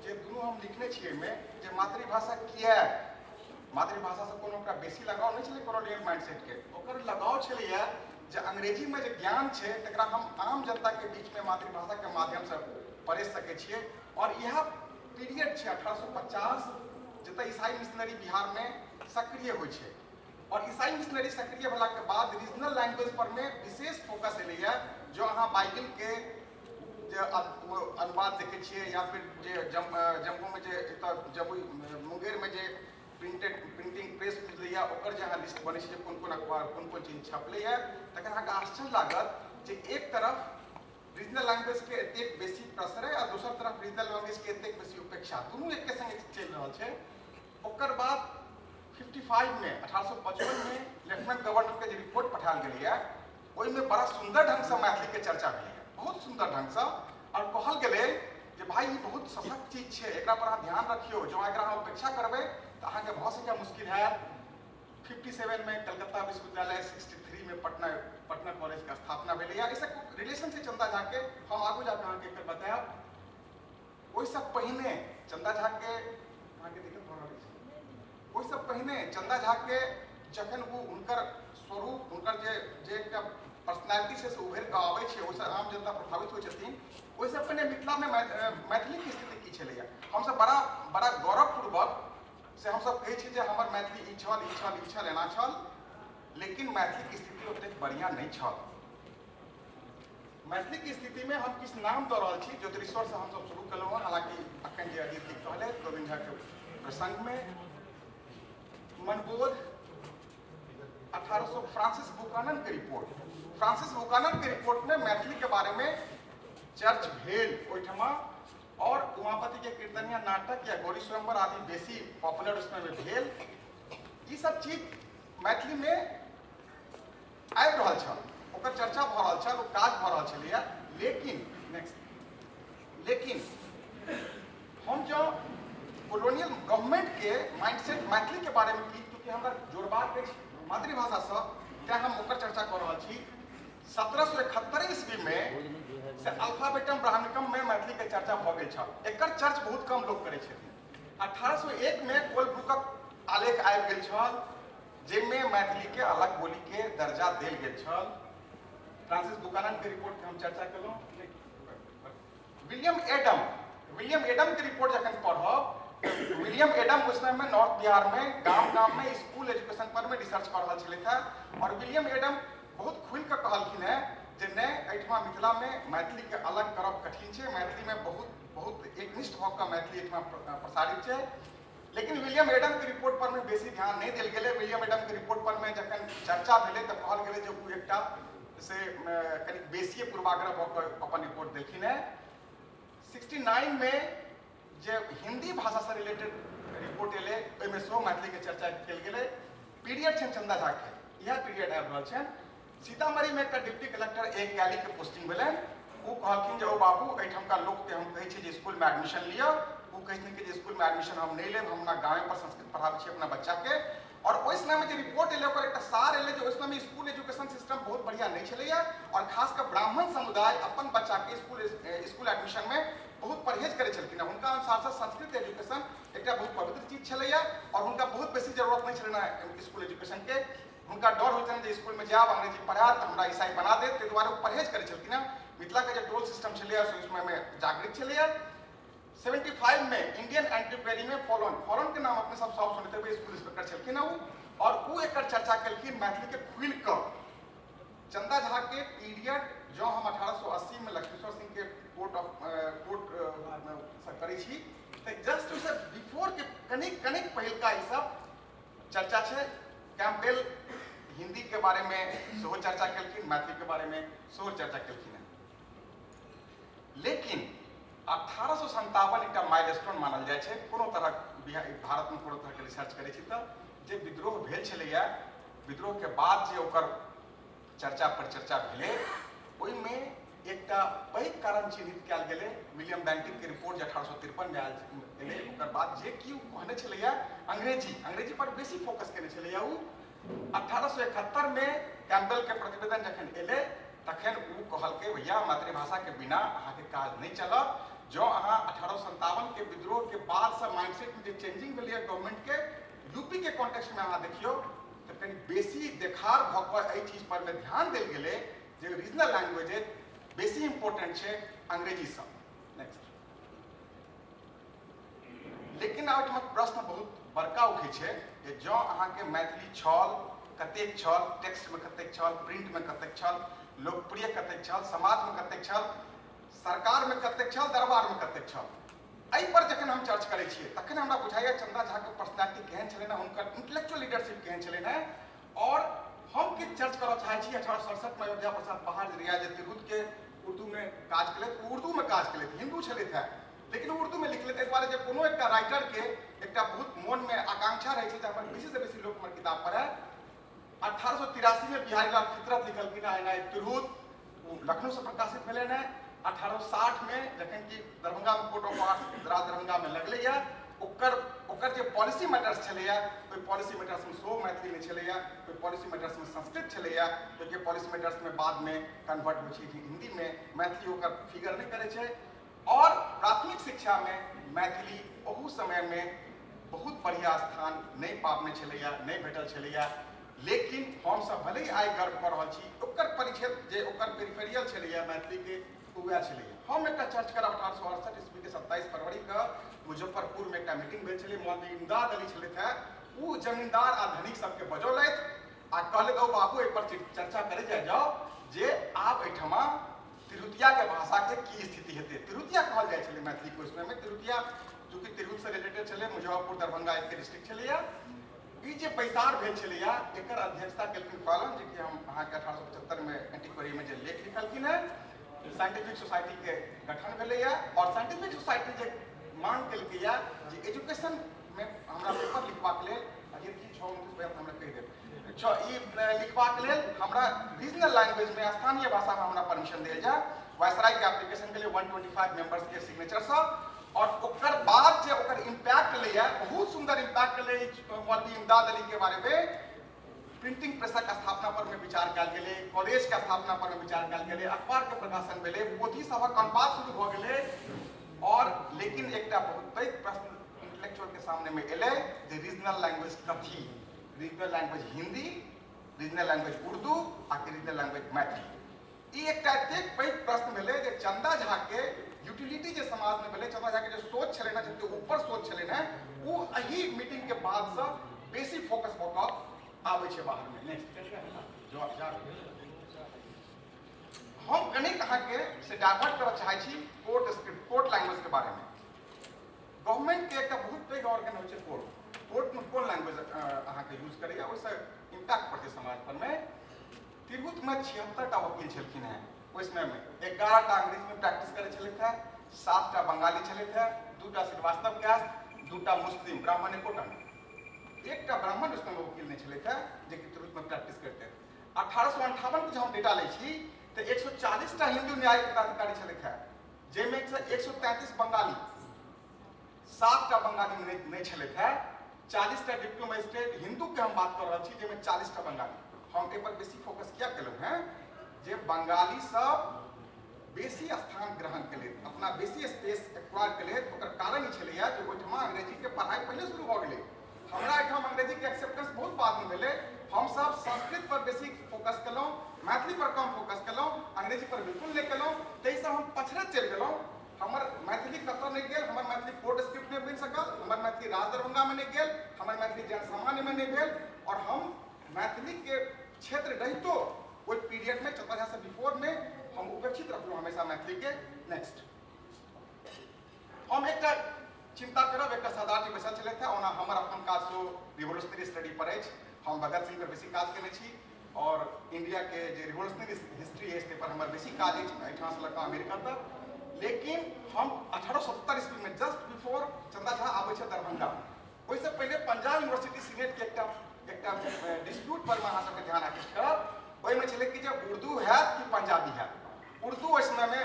जे दुनू हम लिखने छियै में, जे मातृभाषा किया, मातृभाषा से कोनो ओकरा बेसी लगाव नहीं छलै कॉलोनियल माइंडसेट के। ओकर लगाव छलैया जे अंग्रेजी में जे ज्ञान छै तकरा हम आम जनता के बीच में मातृभाषा के माध्यम से परेस सकै छियै। और यह पीरियड छै 1850, जतऽ ईसाई मिशनरी बिहार में सक्रिय होइ छै। और ईसाई मिशनरी सक्रिय भेला के बाद रीजनल लैंग्वेज पर में विशेष फोकस एलैया। जो अहाँ बाइबल के जे अनुवाद देखे छियै, या फिर जे जम्मू में जे जम्मू मुंगेर में जे प्रिंटिंग प्रेस खुजलैया, ओकर जे अहाँ लिस्ट बनै छै जे कोन अखबार कोन चीज छपलैया, तखन अहाँके आश्चर्य लागत जे एक तरफ रीजनल लैंग्वेज के एतेक बेसी प्रसरय और दोसर तरफ रीजनल लैंग्वेज के एतेक बेसी उपेक्षा, दुनू एक संगे चलि रहल छै। ओकर बाद 55 में 1855 में लेफ्टिनेंट गवर्नर के जे रिपोर्ट पठायल गेलैया, ओहिमे बड़ा सुंदर ढंग से मैथिली के चर्चा भेलैया, बहुत सुंदर ढंग से। और कहल गेलै जे भाई ई बहुत सशक्त चीज छै, एकरा पर अहाँ ध्यान रखियो, जो एकरा अहाँ उपेक्षा करबै तऽ अहाँके भऽ सकैया मुश्किल है। 57 में कलकत्ता विश्वविद्यालय, 63 में पटना कॉलेज के स्थापना भेलैया। ऐसा रिलेशन छै चंदा झा के, हम आगू जाकर अहाँके एकर बतायब। ओहिसँ पहिने चंदा झा के अहाँके दिक्कत भऽ रहल छै। ओहिसँ पहिने चंदा झा के जखन वो हुनकर स्वरूप, हुनकर जे एकटा पर्सनैलिटी से उभरि कऽ आबै छै, ओहिसँ आम जनता प्रभावित होइ छथिन। ओहिसँ पहिने मिथिला में मैथिली के स्थिति की छलैया, हमसब बड़ा गौरवपूर्वक से हमसब कहै छी जे हमर मैथिली ई छल एना छल, लेकिन मैथिली की स्थिति ओतेक बढ़िया नहीं छल। मैथिली की स्थिति में हम किछु नाम दऽ रहल छी, ज्योतिश्वर से हमसब शुरू केलहुँ हँ। हालांकि अखन जे अजीत जी कहले गोविंद झा के प्रसंग में मनबोध 1800 फ्रांसिस बुकानन के रिपोर्ट में मैथिली के बारे में चर्च भेल ओहिठमा, और उमापति के कीर्तनिया नाटक या गौरी स्वयंवर आदि बेसी पॉपुलर उसमें भेल। ये सब चीज मैथिली में आबि रहल छल, ओकर चर्चा भऽ रहल छल, काज भऽ रहल छलैया। लेकिन हम जो कॉलोनियल गवर्नमेंट के माइंडसेट मैथिली के बारे में की, क्योंकि हमरा जोड़बाक अछि मातृभाषा से, तें हम ओकर चर्चा कर रहल छी। 1771 ईस्वी में से अल्फाबेटम ब्राह्मणिकम में मैथिली के चर्चा भऽ गेल छल। एकर चर्च बहुत कम लोग करै छथिन। 1801 में कोलब्रुकक आलेख आबि गेल छल, जिनमें मैथिली के अलग बोली के दर्जा देल गेल छल। फ्रांसिस बुकानन के रिपोर्ट के हम चर्चा केलहुँ। एडम के रिपोर्ट जखन पढ़ब, विलियम एडम उस समय में नॉर्थ बिहार में गांव में स्कूल एजुकेशन पर में रिसर्च कर रहा छले था। और विलियम एडम बहुत खुल के कहलखिन है जे ने एठमा मिथिला में मैथिली के अलग करब कठिन है, मैथिली में बहुत एकनिष्ठ भऽ कऽ मैथिली एठमा प्रसारित है। लेकिन विलियम एडम के रिपोर्ट पर में बेसी ध्यान नहीं देल गेलै। विलियम एडम के रिपोर्ट पर में जखन चर्चा भेलै तऽ कहल गेलै जे ओ एकटा से कनि बेसी पूर्वाग्रह भऽ कऽ अपन रिपोर्ट देलखिन है। 69 में जे हिंदी भाषा से रिलेटेड रिपोर्ट एलै ओहिमे सेहो मैथिली के चर्चा कयल गेलै। पीरियड छनि चंदा झा के, यह पीरियड आबि रहल छनि। सीतामढ़ी में एकटा डिप्टी कलेक्टर ए कैली के पोस्टिंग भेलनि। ओ कहलखिन जे ओ बाबू एहिठामका लोकके हम कहै छी जे स्कूल में एडमिशन लिअ। ओ कहथिन कि जे स्कूल में एडमिशन हम नहीं लेब, हम अपना गाँव पर संस्कृत पढ़ाबै छी अपना बच्चा के। और ओहि समय में जे रिपोर्ट एलै ओकर एकटा सार एलै जे ओहि समय में स्कूल एजुकेशन सिस्टम बहुत बढ़िया नहीं छलैया और खासकर ब्राह्मण समुदाय अपन बच्चा के स्कूल एडमिशन में बहुत परहेज करै छलखिन। हुनका अनुसार से संस्कृत एजुकेशन एकटा बहुत पवित्र चीज छलैया और हुनका बहुत बेसी जरूरत नहीं छलनि स्कूल एजुकेशन के। हुनका डर होइत छनि जे स्कूल में जायब अंग्रेजी पढ़ायब तऽ हमरा ईसाई बना देत, ताहि दुआरे ओ परहेज करै छलखिन। मिथिला के जो टोल सिस्टम छलैया से उस समय में जागृत छलैया। 75 में इंडियन एंटीक्वेरी में फॉलन के नाम अपने सब सुनते हुए स्कूल इंस्पेक्टर छलखिन और वो एक चर्चा कलखिन मैथिली के खुल कर। चंदा झा के पीरियड जो हम 1880 में लक्ष्मीश्वर सिंह के कोर्ट करै छी तऽ जस्ट उसे बिफोर के कनिक पहिलका ई सब चर्चा छै। कैंपबेल हिंदी के बारे में सेहो चर्चा कलखिन, मैथिली के बारे में सेहो चर्चा कलखिन। लेकिन 1857 एकटा माइलस्टोन मानल जाय छै। कोनो तरह भारत में कोनो तरह के रिसर्च करै छी तऽ जे विद्रोह भेल छलैया, विद्रोह के बाद जे ओकर चर्चा परिचर्चा भेलै ओहिमे एकटा पैघ कारण चिन्हित कयल गेलै। विलियम बैंटिंग के रिपोर्ट जे 1853 में आयल एलै ओकर बाद जे कि कहने छलैया अंग्रेजी पर बेसी फोकस केने छलैया। उ 1871 में कैंपबेल के प्रतिवेदन जखन एलै तखन उ कहलकै भैया मातृभाषा के बिना अहाँके काज नहीं चलत। जो अहाँ 1857 के विद्रोह के बाद से माइंडसेट में जो चेंजिंग भेलै गवर्नमेंट के, यूपी के कॉन्टेक्स्ट में अहाँ देखियो तो कहीं बेसी देखार भऽ कऽ एहि चीज पर में ध्यान देल गेलै जे रीजनल लैंग्वेज बेसी इंपोर्टेंट छै अंग्रेजी से। नेक्स्ट। लेकिन आब प्रश्न बहुत बड़का उठै छै जे जो अहाँ के मैथिली छल कतेक छल, टेक्स्ट में कतेक छल, प्रिंट में कतेक छल, लोकप्रिय कतेक छल, समाज में कतेक छल, सरकार में कतेक छल, दरबार में कतेक छल। एहि पर जखन हम चर्च करै छियै तखन हमरा बुझाइया चंदा झा के पर्सनालिटी केहन छलै ना, हुनकर इंटेलेक्चुअल लीडरशिप केहन छलै ना। और हम के चर्च करऽ चाहै छी 1867 में अयोध्या प्रसाद पहाड़ रियाज तिरहुत के उर्दू में काज केलथि, उर्दू में काज केलथि, हिंदू छलथि है लेकिन उर्दू में लिखलथि। एहि दुआरे जे कोनो एकटा राइटर के एकटा बहुत मन में आकांक्षा रहै छै जे हमर बेसी से बेसी लोक हमर किताब पढ़ै। 1883 में बिहारी लाल फितरत लिखलखिन आइना तिरहुत, लखनऊ से प्रकाशित भेलै ने। 1860 में जखन कि दरभंगा में कोर्ट ऑफ आर्ट्स दरभंगा में लगलैया ओकर जे पॉलिसी मैटर्स छलैया ओहि पॉलिसी मैटर्स में सेहो मैथिली नहीं छलैया, ओहि पॉलिसी मैटर्स में संस्कृत छलैया, क्योंकि पॉलिसी मैटर्स में बाद में कन्वर्ट होइ छै हिंदी में, मैथिली ओकर फिगर नहीं करै छै। और प्राथमिक शिक्षा में मैथिली ओहू समय में बहुत बढ़िया स्थान नहीं पाबने छलैया, नहीं भेटल छलैया। लेकिन हम सब भले ही आइ गर्व कर रहल छी ओकर परिक्षेत्र जे ओकर पेरिफेरियल छलैया मैथिली के उएह छलैया। हम एकटा चर्च करब 1868 ईस्वी के 27 फरवरी के मुजफ्फरपुर में एक मीटिंग भेल छलै। मौलवी इमदाद अली छलथि है, ओ जमींदार आ धनिक सबके बजौलथि आ कहलथि ओ बाबू एहि पर चर्चा करे जाओ जे आब एहिठमा तिरहुतिया के भाषा के की स्थिति हेतै। तिरहुतिया कहल जाइ छलै मैथिली के उसमें में। तिरहुतिया चूँकि तिरहुत से रिलेटेड छलै, मुजफ्फरपुर दरभंगा एक डिस्ट्रिक्ट छलैया। ई जे बैसार भेल छलैया एकर अध्यक्षता केलखिन फॉलन, जे कि हम अहाँके 1875 में एंटीक्वेरी में जे लेख लिखलखिन है। साइंटिफिक सोसाइटी के गठन भेलैया और साइंटिफिक सोसाइटी जे मांग केलकैया जे एजुकेशन में हमरा पेपर लिखबाक लेल अगर की 6-29 हमरा कहि देब ई लिखबाक लेल हमरा रीजनल लैंग्वेज में स्थानीय भाषा में हमरा परमिशन देल जाए। वायसराय के एप्लीकेशन के लिए 125 मेंबर्स के सिग्नेचर से और ओकर बाद जे ओकर इम्पैक्ट लैया बहुत सुंदर इम्पैक्ट ले मौलवी इमदाद अली के बारे में। प्रिंटिंग प्रेसक स्थापना पर में विचार कयल गेलै, कॉलेज के स्थापना पर में विचार कयल गेलै, अखबार के प्रकाशन भेलै, पोथी सभक अनुवाद शुरू भऽ गेलै। और लेकिन एकटा बहुत पैघ प्रश्न इंटेलेक्चुअल के सामने में एलै जे रीजनल लैंग्वेज कथी, regional language Hindi, regional language Urdu आ रीजनल लैंग्वेज मैथिली। ई एकटा एतेक पैघ प्रश्न भेलै जे चंदा झा के यूटिलिटी जो समाज में भेले चंदा झा के जो सोच छले ना जते ऊपर सोच छले ना वो एही मीटिंग के बाद से बेसी फोकस भ क आबै छै बाहर में। नेक्स्ट जो हम कने कहा के से डाइवर्ट करऽ चाहै छी कोर्ट स्क्रिप्ट कोर्ट लैंग्वेज के बारे में। गवर्नमेंट के एक बहुत पैघ ऑर्गन होइ छै कोर्ट। कोर्ट में कोन लैंग्वेज अहाँ के यूज करैया ओइसे इम्पैक्ट पड़तै समाज पर में। तिरहुत में 76 टा वकील छलखिन हैं, ओइसमें 11 टा अंग्रेजी में प्रैक्टिस करै छलैथ है, 7 टा बंगाली छलैथ है, 2 टा श्रीवास्तव कास्ट, 2 टा मुस्लिम ब्राह्मण एकोटा नहीं, 1 टा ब्राह्मण उसमें वकील नहीं छलैथ है जे कि तिरहुत में प्रैक्टिस करते। 1858 के जब हम डेटा लै छी तो 140 टा हिंदू न्याय पदाधिकारी छलैथ है, जेमे 133 बंगाली, 7 टा बंगाली नहीं छलैथ है, 40 टा डिप्टी मजिस्ट्रेट हिंदू के हम बात कर रहा छी जेमे 40 टा बंगाली। हम ए पर बेसी फोकस किया केलहुँ हैं जे बंगाली सब बेसी स्थान ग्रहण केले, अपना बेसी स्पेस एक्वायर केले। ओकर कारण ई छलैया जे ओहिठमा अंग्रेजी के पढ़ाई पहले शुरू भ गेलै, हमरा एहिठाम अंग्रेजी के एक्सेप्टेंस बहुत बाद में भेलै। हम सब संस्कृत पर बेसी फोकस केलहुँ, मैथिली पर कम फोकस केलहुँ, अंग्रेजी पर बिल्कुल नहीं केलहुँ, ताहिसँ हम पछड़ैत चलि गेलहुँ। हमर मैथिली कतौ नहीं गेल, हमर मैथिली कोर्ट स्क्रिप्ट नहीं बनि सकल, हमर मैथिली राज दरभंगा में नहीं गेल, हमर मैथिली जन सामान्य में नहीं भेल, और हम मैथिली के क्षेत्र रहितो ओहि पीरियड में चंदा झा से बिफोर में हम उपेक्षित रखलहुँ हमेशा मैथिली के। नेक्स्ट हम एकटा चिंता करब, एकटा सरदार जी बैसल छलैथ है, ओना हमर अपन काज सो रिवोल्यूशनरी स्टडी पर अछि। हम भगत सिंह पर बेसी काज केने छी और इंडिया के जे रिवोल्यूशनरी हिस्ट्री अछि ताहि पर हमर बेसी काज अछि एहिठाम से लऽ अमेरिका तक। लेकिन हम 1870 ईस्वी में जस्ट बिफोर चंदा झा आबै छै दरभंगा, ओहिसँ पहिले पंजाब यूनिवर्सिटी सीनेट के एकटा डिस्प्यूट पर मैं अहाँ सबके ध्यान आकृष्ट करब। ओहिमे छलै कि जे उर्दू है कि पंजाबी है। उर्दू ओहि समय में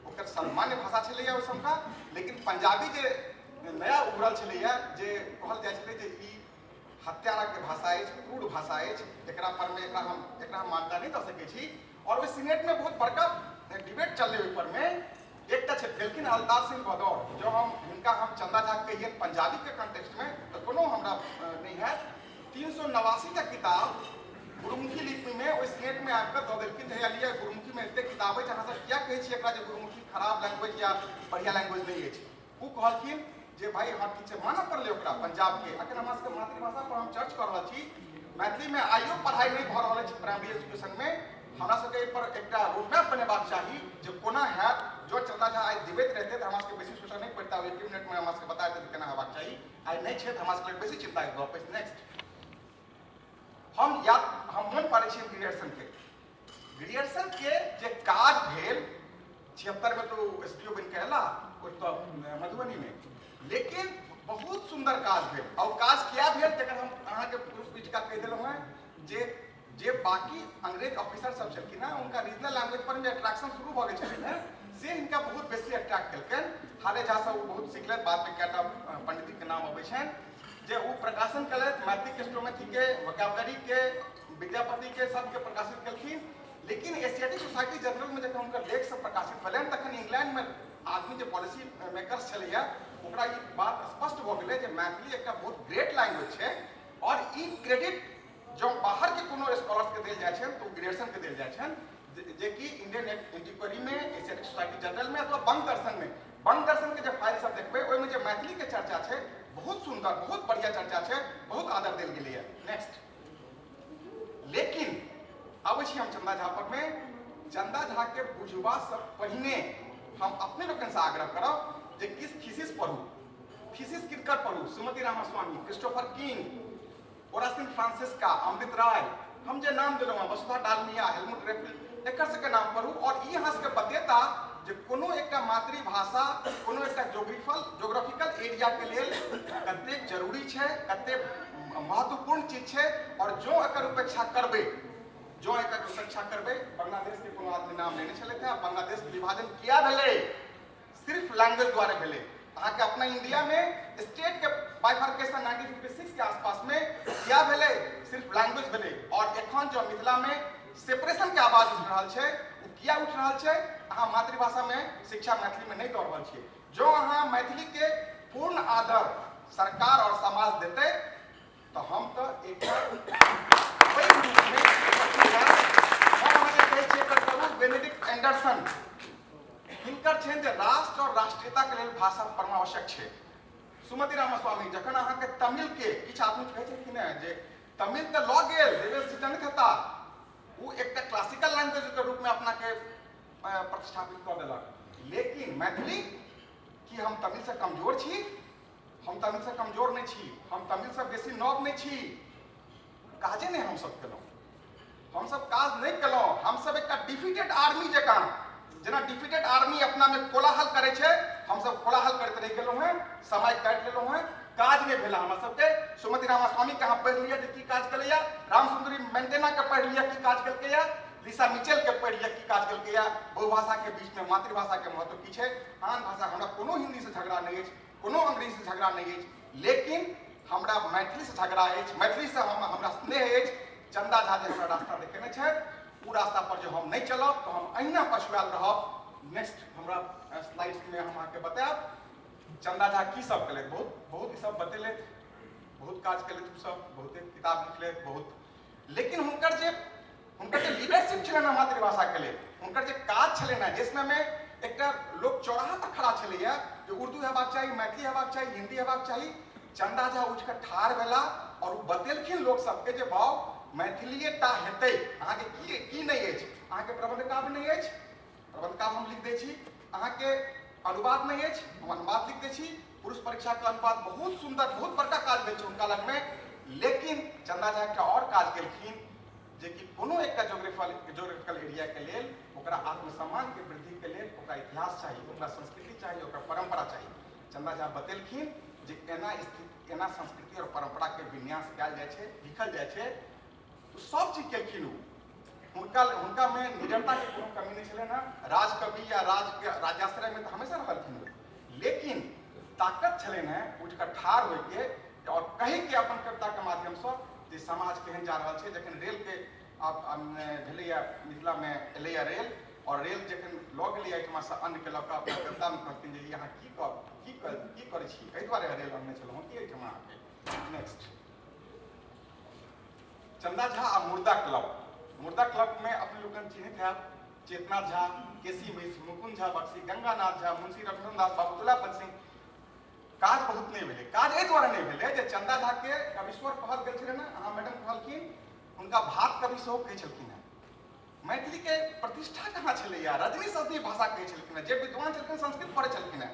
ओकर सामान्य भाषा छलैया ओहि समका, लेकिन पंजाबी जे नया उभरल छलैया जे कहल जाइ छलै जे ई हत्यारा के भाषा अछि, क्रूड भाषा अछि, एकरा पर में एकरा हम मान्यता नहीं दऽ सकै छी। और ओहि सीनेट में बहुत बड़का डिबेट चललै ओहि पर में। एक देलखिन हलदार सिंह भदौर, जो हिनका हम चंदा झा कहिए पंजाबी के कंटेक्स्ट में तो कोनो हमरा नहीं है। 389 टा किताब गुरुमुखी लिपि में ओहि सीनेट में आकर दऽ देलखिन जे लिया गुरुमुखी में एते किताब अछि, अहाँ सब क्या कहै छी एकरा जे गुरुमुखी खराब लैंग्वेज या बढ़िया लैंग्वेज नहीं अछि। ओ कहलखिन जे भाई हाँ ठीक छै मानऽ पड़लै ओकरा पंजाब के, अखन हमरा सबके मातृभाषा पर हम चर्च कर रहल छी, मैथिली में आइयो पढ़ाई नहीं भऽ रहल अछि प्राइमरी एजुकेशन में। हमरा सबके एहि पर एकटा रोडमैप बनेबाक चाही जे कोना हैत। जो चंदा झा आइ दिबैत रहते तो हमरा सबके बेसी सोचऽ नहीं पड़ता, 1 मिनट में हमरा सबके बता देते केना हेबाक चाही। आइ नहीं छै तऽ हमरा सबके बेसी चिंता के गप अछि। नेक्स्ट हम मोन पाड़ै छी ग्रेजुएशन के जे काज भेल 76 में तो एसपीओ बन के एला तो मधुबनी में, लेकिन बहुत सुंदर काज भेल। और काज किया भेल तकर हम अहाँ के प्रूफ पीठिका कहि देलहुँ हैं जे बाकी अंग्रेज ऑफिसर सब छलखिन हैं उनका रीजनल लैंग्वेज पर में अट्रैक्शन शुरू भऽ गेल छलखिन हैं, से हिनका बहुत बेसी अट्रैक्ट केलकनि। हाले झा सब बहुत सिखलथि, बाद में कएटा पंडित के नाम अबै छनि जे ओ प्रकाशन केलथि, मैथिली के स्टोमेथी के, वोकैबुलरी के, विद्यापति के सबके प्रकाशित केलखिन। लेकिन एशियाटिक सोसाइटी जर्नल में जखन हुनकर लेख सब प्रकाशित भेलनि तखन इंग्लैंड में आदमी जो पॉलिसी मेकर्स छलैया ओकरा ई बात स्पष्ट भऽ गेलै जे मैथिली एकटा बहुत ग्रेट लैंग्वेज छै। और ई क्रेडिट जो बाहर के कोनो स्कॉलर्स के देल जाइ छनि तो ग्रेजुएशन के देल जाइ छनि, जे कि इंडियन एंटिक्वारी में, एशियाटिक सोसाइटी जर्नल में अथवा बंग दर्शन के जब फाइल सब देखबै ओहिमे जे मैथिली के चर्चा छै बहुत सुंदर, बहुत बढ़िया चर्चा छै, बहुत आदर देल गेलै है। नेक्स्ट लेकिन आबै छी हम चंदा झा पर में। चंदा झा के बुझबा से पहिने हम अपने लोकनि से आग्रह करब जे किस थीसिस पढ़ू, थीसिस किनकर पढ़ू, सुमति रामास्वामी, क्रिस्टोफर किंग, ओरासिन फ्रांसिस्का, अमृत राय, हम जे नाम देलहुँ हैं वसुधा डालमिया, हेलमुट रेफिल, एकर सबके नाम पढ़ू। और ई अहाँ सबके बतेता जे कोनो एकटा मातृभाषा, कोनो एकटा जोग्राफिकल एरिया के लेल कतेक जरूरी छै, कतेक महत्वपूर्ण चीज छै। और जो एकर उपेक्षा करबै, बांग्लादेश के कोनो आदमी नाम लेने छलै थे, बांग्लादेश विभाजन किया भेलै सिर्फ लैंग्वेज द्वारा भेलै। अहाँ के अपना इंडिया में स्टेट के बाइफर्केशन 1956 के आसपास में क्या भेलै, सिर्फ लैंग्वेज भेलै। और एखन जो मिथिला में सेपरेशन के आवाज उठ रहल छै वो किया उठ रहल छै, अहाँ मातृभाषा में शिक्षा मैथिली में नहीं दऽ रहल छियै। जो अहाँ मैथिली के पूर्ण आदर सरकार और समाज देते तो हम तो बेनेडिक्ट एंडरसन हिनकर छनि जे राष्ट्र और राष्ट्रीयता के लेल भाषा परमावश्यक छै। सुमति रामास्वामी जखन अहाँके तमिल के किछु आदमी कहै छै कि ने जे तमिल तऽ लऽ गेल देवेश जी नहि हेता, वो एकटा क्लासिकल लैंग्वेज के रूप में अपना के प्रतिष्ठापित कऽ देलक। लेकिन मैथिली कि हम तमिल से कमजोर छी? हम तमिल से कमजोर नहीं छी, हम तमिल से बेसी नव नहीं छी। काजे नहीं हम सब केलहुँ, हम सब काज नहीं केलहुँ। हम सब एक डिफीटेड आर्मी जकाँ, जेना डिफीटेड आर्मी अपना में कोलाहल करे छै, हम सब कोलाहल करते रह गेलहुँ हैं, समय काटि लेलहुँ हैं, काज नहीं भेला हमरा सबके। सुमति रामास्वामी के अहाँ पढ़ि लिअ जे की काज केलैया, रामसुंदरी मेंटेना के पढ़ि लिअ की काज केलकैया, लिसा मिचेल के पढ़ि लिअ की काज केलकैया। बहुभाषा के बीच में मातृभाषा के महत्व की छै। आन भाषा हमरा कोनो हिंदी से झगड़ा नहीं अछि, कोनो अंग्रेजी से झगड़ा नहीं अछि, लेकिन हमरा मैथिली से झगड़ा अछि, मैथिली से हमरा स्नेह अछि। चंदा झा जे हमरा रास्ता देखेने छथि, ओ रास्ता पर जो हम नहीं चलब तो हम अहिना पछुआल रहब। नेक्स्ट हमरा स्लाइड्स में हम अहाँके बतायब चंदा झा की सब केलथि। बहुत ई सब बतेलथि, बहुत काज केलथि, ओ सब बहुते किताब लिखलथि बहुत। लेकिन हुनकर जे लीडरशिप छलनि मातृभाषा के लेल, हुनकर जे काज छलनि जिसमें में एकटा लोक चौराहा पर खड़ा छलैया जे उर्दू हेबाक चाही, मैथिली हेबाक चाही, हिंदी हेबाक चाही। चंदा झा उठि कऽ ठाढ़ भेला और बतेलखिन लोक सबके जे भाव मैथिलीटा हेतै। अहाँके की नहीं अछि, अहाँके प्रबंध काव्य नहीं अछि, प्रबंध काव्य हम लिख दै छी। अहाँके अनुवाद नहीं अछि, हम अनुवाद लिख दै छी। पुरुष परीक्षा के अनुवाद बहुत सुंदर, बहुत बड़का काज भेल छै हुनका लग में। लेकिन चंदा झा एकटा और काज केलखिन जे कि कोनो एकटा जोग्राफिकल एरिया के लेल ओकरा आत्मसम्मान के वृद्धि के लेल ओकरा इतिहास चाहिए, ओकरा संस्कृति चाहिए, ओकरा परंपरा चाहिए। चंदा झा बतेलखिन जे एना संस्कृति और परंपरा के विन्यास कयल जाइ छै, लिखल जाइ छै। तो सब चीज केलखिन ओ। हुनका में निडरता के कोनो कमी नहीं छलै ना। राजकवि या राजाश्रय में तो हमेशा रहलखिन ओ, लेकिन ताकत छलनि हैं उठ कऽ ठाढ़ होइके और कहे के अपन कविता के माध्यम से जे समाज केहन जा रहल छै। जखन रेल के भेलैया मिथिला में एलैया रेल, और रेल जखन लऽ गेलै एहिठमा से अन्न के लऽ कऽ अपना कविता में कहथिन जे अहाँ की करै छी, एहि दुआरे रेल अनने छलहुँ कि एहिठमा अहाँके। नेक्स्ट चंदा झा आ मुर्दा क्लब। मुर्दा क्लब में अपने लोग चिन्हित है चेतना झा, केसी मिश्र, मुकुंद झा बख्शी, गंगानाथ झा, मुंशी रघुनंदन दास, बाबूतुल्लापत सिंह। काज बहुत नहीं भेलै। काज एहि दुआरे नहीं भेलै जे चंदा झा के कविश्वर कहल गेल छलै ना, अहाँ मैडम कहलखिन हुनका भात कवि सेहो कहै छलखिन हैं। मैथिली के प्रतिष्ठा कहाँ छलैया, रजनी सदी भाषा कहै छलखिन हैं। जे विद्वान छलखिन संस्कृत पढ़ै छलखिन हैं।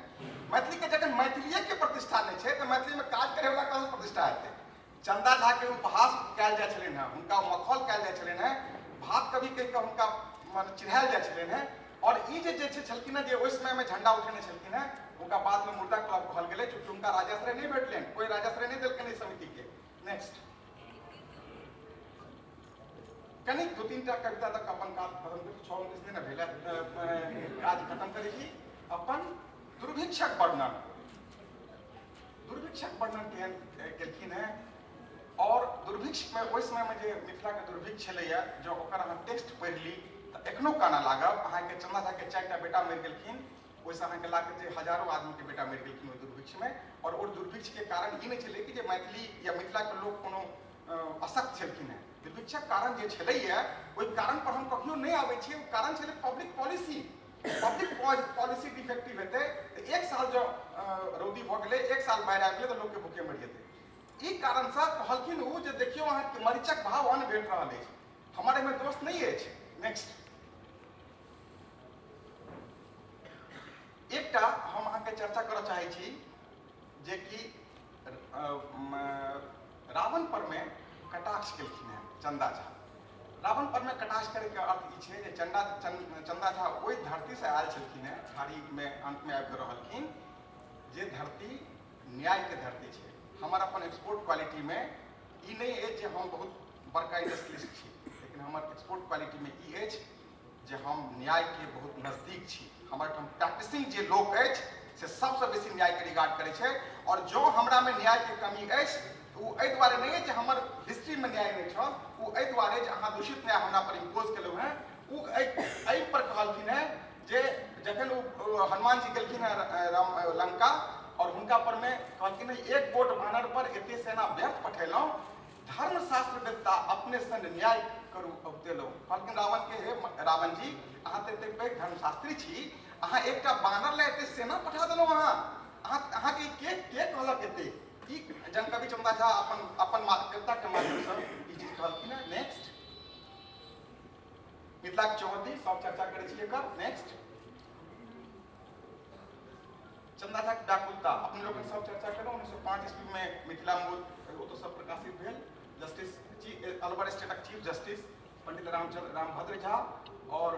मैथिली के जखन मैथिलीये के प्रतिष्ठा नहीं छै तो मैथिली में काज करे वाला कहाँ प्रतिष्ठा हेतै। चंदा झा के उपहास कयल जाइ छलनि हैं, हुनका मखौल कयल जाइ छलनि हैं, भात कवि कहि कऽ हुनका चिन्हायल जाइ छलनि हैं। और ई जे छलखिन हैं जे ओहि समय में झंडा उठेने छलखिन हैं, उनका बाद में मुर्दा क्लब कहल गेलै चूँकि उनका राजाश्रय नहीं भेटलनि, कोई राजाश्रय नहीं देलकनि इस समिति के। नेक्स्ट कनि दू तीन टा कविता तक अपन काज खत्म करी, 6 दिन भेल काज खत्म करी छी। अपन दुर्भिक्षक वर्णन, दुर्भिक्षक वर्णन केलखिन हैं। और दुर्भिक्ष में ओहि समय में जे मिथिला के दुर्भिक्ष छलैया, जो ओकर अहाँ टेक्स्ट पढ़ि ली तो एखनो काना लागब। अहाँके चंदा झा के 4टा बेटा मरि गेलखिन, ओहिसँ अहाँके लागत जे हजारों आदमी के बेटा मरि गेलखिन ओहि दुर्भिक्ष में। और ओ दुर्भिक्ष के कारण ई नहीं छलै कि जे मैथिली या मिथिला के लोग कोनो असक्त छलखिन हैं। दुर्भिक्षक कारण जे छलैया ओहि कारण पर हम कहियो नहीं आबै छियै। ओ कारण छलै public policy. Public policy defective हेतै तो 1 साल जो रौदी भऽ गेलै, 1 साल बाढ़ि आबि गेलै तो लोग के भूखे मरि जेतै। ई कारण से कहलखिन ओ जे देखियो अहाँके मरीचक भाव अन्न भेट रहल अछि, हमारे में दोष नहीं अछि। नेक्स्ट एकटा हम अहाँके चर्चा करऽ चाहै छी जे कि रावण पर में कटाक्ष केलखिन हैं चंदा झा। रावण पर में कटाक्ष करे के अर्थ ई छै जे चंदा झा ओहि धरती से आयल छलखिन हैं, खाड़ी में अंत में आबि रहलखिन जे धरती न्याय के धरती छै। हमार अपन एक्सपोर्ट क्वालिटी में ई नहीं है जे हम बहुत बड़का इंडस्ट्रियलिस्ट छी, लेकिन हमार एक्सपोर्ट क्वालिटी में ई अछि जे हम न्याय के बहुत नजदीक छी। हमार प्रैक्टिसिंग जे लोग अछि से सबसे बेसी न्याय के रिगार्ड करे छै। और जो हमरा में न्याय के कमी अछि वो एहि दुआरे नहीं है जे हमर हिस्ट्री में न्याय नहीं छल, वो एहि दुआरे जे अहाँ दूषित न्याय हमरा पर इम्पोज केलहुँ हैं। वो एहि पर कहलखिन हैं जे जखन वो हनुमान जी गेलखिन हैं लंका और हुनका पर में कहलखिन एक गोट बानर पर एते सेना व्यर्थ पठेलहुँ, धर्मशास्त्र वेत्ता अपने संग न्याय करू अवतेलहुँ। कहलखिन रावण के हे रावण जी अहाँ तो एते पैघ धर्मशास्त्री छी, अहाँ एकटा बानर ले एते सेना पठा देलहुँ अहाँ के के कहलक एते ई जनकवि चंदा झा अपन कविता के माध्यम से ई चीज कहलखिन है। नेक्स्ट मिथिला के चौहद्दी सब चर्चा करै छी एकर। नेक्स्ट चंदा झा के व्याकुलता अपने लोग सब चर्चा केलहुँ। 1905 ईस्वी में मिथिला मूल वो तो सब प्रकाशित भेल। जस्टिस अलवर स्टेटक चीफ जस्टिस पंडित रामभद्र झा और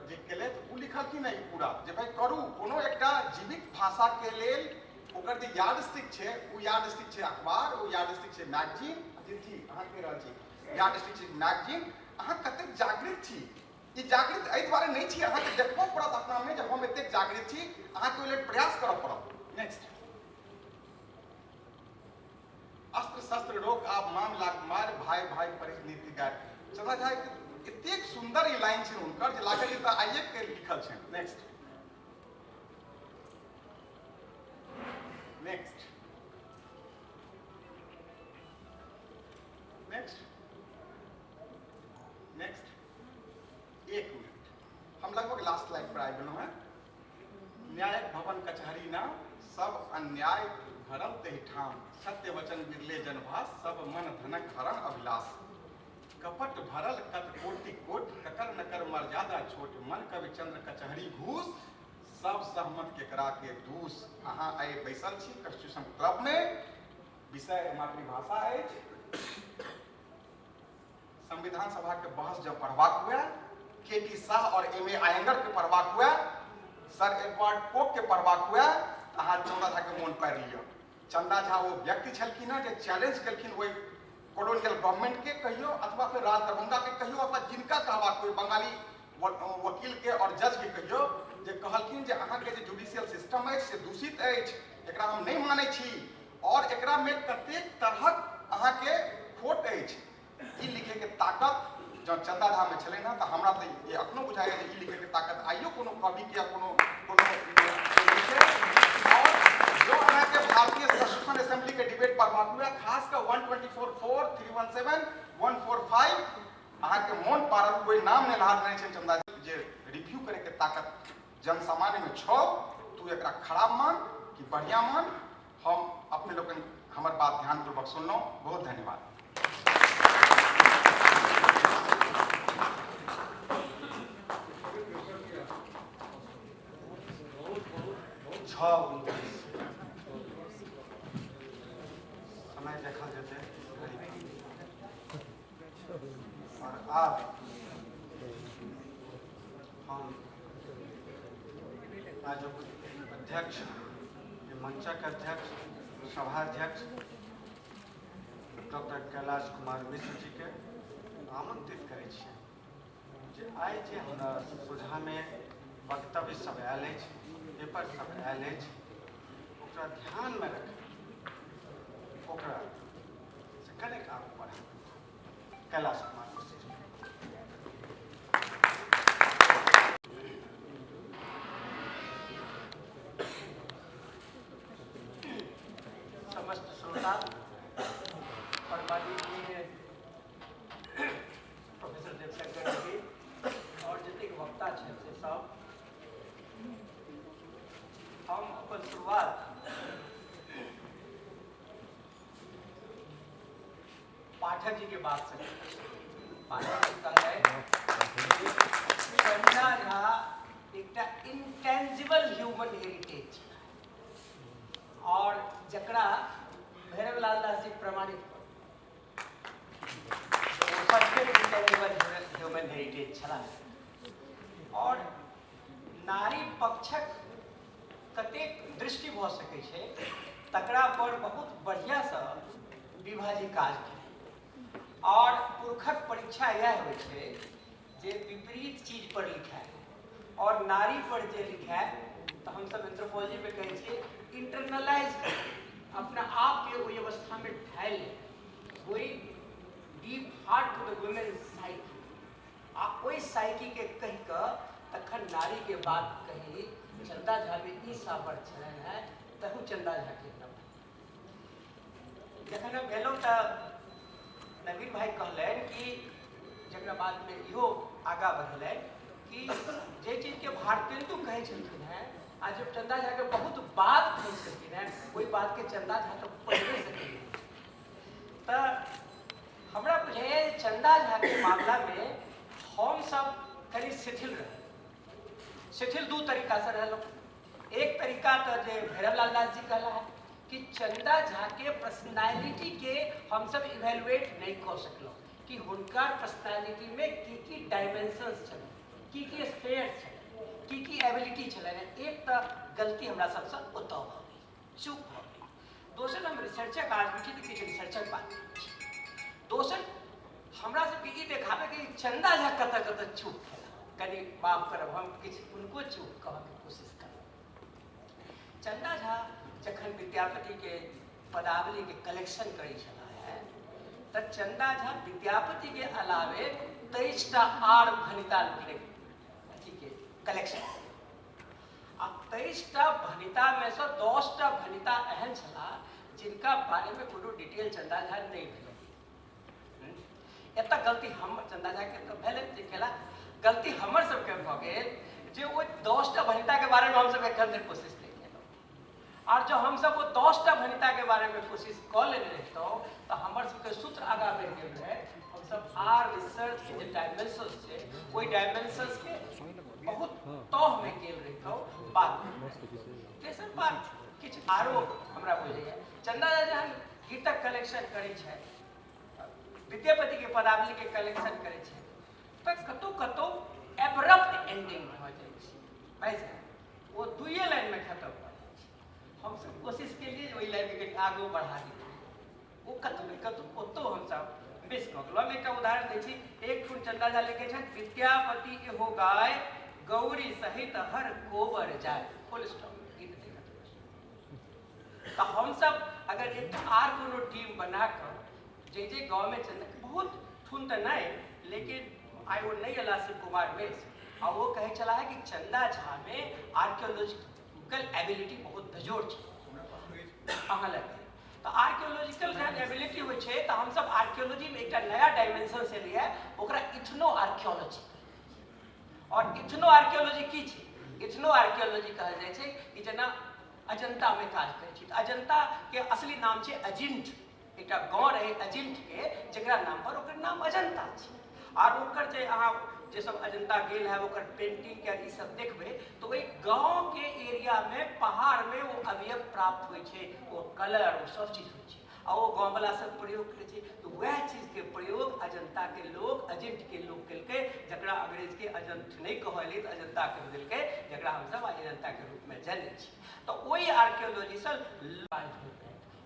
जे केले ओ लिखलखिन है पूरा जे भाई करू कोनो एकटा जीवित भाषा के लेल ओकर जे यार्डस्टिक छै ओ यार्डस्टिक छै अखबार, ओ यार्डस्टिक छै मैगजीन। जी अहाँ कहि रहल छी यार्डस्टिक छै मैगजीन। अहाँ कतेक जागृत छी, ई जागृत एहि दुआरे नहीं छी, अहाँ के देखबो पड़त अपना में जब हम एतेक जागृत छी, अहाँ के लेल प्रयास करऽ पड़त। नेक्स्ट अस्त्र शस्त्र रोक आप माम लाग मार भाई भाई परिणीति गाय। चंदा झा एतेक सुंदर ई लाइन छै हुनकर जे लागल ई त आइए के लिखल छै। नेक्स्ट नेक्स्ट नेक्स्ट नेक्स्ट एक मिनट हम लगभग लास्ट लाइन पर आबि गेलहुँ हैं। न्यायिक भवन कचहरी ना सब अन्याय भरल तहि ठाम, सत्य वचन बिरले जनभास सब मन धनक हरण अभिलाष। कपट भरल कत कोटि कोट ककर नकर मर्यादा छोट, मन कवि चंद्र कचहरी घूस सब सहमत केकरा के दूस। अहाँ आइ बैसल छी कॉन्स्टिट्यूशन क्लब में, विषय मातृभाषा अछि। संविधान सभा के बहस जब पढ़वाक हुए, के.टी. शाह और एम.ए. आयंगर के पढ़वाक हुए, सर एडवर्ड पोप के पढ़वाक हुए, अहाँ चंदा झा के मोन पारि लिअ। चंदा झा वो व्यक्ति छलखिन हैं जे चैलेंज केलखिन वही कॉलोनियल गवर्नमेंट के कहियो अथवा फिर राज दरभंगा के कहियो अथवा जिनका कहबाक कोई बंगाली वकील के और जज के कहियो जे कहलखिन जे अहाँ के जे जुडिशियल सिस्टम अछि से दूषित अछि, एकरा हम नहीं मानै छी और एकरा में कतेक तरहक अहाँ के खोट अछि। ई लिखे के ताकत जब चंदा झा में छलै ना, तो हमरा तो ये अखनो बुझाइए जे ई लिखे के ताकत आइयो कोनो कवि के या कोनो और जो अहाँ के भारतीय कॉन्स्टिट्यूशन असेंबली के डिबेट पढ़वाक हुए, खास कर 124(4), 317, 145 अहाँ के मोन पारल कोई नाम ने लाद नहीं छै चंदा जे रिव्यू करे के ताकत जन सामान्य में छो। तू एकरा खराब मान कि बढ़िया मान, हम अपने लोग हमर बात ध्यानपूर्वक सुनलहुँ। बहुत धन्यवाद। समय देखा जाते और अब हम आज अध्यक्ष मंचक अध्यक्ष सभाध्यक्ष डॉक्टर कैलाश कुमार मिश्र जी के आमंत्रित करै छियै जे आइ जे हमरा सोझा में वक्तव्य सब आयल अछि, पेपर सब आयल अछि, ओकरा ध्यान में रख ओकरा से कनेक आगू बढ़ा। कैलाश कुमार मिश्र जी। समस्त श्रोता और माननीय प्रोफेसर देवशंकर जी और जतेक वक्ता छथि से सब, हम अपन शुरुआत पाठक जी के बात से पाठक जी कहले चंदा झा एकटा इंटेंजिबल ह्यूमन हेरिटेज और जकरा भैरव लाल दास जी प्रमाणित ह्यूमन हेरिटेज छला और नारी पक्षक कतेक दृष्टि भ सकै छै तकरा पर बहुत बढ़िया से विभाजी काज केलनि और पुरखक परीक्षा यह होइ छै जे विपरीत चीज पर लिखाय और नारी पर जे लिखाय तो हम सब एंथ्रोपोलॉजी में कहै छियै इंटरनलाइज अपना आप के ओई अवस्था में ढाल वही deep heart to the women psyche आ ओई साइकी के कहि क तखन नारी के बात कही चंदा झा में ई साबर छलन है तहु चंदा झा के नाम जखन हम गेलहुँ त नवीन भाई कहलन कि जकरा बाद में इहो आगा बढ़लै कि जे चीज के भारतेंदु कहे छलखिन हैं आज जब चंदा झा के बहुत बात कहे छलखिन हैं ओई बात के चंदा झा तो पढ़े सके तो हमरा बुझे चंदा झा के मामला में हम सब कहीं शिथिल रहे। शिथिल दू तरीका से रह। एक तरीका तो जे भैरवलाल दास जी कहला है कि चंदा झा के पर्सनालिटी के हम सब इवेलुएट नहीं कर सकलो कि हुनका पर्सनालिटी में की डायमेंशंस छले, की स्पेयर्स छले, की एबिलिटी छले। एक तो गलती हमरा सबसे ओतऽ भ गई, चूक भ गई। दोसर हम रिसर्चक आदमी छी तऽ किछु रिसर्चक बात दोसर हमरा सबके ई देखाबे कि चंदा झा कतऽ कतऽ चूक केला, कनी माफ करब हम किछु उनको चूक कहके कोशिश करब। चंदा झा जखन विद्यापति के पदावली के कलेक्शन करै छलाह है तऽ चंदा झा विद्यापति के अलावे 23टा आर भनिता लिखले अथी के कलेक्शन आ 23टा भनिता में से 10टा भनिता एहन छला जिनका बारे में कोनो डिटेल चंदा झा नहीं भेलै। एतऽ गलती हम चंदा झा के तो भेलै जे केला गलती हमर सबके भऽ गेल जे ओ 10टा भनिता के बारे में हम सब एखन धरि कोशिश नहीं केलहुँ। और जो हम सब वो 10टा भनिता के बारे में कोशिश कर लेने रहतौ तो हमर सबके सूत्र आगा बढ़ि गेल रहे। हम सब आर रिसर्च के जे डायमेंशंस छै ओई डायमेंशंस के बहुत तह में गेल रहतौ बात। तेसर बात किछु आरो हमरा बुझैया चंदा झा जहन गीतक कलेक्शन करै छै, विद्यापति के पदावली के कलेक्शन करे छै तऽ कतौ कतौ एब्रप्ट एंडिंग भ जाइ छै। भाई साहब वो दुइये लाइन में खत्म भ जाइ छै। हम सब कोशिश के लिए ओई लाइन के आगू बढ़ा दी वो कतौ नहीं कतौ ओतौ हम सब मिस भ गेलहुँ। हम एकटा उदाहरण दै छी। एक ठुन चंदा झा लिखे छथि विद्यापति एहो गाय गौरी सहित हर कोबर जाय, फुल स्टॉप गीत देखत। तऽ हम सब अगर एक आर कोनो टीम बना कर जे गाँव में चंदा बहुत ठुन तो नहीं लेकिन आई वो नहीं अला शिव कुमार मिस और वो कहे चला है कि चंदा झा में आर्कियोलॉजिकल एबिलिटी बहुत बेजोड़ है। अहाँ लगे तो आर्कियोलॉजिकल जहन एबिलिटी हो तो हम सब आर्कियोलॉजी में एक नया डायमेंशन से लिए ओकरा इथनो आर्कियोलॉजी। और इथनो आर्कियोलॉजी की छै? इथनो आर्कियोलॉजी कहल जाय छै कि जेना अजंता में काज करै छी। अजंता के असली नाम छै अजिंठ। एक गाँव रहे अजिंठ के जकरा नाम पर ओकर नाम अजंता छै। और ओकर जे अहाँ जे सब अजंता गेल है ओकर पेंटिंग के ई सब देखबे तो वही गाँव के एरिया में पहाड़ में वो अवयव प्राप्त होइ छै, वो कलर वो सब चीज होइ छै और वो गाँव वाला सब प्रयोग करे छै। तो वह चीज के प्रयोग अजंता के लोग अजिंठ के लोग केलकै जकरा अंग्रेज के अजंठ नहीं कहले तो अजंता कह देलकै जकरा हम सब अजंता के रूप में जानै छी। तो वही आर्कियोलॉजी से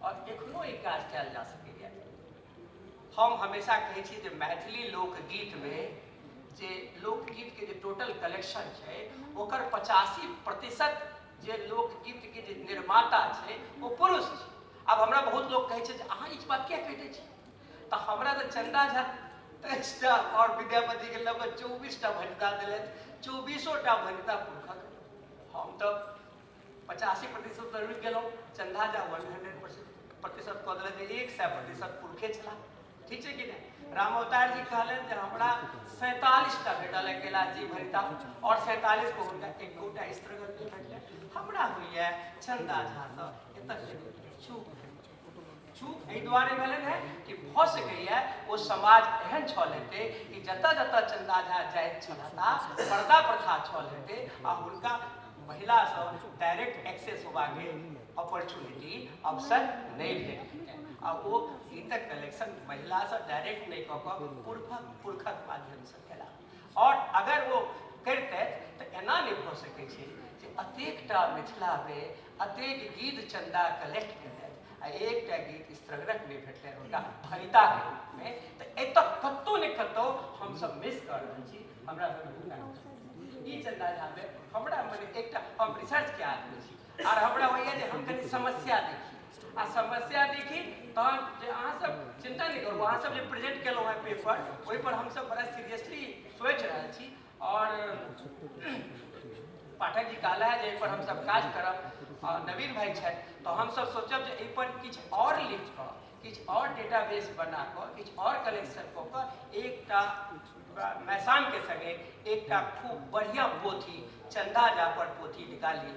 और एखनो ई काज कयल जा सकैए। हम हमेशा कहै छी जे मैथिली लोकगीत में जे लोकगीत के जे टोटल कलेक्शन छै ओकर 85% जे लोकगीत के जे निर्माता छै वो पुरुष छै। अब हमरा बहुत लोग कहै छै जे अहाँ ई बात क्या कहै छी तऽ हमरा तऽ चंदा झा 23टा और विद्यापति के लगभग 24टा भनिता देलथि, 24टा भनिता पुरखक। हम तो 85% तो रुकि गेलहुँ। चंदा झा 100% कह देलथि, 100% पुरखे छला। ठीक है कि नहीं? रामावतार जी कहलन जे हमरा 47टा भेटल है कैलाश जी भनिता और 47 को हुनका एक गोटा स्त्रगण नहीं भेटलै। हमरा होइए चंदा झा से एतऽ चूक एहि दुआरे भेलन है कि भऽ सकैए ओ समाज एहन छल हेतै कि जतऽ जतऽ चंदा झा जाइत छलाह पर्दा प्रथा छल हेतै आ हुनका महिला से डायरेक्ट एक्सेस होबाके अपॉर्चुनिटी अवसर नहीं भेटतै आ वो गीतक कलेक्शन महिला से डायरेक्ट नहीं कऽ कऽ पुरखक माध्यम से केला। और अगर वो करते तो एना नहीं भऽ सकै छै जे अतेकटा मिथिला में अतेक गीत चंदा कलेक्ट केलथि आ एकटा गीत स्त्रगणक नहीं भेटलै हुनका भनिता के रूप में। तो एतऽ कतौ ने कतौ हम सब मिस कर रहल छी। हमरा ई चंदा झा में हमरा मने एकटा हम रिसर्च के आदमी छी और हमरा होइए जे हम कनी समस्या देखी आ समस्या देखी तहन जे अहाँ सब चिंता नहीं करू। अहाँ सब जे प्रेजेंट केलहुँ है पेपर ओहि पर हम सब बड़ा सीरियसली सोचि रहल छी और पाठक जी कहला है जे पर हम सब काज करब। नवीन भाई छै तो हम सब सोचब जे एहि पर किछु और लिख कऽ किछु और डेटाबेस बना कऽ किछु और कलेक्शन कऽ कऽ एकटा मैसाम के संगे एकटा खूब बढ़िया पोथी चंदा झा पर पोथी निकाली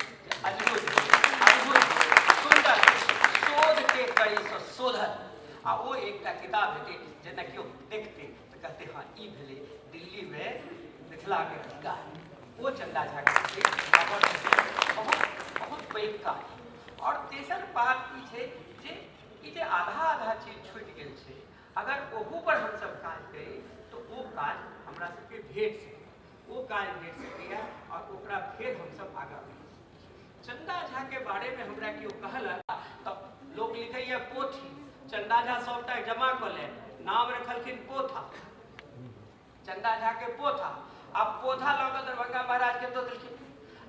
अद्भुत अद्भुत सुंदर शोध के कड़ी से शोधल आ वो एकटा किताब हेतै जेना केओ देखते तो कहते हाँ ई भेलै दिल्ली में मिथिला के अधिकार वो चंदा झा के बहुत बहुत पैघ काज। और तेसर बात ई छै जे आधा आधा चीज छूटि गेल छै अगर ओहू पर हम सब काज करी तो वो काज हमरा सबके भेट सकै वो काज भेट सकैए और ओकरा फेर हम सब आगाँ बढ़ी। चंदा झा के बारे में हमरा केओ कहलक तो लोग लिखैया पोथी चंदा झा सबटा जमा कऽ ले नाम रखलखिन पोथा चंदा झा के पोथा अब पोथा लऽ कऽ दरभंगा महाराज के दऽ देलखिन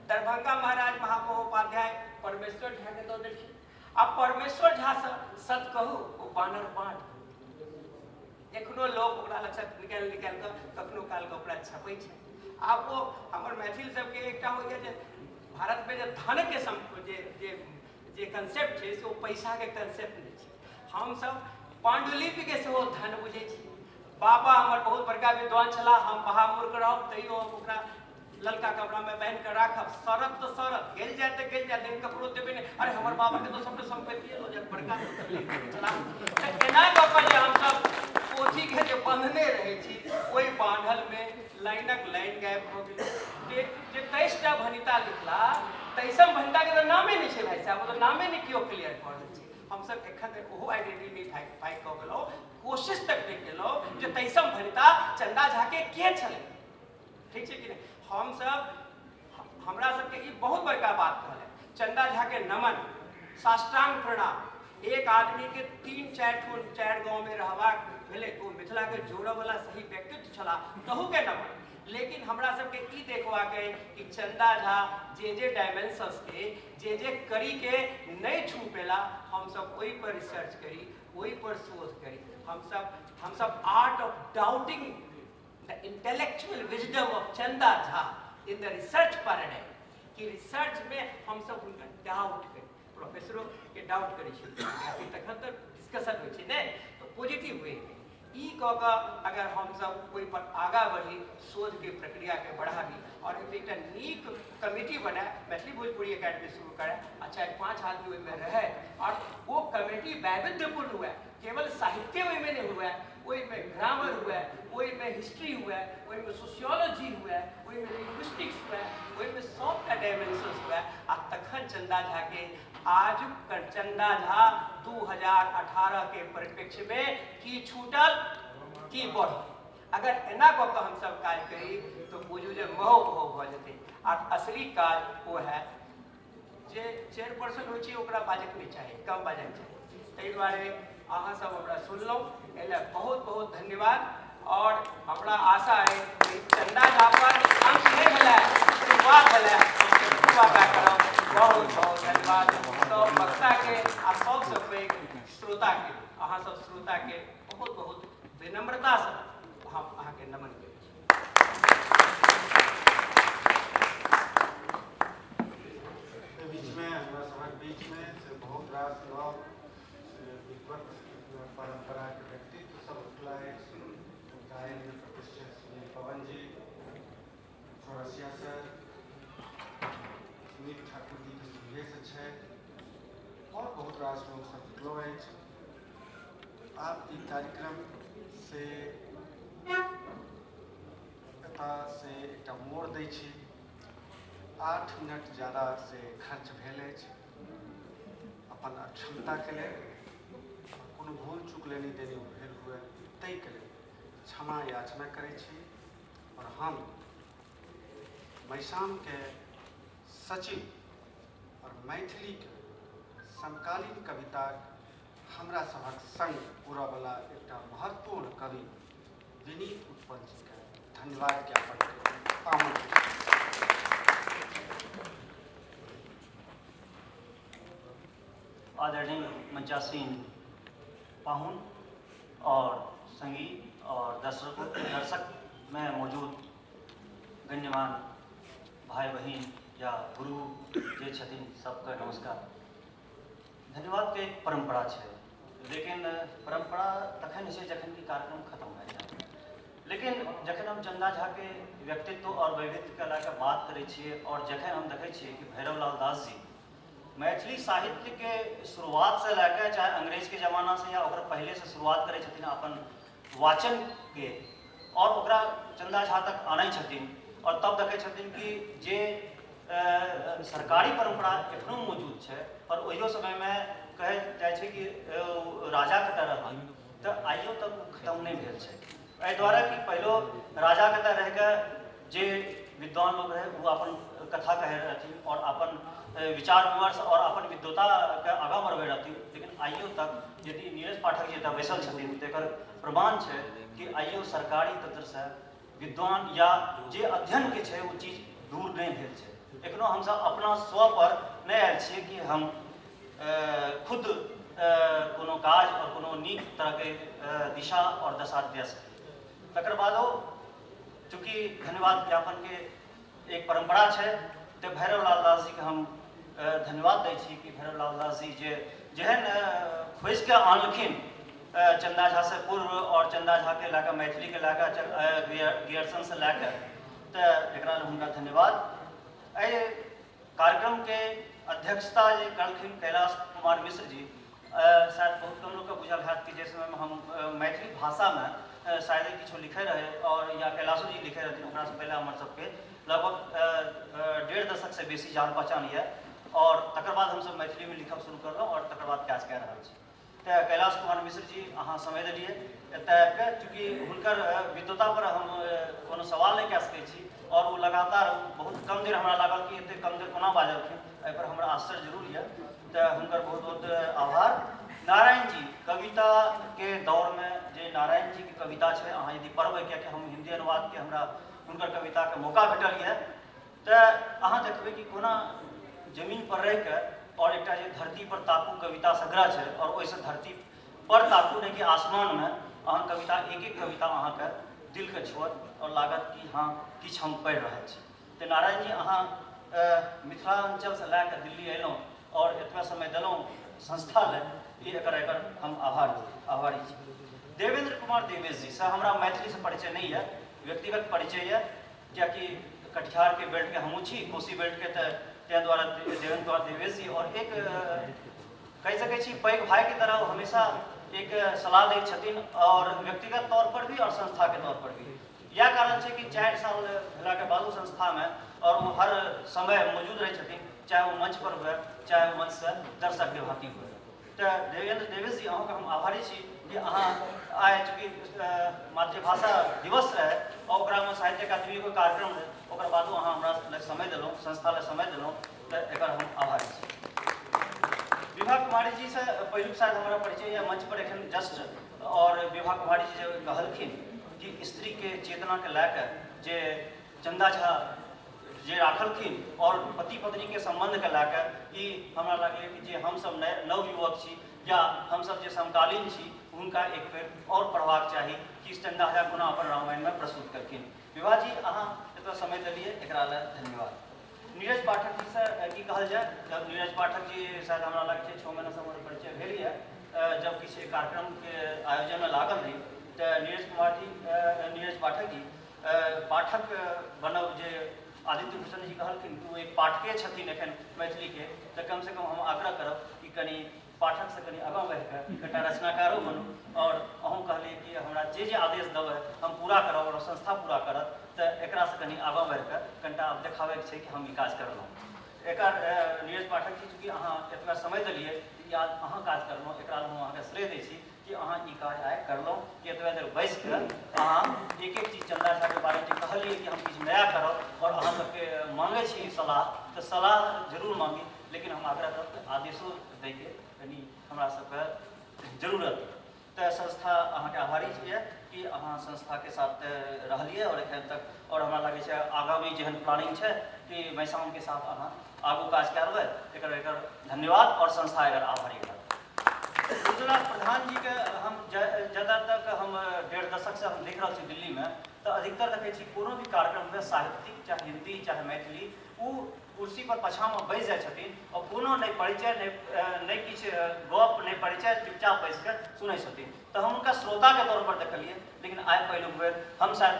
दरभंगा महाराज महामहोपाध्याय परमेश्वर झा के दऽ देलखिन अब परमेश्वर झा से सत कहू ओ बानर बाँट एखनो लोग ओकरा लग निकाल कऽ कखनो काल के ओकरा छपै छै। आब वो हमर मैथिल सबके एकटा होइए जे भारत में जे धन के जे कंसेप्ट छै से वो पैसा के कंसेप्ट नहीं छै। हम सब पांडुलिपि के सेहो धन बुझै छी। बाबा हमर बहुत बड़का विद्वान छला हम महामूर्ख रहब तैयो हम ओकरा ललका कपड़ा में पहन कर राखब शरत तो शरत गेल जाए तो गेल जाए लेकिन ककरो देबे नहीं अरे हमर बाबा के तो सबके संपत्ति लो जब बड़का चला एना कऽ जे हम सब पोथी के जे बंधने रहे छी ओई बांधल में लाइनक लाइन गायब हो गेल जे 23टा भनिता लिखला 23म भनिता के तो नामे नहीं छै भाई साहब वो तो नामे नहीं कियो क्लियर कर रहल छै। हम सब एखन ओहो आइडेंटिफाई कऽ गेलौ कोशिश तक नहीं केलौ जे 23म भनिता चंदा झा के छलै ठीक छै कि नहीं। हम सब हमरा सबके ई बहुत बड़का बात कहले चंदा झा के नमन साष्टांग प्रणाम एक आदमी के 3-4 गांव में रहबाक भेले तो मिथिला के जोड़े वाला सही व्यक्तित्व छला तहू के नमन। लेकिन हमरा सबके ई देखवा के कि चंदा झा जे डायमेंशंस के जे करी के नहीं छू पेला हम सब ओई पर रिसर्च करी ओई पर शोध करी। हम सब art of doubting the intellectual wisdom of Chanda Jha in the research paradigm कि रिसर्च में हम सब उनका डाउट करी प्रोफेसरों के डाउट करी छी तखन तो डिस्कशन होइ छै ने तो पॉजिटिव वे ई कऽ कऽ अगर हम सब कोई पर आगा बढ़ी शोध के प्रक्रिया के बढ़ाबी और एकटा नीक कमिटी बनाए मैथिली भोजपुरी एकेडमी शुरू करे आ 4-5 आदमी ओहिमे रहे और वो कमिटी वैविध्यपूर्ण हुए केवल साहित्य ओहिमे नहीं हुए ओहिमे ग्रामर हुए ओहिमे हिस्ट्री हुए ओहिमे सोशियोलॉजी हुए ओहिमे लिंग्विस्टिक्स हुए ओहिमे सबटा डायमेंशंस हुए आ तखन चंदा झा के आज चंदा झा 2018 के परिप्रेक्ष्य में की छूटल की बढ़ अगर एना कऽ कऽ हम सब काज करी तो बुझू जे महो भऽ जेतै। और असली काज वो है जे चेयरपर्सन होइ छै ओकरा बाजक नहीं चाही कम बाजक चाही ताहि दुआरे अहाँ सब हमरा सुनलहुँ एहि बहुत बहुत धन्यवाद। और हमरा आशा है कि चंदा झा पर अंश नहीं भेलै शुरुआत भेलै करब बहुत बहुत धन्यवाद सब वक्ता के आ सबसे पैघ श्रोता के अहाँ सब श्रोता के बहुत बहुत विनम्रता से हम अहाँ के नमन करै छी। बीच में हमरा सबक बीच में से बहुत रास लोग विद्वत परंपरा के व्यक्तित्व सब उठला है गायन में प्रतिष्ठित सुनील पवन जी चौरसिया सर सुनील ठाकुर जी के सुनिए से छै और बहुत रास लोग सब जुटलो है। आप ई कार्यक्रम से से एकटा मोड़ दै छी 8 मिनट ज़्यादा से खर्च भेल अपन अक्षमता के लिए कोनो भूल चूक लेनी देनी भेल हुए तय के लिए क्षमा याचना करै छी। और हम मैसाम के सचिव और मैथिली के समकालीन कविता हमरा सभक संग पूरा वाला एक महत्वपूर्ण कवि विनीत उत्पल जी के धन्यवाद ज्ञापन आदरणीय मंचासीन पाहुन और संगीत और दर्शक में मौजूद गण्यमान भाई बहन या गुरु जे छथिन सबका नमस्कार। धन्यवाद के परंपरा है लेकिन परंपरा तखन है जखन कि कार्यक्रम खत्म भए जाए। लेकिन जखन हम चंदा झा के व्यक्तित्व और वैविध्य के लए बात करै छियै और जखन हम देखै छियै कि भैरव लाल दास जी मैथिली साहित्य के शुरुआत से लैके चाहे अंग्रेज के जमाना से या ओकरा पहले से शुरुआत करै छथिन अपन वाचन के और ओकरा चंदा झा तक आनै छथिन और तब देखै छथिन कि जे सरकारी परंपरा एखनो मौजूद छै और ओहियो समय में कहल जाइ छै कि राजा के तरह तो आइयो तक खत्म नहीं भेल छै। एहि दुआरे कि पहिलो राजा के तरह रह के जे विद्वान लोग रहे वो अपन कथा कहे रहथिन और अपन विचार विमर्श और अपन विद्वता के आगाँ बढ़बे रहथिन। लेकिन आइयो तक यदि नीरज पाठक जी एतऽ बैसल छथिन तेकर प्रमाण छै कि आइयो सरकारी तंत्र से विद्वान या जे अध्ययन के छै वो चीज दूर नहीं भेल छै। एखनो हमसब अपना स्व पर नहीं आयल छियै कि हम खुद कोनो काज और कोनो नीक तरह के दिशा और दशा दे सकी। तकर बादो चूँकि धन्यवाद ज्ञापन के एक परंपरा है तो भैरव लाल दास जी के हम धन्यवाद दै छी कि भैरव लाल दास जी जे जेहन खोज के आनलखिन चंदा झा से पूर्व और चंदा झा के लैके मैथिली के लैके गियर्सन से लैके तो एकरा लेल हुनका धन्यवाद। एहि कार्यक्रम के अध्यक्षता जे करलखिन कैलाश कुमार मिश्र जी शायद बहुत कम लोग के बुझल हैत कि जिस समय में हम मैथिली भाषा में शायद किछो लिखे रहे और या कैलाशो जी लिखे रहथिन ओकरा से पहले हमर सबके लगभग 1.5 दशक से बेसी जान पहचान है और तकर बाद हमसब मैथिली में लिखब शुरू करलहुँ और तकर बाद काज कऽ रहल छी। तो कैलाश कुमार मिश्र जी अहाँ समय देलिए एतऽ चूँकि हुनकर विद्वता पर हम कोनो सवाल नहीं कऽ सकै छी और वो लगातार बहुत कम देर हमरा लागल कि एते कम देर कोना बाजलखिन एहि पर हमरा आश्चर्य जरूर है। तो हुनकर बहुत बहुत आभार। नारायण जी कविता के दौर में जे नारायण जी की कविता है अहाँ यदि पढ़बै कियाकि हम हिंदी अनुवाद के हमरा हुनकर कविता के मौका भेटल है तो अहाँ देखबै कि कोना जमीन पर रह के और एक धरती पर ताकू कविता संग्रह है और वैसे धरती पर ताकू नहीं कि आसमान में अहाँ कविता एक एक कविता अहाँ के दिल के छुअत और लागत कि हाँ किछ हम पढ़ि रहल छी। तो नारायण जी अहाँ मिथिलांचल से लैके दिल्ली अयलहुँ और एतबा समय दिलहुँ संस्था ले एकर हम आभारी छी। देवेंद्र कुमार देवेश जी से हमरा मैथिली से परिचय नहीं है, व्यक्तिगत परिचय है कियाकि कटिहार के बेल्ट के हमहूँ छी, कोसी बेल्ट के ताहि द्वारा देवेंद्र कुमार देवेश जी और एक कह सकै छी पैघ भाई की तरह हमेशा एक सलाह दै छथिन और व्यक्तिगत तौर पर भी और संस्था के तौर पर भी। यह कारण है कि 4 साल भेला के बादो संस्था में और वो हर समय मौजूद रहे छथिन, चाहे वो मंच पर हुए चाहे वो मंच से दर्शक के भांति हुए। तो देवेंद्र देवेश जी अहाँ के हम आभारी छी कि अहाँ आए चूँकि मातृभाषा दिवस रहे और ओकरा में साहित्य अकादमी को कार्यक्रम रहे ओकर बादो अहाँ हमरा समय दिलहुँ, संस्था ले समय दिलहुँ, तो एकर हम आभारी छी। विभा कुमारी जी से पहलुक शायद हमारा परिचय या मंच पर एखन जस्ट और विभा कुमारी जी जे कहलखिन कि स्त्री के चेतना के लैके जे चंदा झा जे राखलखिन और पति पत्नी के संबंध के लैके ई हमरा लागलै कि जे हमसब नव युवक छी या हमसब जे समकालीन छी हुनका एक बेर और पढ़बाक चाही कि चंदा झा कोना अपन रामायण में प्रस्तुत करखिन। विभा जी अहाँ एतऽ समय देलिए एकरा लेल धन्यवाद। नीरज पाठक जी से की कहल जाए, जब नीरज पाठक जी शायद हमरा लगे 6 महीना से हमर परिचय भेल है जब किसी कार्यक्रम के आयोजन में लागल रही तो नीरज पाठक जी पाठक बनब जे आदित्य भूषण जी कहलखिन कि वो एक पाठके छथिन एखन मैथिली के तो कम से कम हम आग्रह करब कि कनी पाठक से कनी आगाँ बढ़ के एकटा रचनाकारो बनू और अहूँ कहलिए कि हमरा जे आदेश देबै हम पूरा करब और संस्था पूरा करत तो एकरा से कनी आगाँ बढ़ के कनिटा आब देखाबै के छै कि हम ई काज करलहुँ। एकर नीरज पाठक जी चूँकि अहाँ एतबा समय देलिए या अहाँ काज करलहुँ एकरा हम अहाँके श्रेय दै छी कि अहाँ ई काज आइ करलहुँ कि एतबा देर बैस के अहाँ एक एक चीज चंदा झा के बारे में कहलिए कि हम किछु नया करब और अहाँ सबके मांगे छी सलाह तो सलाह जरूर मांगी लेकिन हम आग्रह करब आदेशो दै के कनी हमरा सबके जरूरत। तो संस्था अहाँके आभारी छियै कि अहाँ संस्था के साथ रहलिए और एखन तक और हमरा लगे छै आगामी जेहन प्लानिंग छै कि मैसाम के साथ अहाँ आगू काज करबै एकर धन्यवाद और संस्था एकर आभारी है। उज्ज्वला प्रधान जी के हम ज़्यादा तक हम 1.5 दशक से हम देख रहे छी दिल्ली में तो अधिकतर देखे छी कोनो भी कार्यक्रम में साहित्यिक चाहे हिंदी चाहे मैथिली वो कुर्सी पर पछा में बैस जाए छथिन और कोनो नहीं परिचय नहीं किछ गप नहीं परिचय चुपचाप बैस कर सुनै छथिन। तो हम उनका श्रोता के तौर पर देखलिए, लेकिन आइ पहिलुक बेर हम शायद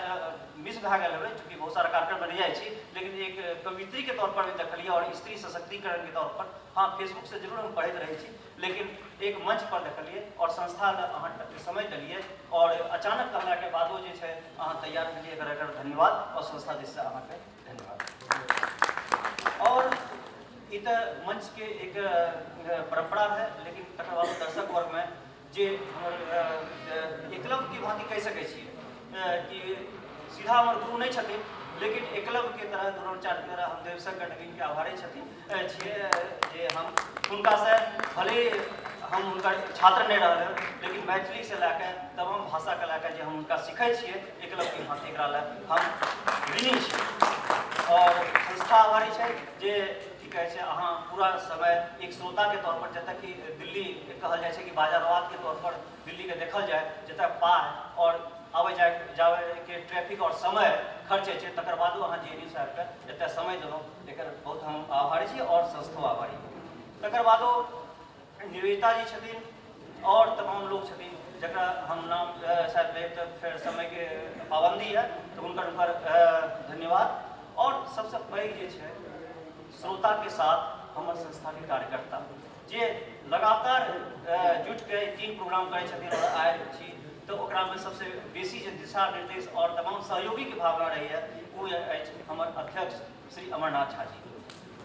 मिस भए गेल हेबै, चूँकि बहुत सारा कार्यक्रम में नहीं जाइ छी, लेकिन एक कवित्री के तौर पर भी देखलिए और स्त्री सशक्तिकरण के तौर पर। हाँ, फेसबुक से जरूर हम पढ़ैत रहै छी, लेकिन एक मंच पर देखलिए और संस्था अहाँ समय देलिए और अचानक कहला के बादो जे छै अहाँ तैयार भेलिए, एकर धन्यवाद और संस्था दिस से अहाँके धन्यवाद। और ई तऽ मंच के एक परंपरा है, लेकिन तकर बाद दर्शक वर्ग में जे हमर एकलव्य की भांति कहि सकै छी कि सीधा हमर गुरु नहीं छथिन, लेकिन एकलव्य के तरह द्रोणाचार्य के तरह हम देवशंकर नवीन के आभारी छथिन छियै जे हम हुनका से भले हम उनका छात्र नहीं रहे, लेकिन मैथिली से लैके तमाम भाषा के लैके जे हम उनका सीखै छियै एकलव्य की भांति, एकरा ले हम ऋणी छी। और संस्था आभारी छै जे की कहै छै अहाँ पूरा समय एक श्रोता के तौर पर, जतऽ कि दिल्ली कहल जाइ छै कि बाजारवाद के तौर पर दिल्ली के देखल जाए, जतऽ पाय और आबै जावे के ट्रैफिक और समय खर्चे छै, तकर बादो अहाँ जे साहब के एतऽ समय देलहुँ, एकर बहुत हम आभारी छी और संस्थो आभारी। तकर बादो निवेदिता जी छथिन और तमाम लोग छथिन जकरा हम नाम शायद लेब तऽ फिर समय के पाबंदी है, तो उनकर धन्यवाद। और सबसे पैघ जे छै श्रोता के साथ हमर संस्था के कार्यकर्ता जे लगातार जुट के 3 प्रोग्राम करै छथिन और आयल छी, तो ओकरा में सबसे बेसी जे दिशा निर्देश और तमाम सहयोगी के भावना रही है वो अछि हमर अध्यक्ष श्री अमरनाथ झा जी।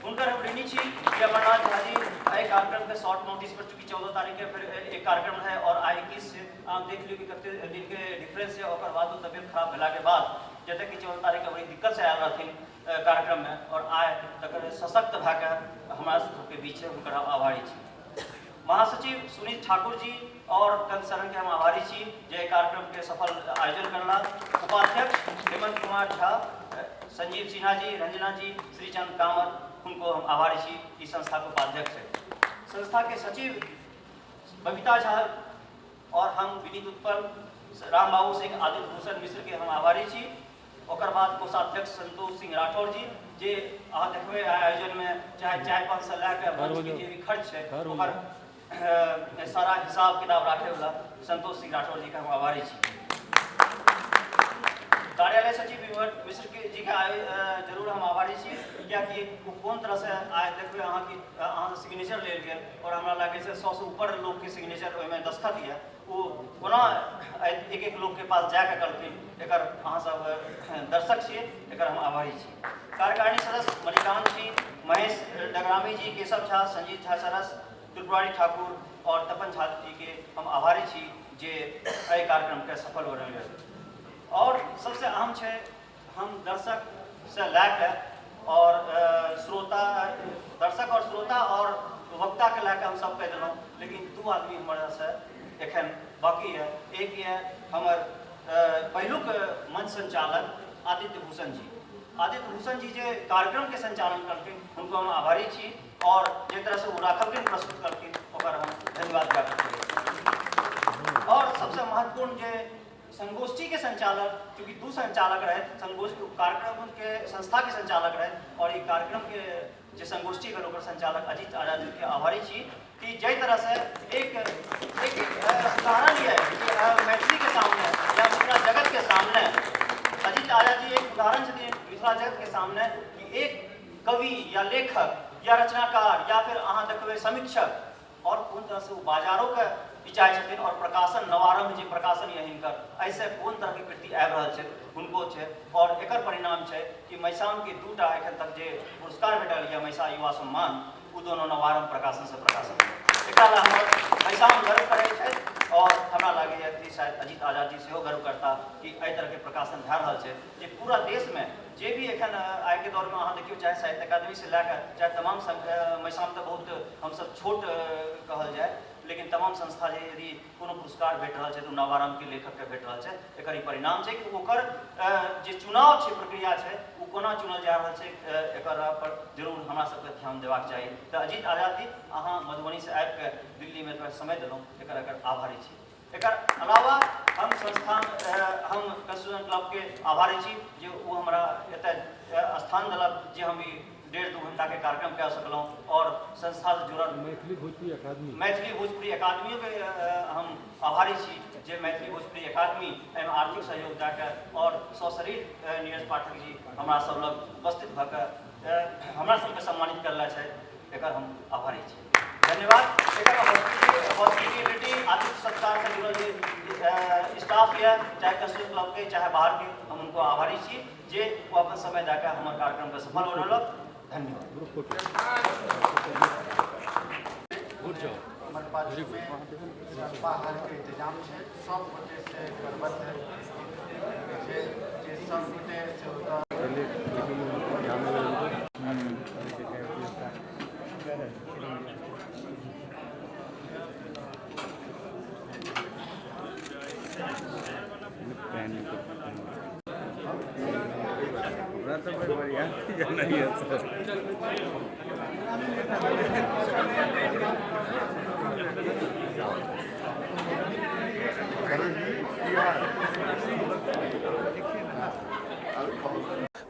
उनकर हम ऋणी छी कि अमरनाथ झा जी एहि कार्यक्रम के शॉर्ट नोटिस पर, चूँकि 14 तारीख के फिर एक कार्यक्रम है और आई 21 से आप देख लियो कि कते दिन के डिफरेंस है, और बाद तबियत खराब भेला के बाद जते कि 14 तारीख के बड़ी दिक्कत से आयल रहथिन कार्यक्रम में, और आय तकर सशक्त भए के हमरा सबके बीच हुनकर आभारी छी। महासचिव सुनील ठाकुर जी और कल शरण के हम आभारी छी जे कार्यक्रम के सफल आयोजन करला। उपाध्यक्ष हेमंत कुमार झा, संजीव सिन्हा जी, रंजना जी, श्रीचंद कामत, उनको हम आभारी छी, इस संस्था के उपाध्यक्ष है। संस्था के सचिव बबीता झा और हम विनीत उत्पल, राम बाबू सिंह, आदित्य भूषण मिश्र के हम आभारी छी। ओकर बाद कोषाध्यक्ष संतोष सिंह राठौर जी जे अहाँ देखबै आयोजन में चाहे चाय पान से लैके मंच के जे भी खर्च है ओकर सारा हिसाब किताब राखे वाला संतोष सिंह राठौर जी के हम आभारी छी। कार्यालय सचिव विमल मिश्र जी के जरूर हम आभारी छी, कियाकि कोन तरह से आय देखबै अहाँ की अहाँ सिग्नेचर लेल गेल और हमरा लागे छै 100 से ऊपर लोग के सिग्नेचर ओहिमे दस्तखत है, वो कोना एक एक लोग के पास जाके करथिन, एकर अहाँ सब दर्शक छियै, एकर हम आभारी छी। कार्यकारिणी सदस्य मणिकांत जी, महेश डगरामी जी, केशव झा, संजीत झा सरस, त्रिपुरारी ठाकुर और तपन झा जी के हम आभारी छी जे एहि कार्यक्रम के सफल बनौले। और सबसे अहम है हम दर्शक से लैके और श्रोता, दर्शक और श्रोता और वक्ता के लैके हम सब कह दिलौं, लेकिन 2 आदमी हमारा से एखन बाकी है। एक है हमर पहिलुक मंच संचालक आदित्य भूषण जी। आदित्य भूषण जी जे कार्यक्रम के संचालन करथिन उनको हम आभारी छी, और जे तरह से वो राखलखिन प्रस्तुत करथिन ओकर हम धन्यवाद ज्ञापित करै। और सबसे महत्वपूर्ण जे संगोष्ठी के संचालक, क्योंकि 2 संचालक रहे संगोष्ठी कार्यक्रम के संस्था के संचालक रहे, और ये कार्यक्रम के जो संगोष्ठी के ओकर संचालक अजीत आजाद जी के आभारी छी कि जै तरह से एक उदाहरण लिया है मैथिली के सामने या मिथिला जगत के सामने, अजीत आजाद जी एक उदाहरण छथिन मिथिला जगत के सामने कि एक कवि या लेखक या रचनाकार या फिर अहाँ देखबै समीक्षक और कोन तरह से वो बाजारों के विचार छथिन और प्रकाशन नवारंभ जे प्रकाशन यह हिनकर ऐसे कोन तरह के कृति आबि रहल छै हुनको छै, और एकर परिणाम छै कि महिषाम के 2टा एखन तक जे पुरस्कार भेटल या महिषा युवा सम्मान, वो दोनों नवारंभ प्रकाशन से प्रकाशन एकरा ला हमर महिषाम गर्व करै छै, और हमरा लागैए कि शायद अजीत आजाद जी सेहो गर्व करता कि एहि तरह के प्रकाशन भए रहल छै जे पूरा देश में जे भी एखन आइ के दौर में अहाँ देखियो चाहे साहित्य अकादमी से लैके चाहे तमाम महिषाम तो बहुत हमसब छोट कहल जाए, लेकिन तमाम संस्था जे यदि कोनो पुरस्कार भेट रहल छै तो नवारंभ के लेखक के भेट रहल छै, एकर ई परिणाम छै कि ओकर जे चुनाव छै प्रक्रिया छै वो कोना चुनल जा रहल छै, एकर पर जरूर हमरा सबके ध्यान देबाक चाही। तो अजीत आजाद जी अहाँ मधुबनी से आबि के दिल्ली में समय देलहुँ, एकर आभारी छी। एकर अलावा हम संस्थान हम स्टूडेंट क्लब के आभारी छी जे वो हमरा एतऽ स्थान देलक जे हम ई 1.5-2 घंटा के कार्यक्रम कह सकलूँ और संस्था से जुड़ल मैथिली भोजपुरी अकादमियों के हम आभारी छी जे मैथिली भोजपुरी अकादमी एहिमे आर्थिक सहयोग दए कऽ और सशरीर नीरज पाठक जी हमरा सब लग उपस्थित भऽ कऽ हमरा सबके सम्मानित करला छै, एकर हम आभारी छी। धन्यवाद। हॉस्पिटलिटी आतिथ्य सत्कार से जुड़ल जे स्टाफ है, चाहे कस्तूर क्लब के चाहे बाहर के, हम उनको आभारी छी जे वो अपन समय दए कऽ हमर कार्यक्रम के सफल बनौलक। धन्यवाद। हमारे पास में अल्पाहार के इंतजाम है, सब गोटे से करबद्ध है जे सब गोटे से होता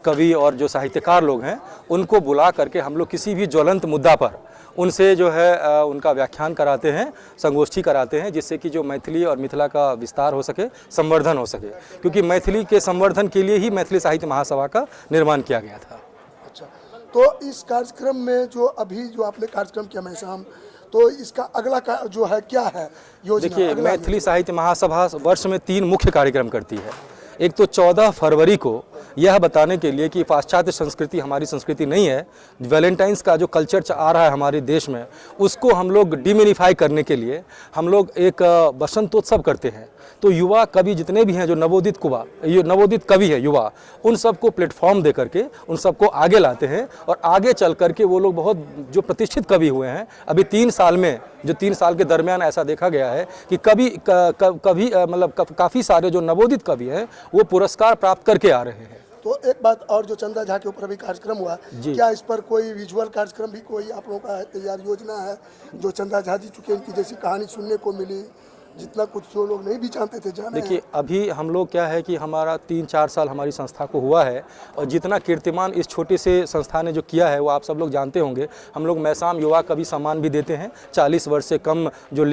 कवि और जो साहित्यकार लोग हैं उनको बुला करके हम लोग किसी भी ज्वलंत मुद्दा पर उनसे जो है उनका व्याख्यान कराते हैं, संगोष्ठी कराते हैं, जिससे कि जो मैथिली और मिथिला का विस्तार हो सके, संवर्धन हो सके, क्योंकि मैथिली के संवर्धन के लिए ही मैथिली साहित्य महासभा का निर्माण किया गया था। अच्छा, तो इस कार्यक्रम में जो अभी जो आपने कार्यक्रम किया मैसाम, तो इसका अगला जो है क्या है योजना? देखिए, मैथिली साहित्य महासभा वर्ष में 3 मुख्य कार्यक्रम करती है। एक तो 14 फरवरी को यह बताने के लिए कि पाश्चात्य संस्कृति हमारी संस्कृति नहीं है, वैलेंटाइंस का जो कल्चर आ रहा है हमारे देश में, उसको हम लोग डिमिनिफाई करने के लिए हम लोग एक बसंतोत्सव करते हैं। तो युवा कवि जितने भी हैं, जो नवोदित कवि है युवा, उन सबको प्लेटफॉर्म दे करके उन सबको आगे लाते हैं और आगे चल करके वो लोग बहुत जो प्रतिष्ठित कवि हुए हैं, अभी 3 साल में, जो 3 साल के दरमियान ऐसा देखा गया है कि कवि मतलब काफ़ी सारे जो नवोदित कवि हैं वो पुरस्कार प्राप्त करके आ रहे हैं। तो एक बात और, जो चंदा झा के ऊपर अभी कार्यक्रम हुआ, क्या इस पर कोई विजुअल कार्यक्रम भी कोई आप लोगों का तैयार योजना है? जो चंदा झा जी चुके, उनकी जैसी कहानी सुनने को मिली, जितना कुछ जो लोग नहीं भी जानते थे जाने। देखिए, अभी हम लोग क्या है कि हमारा 3-4 साल हमारी संस्था को हुआ है और जितना कीर्तिमान इस छोटे से संस्था ने जो किया है वो आप सब लोग जानते होंगे। हम लोग मैसाम युवा कवि सम्मान भी देते हैं। 40 वर्ष से कम जो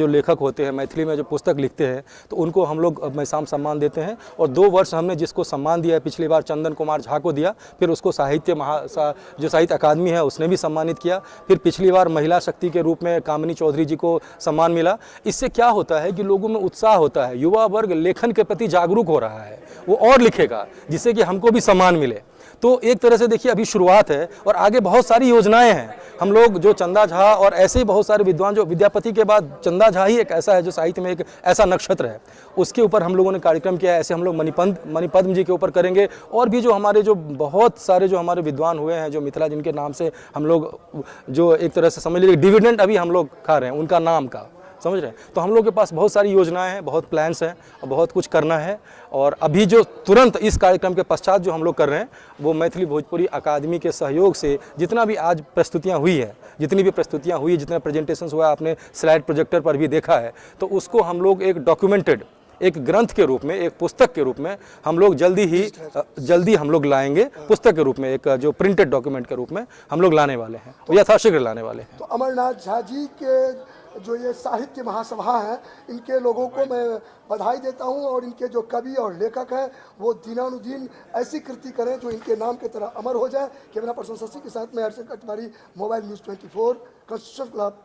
लेखक होते हैं, मैथिली में जो पुस्तक लिखते हैं, तो उनको हम लोग मैसाम सम्मान देते हैं। और 2 वर्ष हमने जिसको सम्मान दिया है, पिछली बार चंदन कुमार झा को दिया, फिर उसको जो साहित्य अकादमी है उसने भी सम्मानित किया, फिर पिछली बार महिला शक्ति के रूप में कामिनी चौधरी जी को सम्मान मिला। इससे क्या होता है कि लोगों में उत्साह होता है, युवा वर्ग लेखन के प्रति जागरूक हो रहा है, वो और लिखेगा जिससे कि हमको भी सम्मान मिले। तो एक तरह से देखिए अभी शुरुआत है और आगे बहुत सारी योजनाएं हैं। हम लोग जो चंदा झा और ऐसे ही बहुत सारे विद्वान, जो विद्यापति के बाद चंदा झा ही एक ऐसा है जो साहित्य में एक ऐसा नक्षत्र है, उसके ऊपर हम लोगों ने कार्यक्रम किया है। ऐसे हम लोग मणिपद्म जी के ऊपर करेंगे और भी जो हमारे जो बहुत सारे जो हमारे विद्वान हुए हैं, जो मिथिला जिनके नाम से हम लोग जो एक तरह से समझ लीजिए डिविडेंड अभी हम लोग खा रहे हैं उनका नाम का, समझ रहे हैं। तो हम लोग के पास बहुत सारी योजनाएं हैं, बहुत प्लान्स हैं और बहुत कुछ करना है। और अभी जो तुरंत इस कार्यक्रम के पश्चात जो हम लोग कर रहे हैं वो मैथिली भोजपुरी अकादमी के सहयोग से जितना भी आज प्रस्तुतियां हुई है, जितनी भी प्रस्तुतियां हुई, जितना प्रेजेंटेशन हुआ, आपने स्लाइड प्रोजेक्टर पर भी देखा है, तो उसको हम लोग एक डॉक्यूमेंटेड, एक ग्रंथ के रूप में, एक पुस्तक के रूप में हम लोग जल्दी हम लोग लाएंगे। पुस्तक के रूप में, एक जो प्रिंटेड डॉक्यूमेंट के रूप में हम लोग लाने वाले हैं, तो यथाशीघ्र लाने वाले हैं। तो अमरनाथ झा जी के जो ये साहित्य महासभा है, इनके लोगों को मैं बधाई देता हूं और इनके जो कवि और लेखक हैं वो दिनानुदिन ऐसी कृति करें जो इनके नाम की तरह अमर हो जाए। कैमरा पर्सन शशि के साथ में Harshad कटवारी, mobile news 24, construction club.